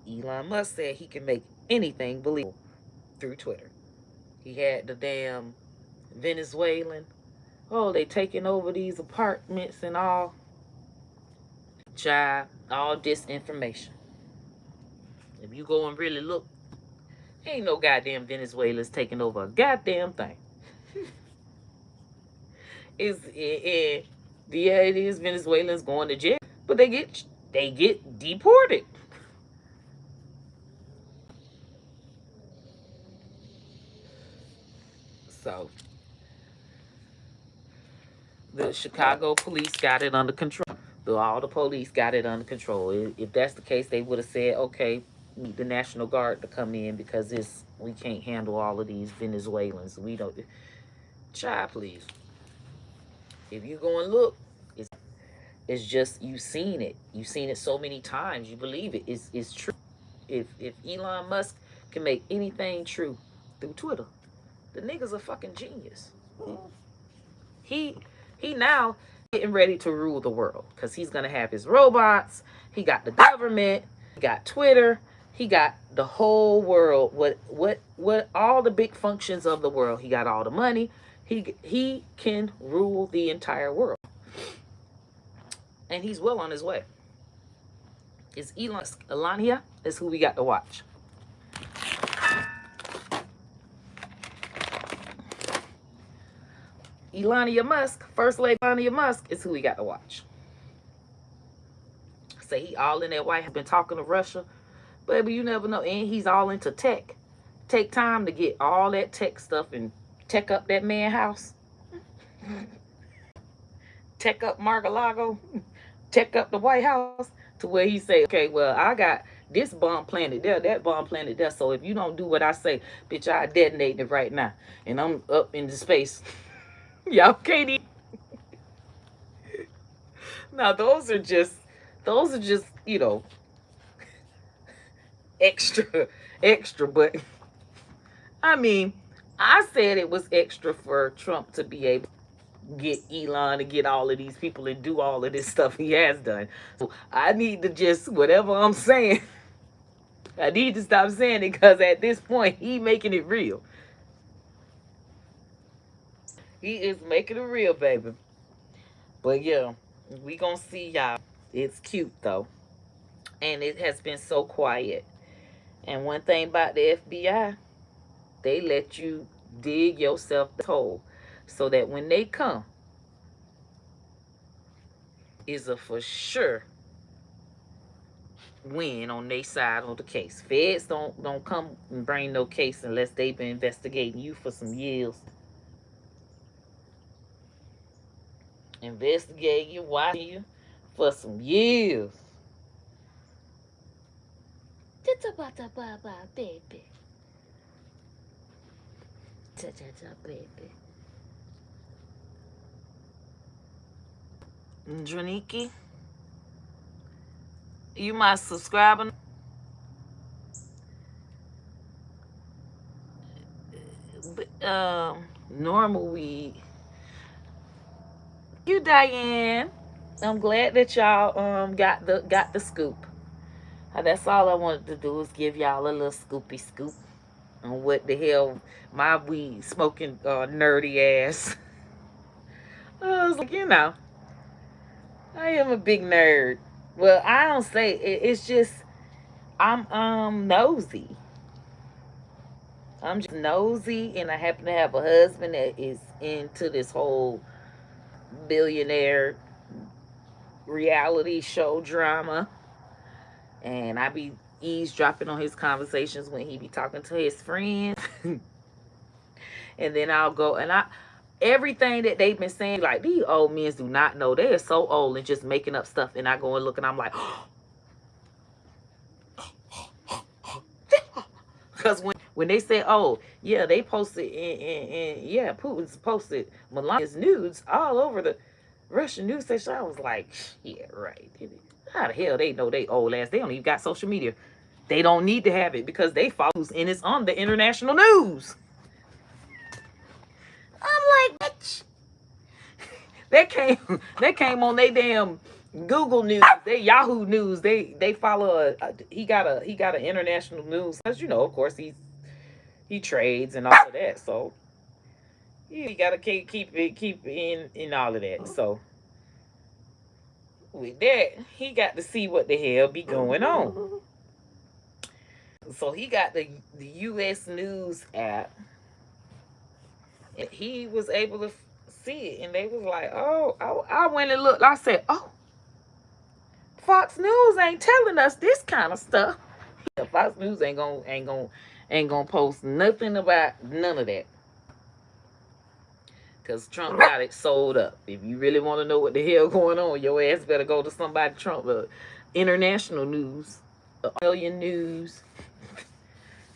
Elon Musk said he can make anything believable through Twitter. He had the damn Venezuelan. Oh, they taking over these apartments and all. Child, all disinformation. If you go and really look, ain't no goddamn Venezuelans taking over a goddamn thing. Yeah, it is Venezuelans going to jail, but they get deported. So the Chicago police got it under control. All the police got it under control. If that's the case, they would have said, okay, we need the National Guard to come in because we can't handle all of these Venezuelans. We don't. Child, please. If you go and look, it's just you've seen it. You've seen it so many times. You believe it. It's true. If Elon Musk can make anything true through Twitter, the nigga's a fucking genius. He now getting ready to rule the world because he's gonna have his robots. He got the government. He got Twitter. He got the whole world. What all the big functions of the world. He got all the money. He can rule the entire world. And he's well on his way. Is Elania is who we got to watch. Elania Musk, First Lady Elania Musk, is who we got to watch. Say he all in that White House, been talking to Russia. Baby, you never know. And he's all into tech. Take time to get all that tech stuff and tech up that man house. Tech up Mar-a-Lago. Tech up the White House to where he say, okay, well, I got this bomb planted there, that bomb planted there. So if you don't do what I say, bitch, I detonate it right now. And I'm up into space. Y'all can't eat. Now those are just, you know, extra. But I mean, I said it was extra for Trump to be able to get Elon to get all of these people and do all of this stuff he has done. So I need to just, whatever I'm saying, I need to stop saying it, because at this point, he making it real. He is making it real, baby. But yeah, we gonna see y'all. It's cute though. And it has been so quiet. And one thing about the FBI, they let you dig yourself the hole so that when they come, is a for sure win on their side of the case. Feds don't come and bring no case unless they've been investigating you for some years. Investigating you, watching you for some years. Baby. Baby. Draniki, you my subscriber. Normal weed. You, Diane. I'm glad that y'all got the scoop. That's all I wanted to do, is give y'all a little scoopy scoop on what the hell my weed smoking nerdy ass. I was like, you know, I am a big nerd. Well, I don't say it, it's just I'm nosy. I'm just nosy, and I happen to have a husband that is into this whole billionaire reality show drama, and I be eavesdropping on his conversations when he be talking to his friends. And then I'll go and everything that they've been saying, like, these old men do not know, they are so old and just making up stuff. And I go and look, and I'm like, because when they say, oh yeah, they posted and yeah, Putin's posted Melania's nudes all over the Russian news station, I was like, yeah, right. How the hell they know they old ass? They don't even got social media. They don't need to have it because they follow, and it's on the international news. I'm like, bitch. That came on they damn Google News, they Yahoo News. They follow he got an international news, because you know, of course, he trades and all of that. So yeah, you gotta keep in all of that. So with that, he got to see what the hell be going on. So he got the U.S. News app, and he was able to see it, and they was like, oh, I went and looked. I said, oh, Fox News ain't telling us this kind of stuff. Fox News ain't gonna post nothing about none of that, because Trump got it sold up. If you really want to know what the hell going on, your ass better go to somebody Trump, international news, Australian news.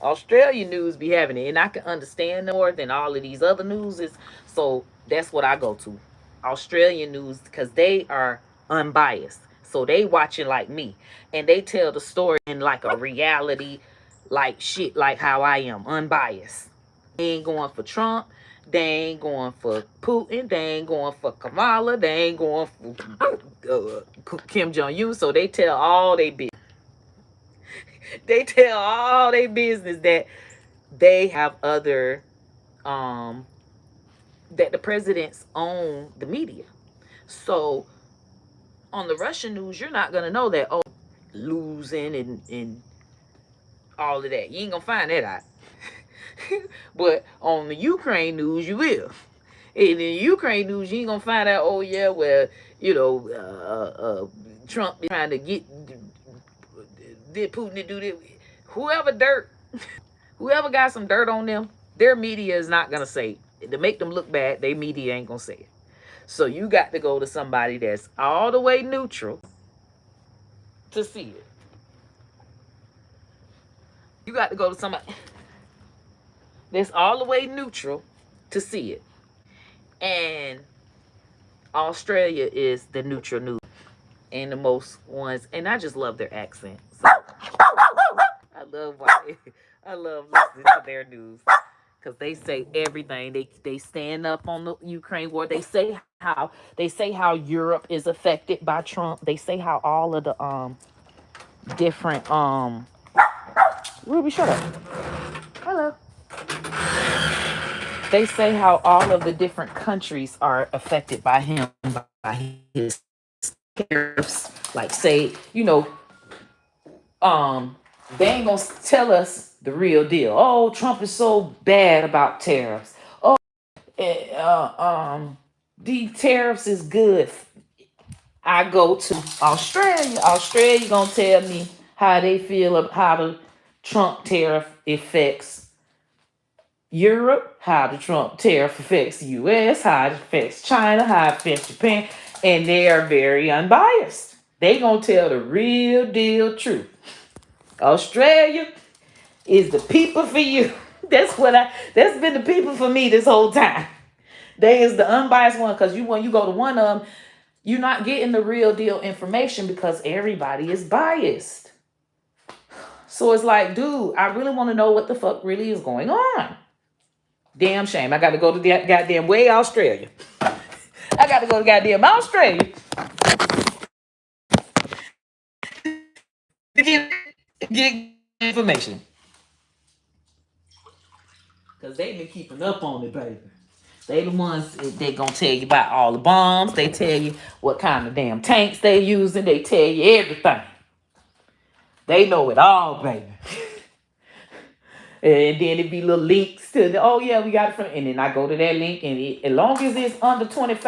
Australian news be having it, and I can understand more than all of these other newses. So that's what I go to, Australian news, because they are unbiased. So they watching like me, and they tell the story in like a reality, like shit, like how I am, unbiased. They ain't going for Trump. They ain't going for Putin. They ain't going for Kamala. They ain't going for Kim Jong-un. So they tell all they business. They tell all their business that they have other, that the presidents own the media. So on the Russian news, you're not going to know that, oh, losing and all of that. You ain't gonna find that out. But on the Ukraine news, you will. In the Ukraine news, you ain't gonna find out, oh yeah, well, Trump is trying to get did Putin to do this. Whoever got some dirt on them, their media is not gonna say it. To make them look bad, their media ain't gonna say it. So you got to go to somebody that's all the way neutral to see it. You got to go to somebody that's all the way neutral to see it. And Australia is the neutral news and the most ones, and I just love their accent. So I love listening to their news because they say everything. They stand up on the Ukraine war. They say how Europe is affected by Trump. They say how all of the different Ruby, shut up. Hello. They say how all of the different countries are affected by him, by his tariffs. Like, say, they ain't gonna tell us the real deal. Oh, Trump is so bad about tariffs. Oh, the tariffs is good. I go to Australia. Australia gonna tell me how they feel about how the Trump tariff affects Europe, how the Trump tariff affects the U.S., how it affects China, how it affects Japan, and they are very unbiased. They gonna tell the real deal truth. Australia is the people for you. That's been the people for me this whole time. They is the unbiased one, because when you go to one of them, you're not getting the real deal information because everybody is biased. So it's like, dude, I really want to know what the fuck really is going on. Damn shame. I got to go to the goddamn way Australia. I got to go to goddamn Australia to get information. Because they've been keeping up on it, baby. They the ones they gonna tell you about all the bombs. They tell you what kind of damn tanks they using. They tell you everything. They know it all, baby. And then it be little links to oh yeah, we got it from, and then I go to that link, and as long as it's under 25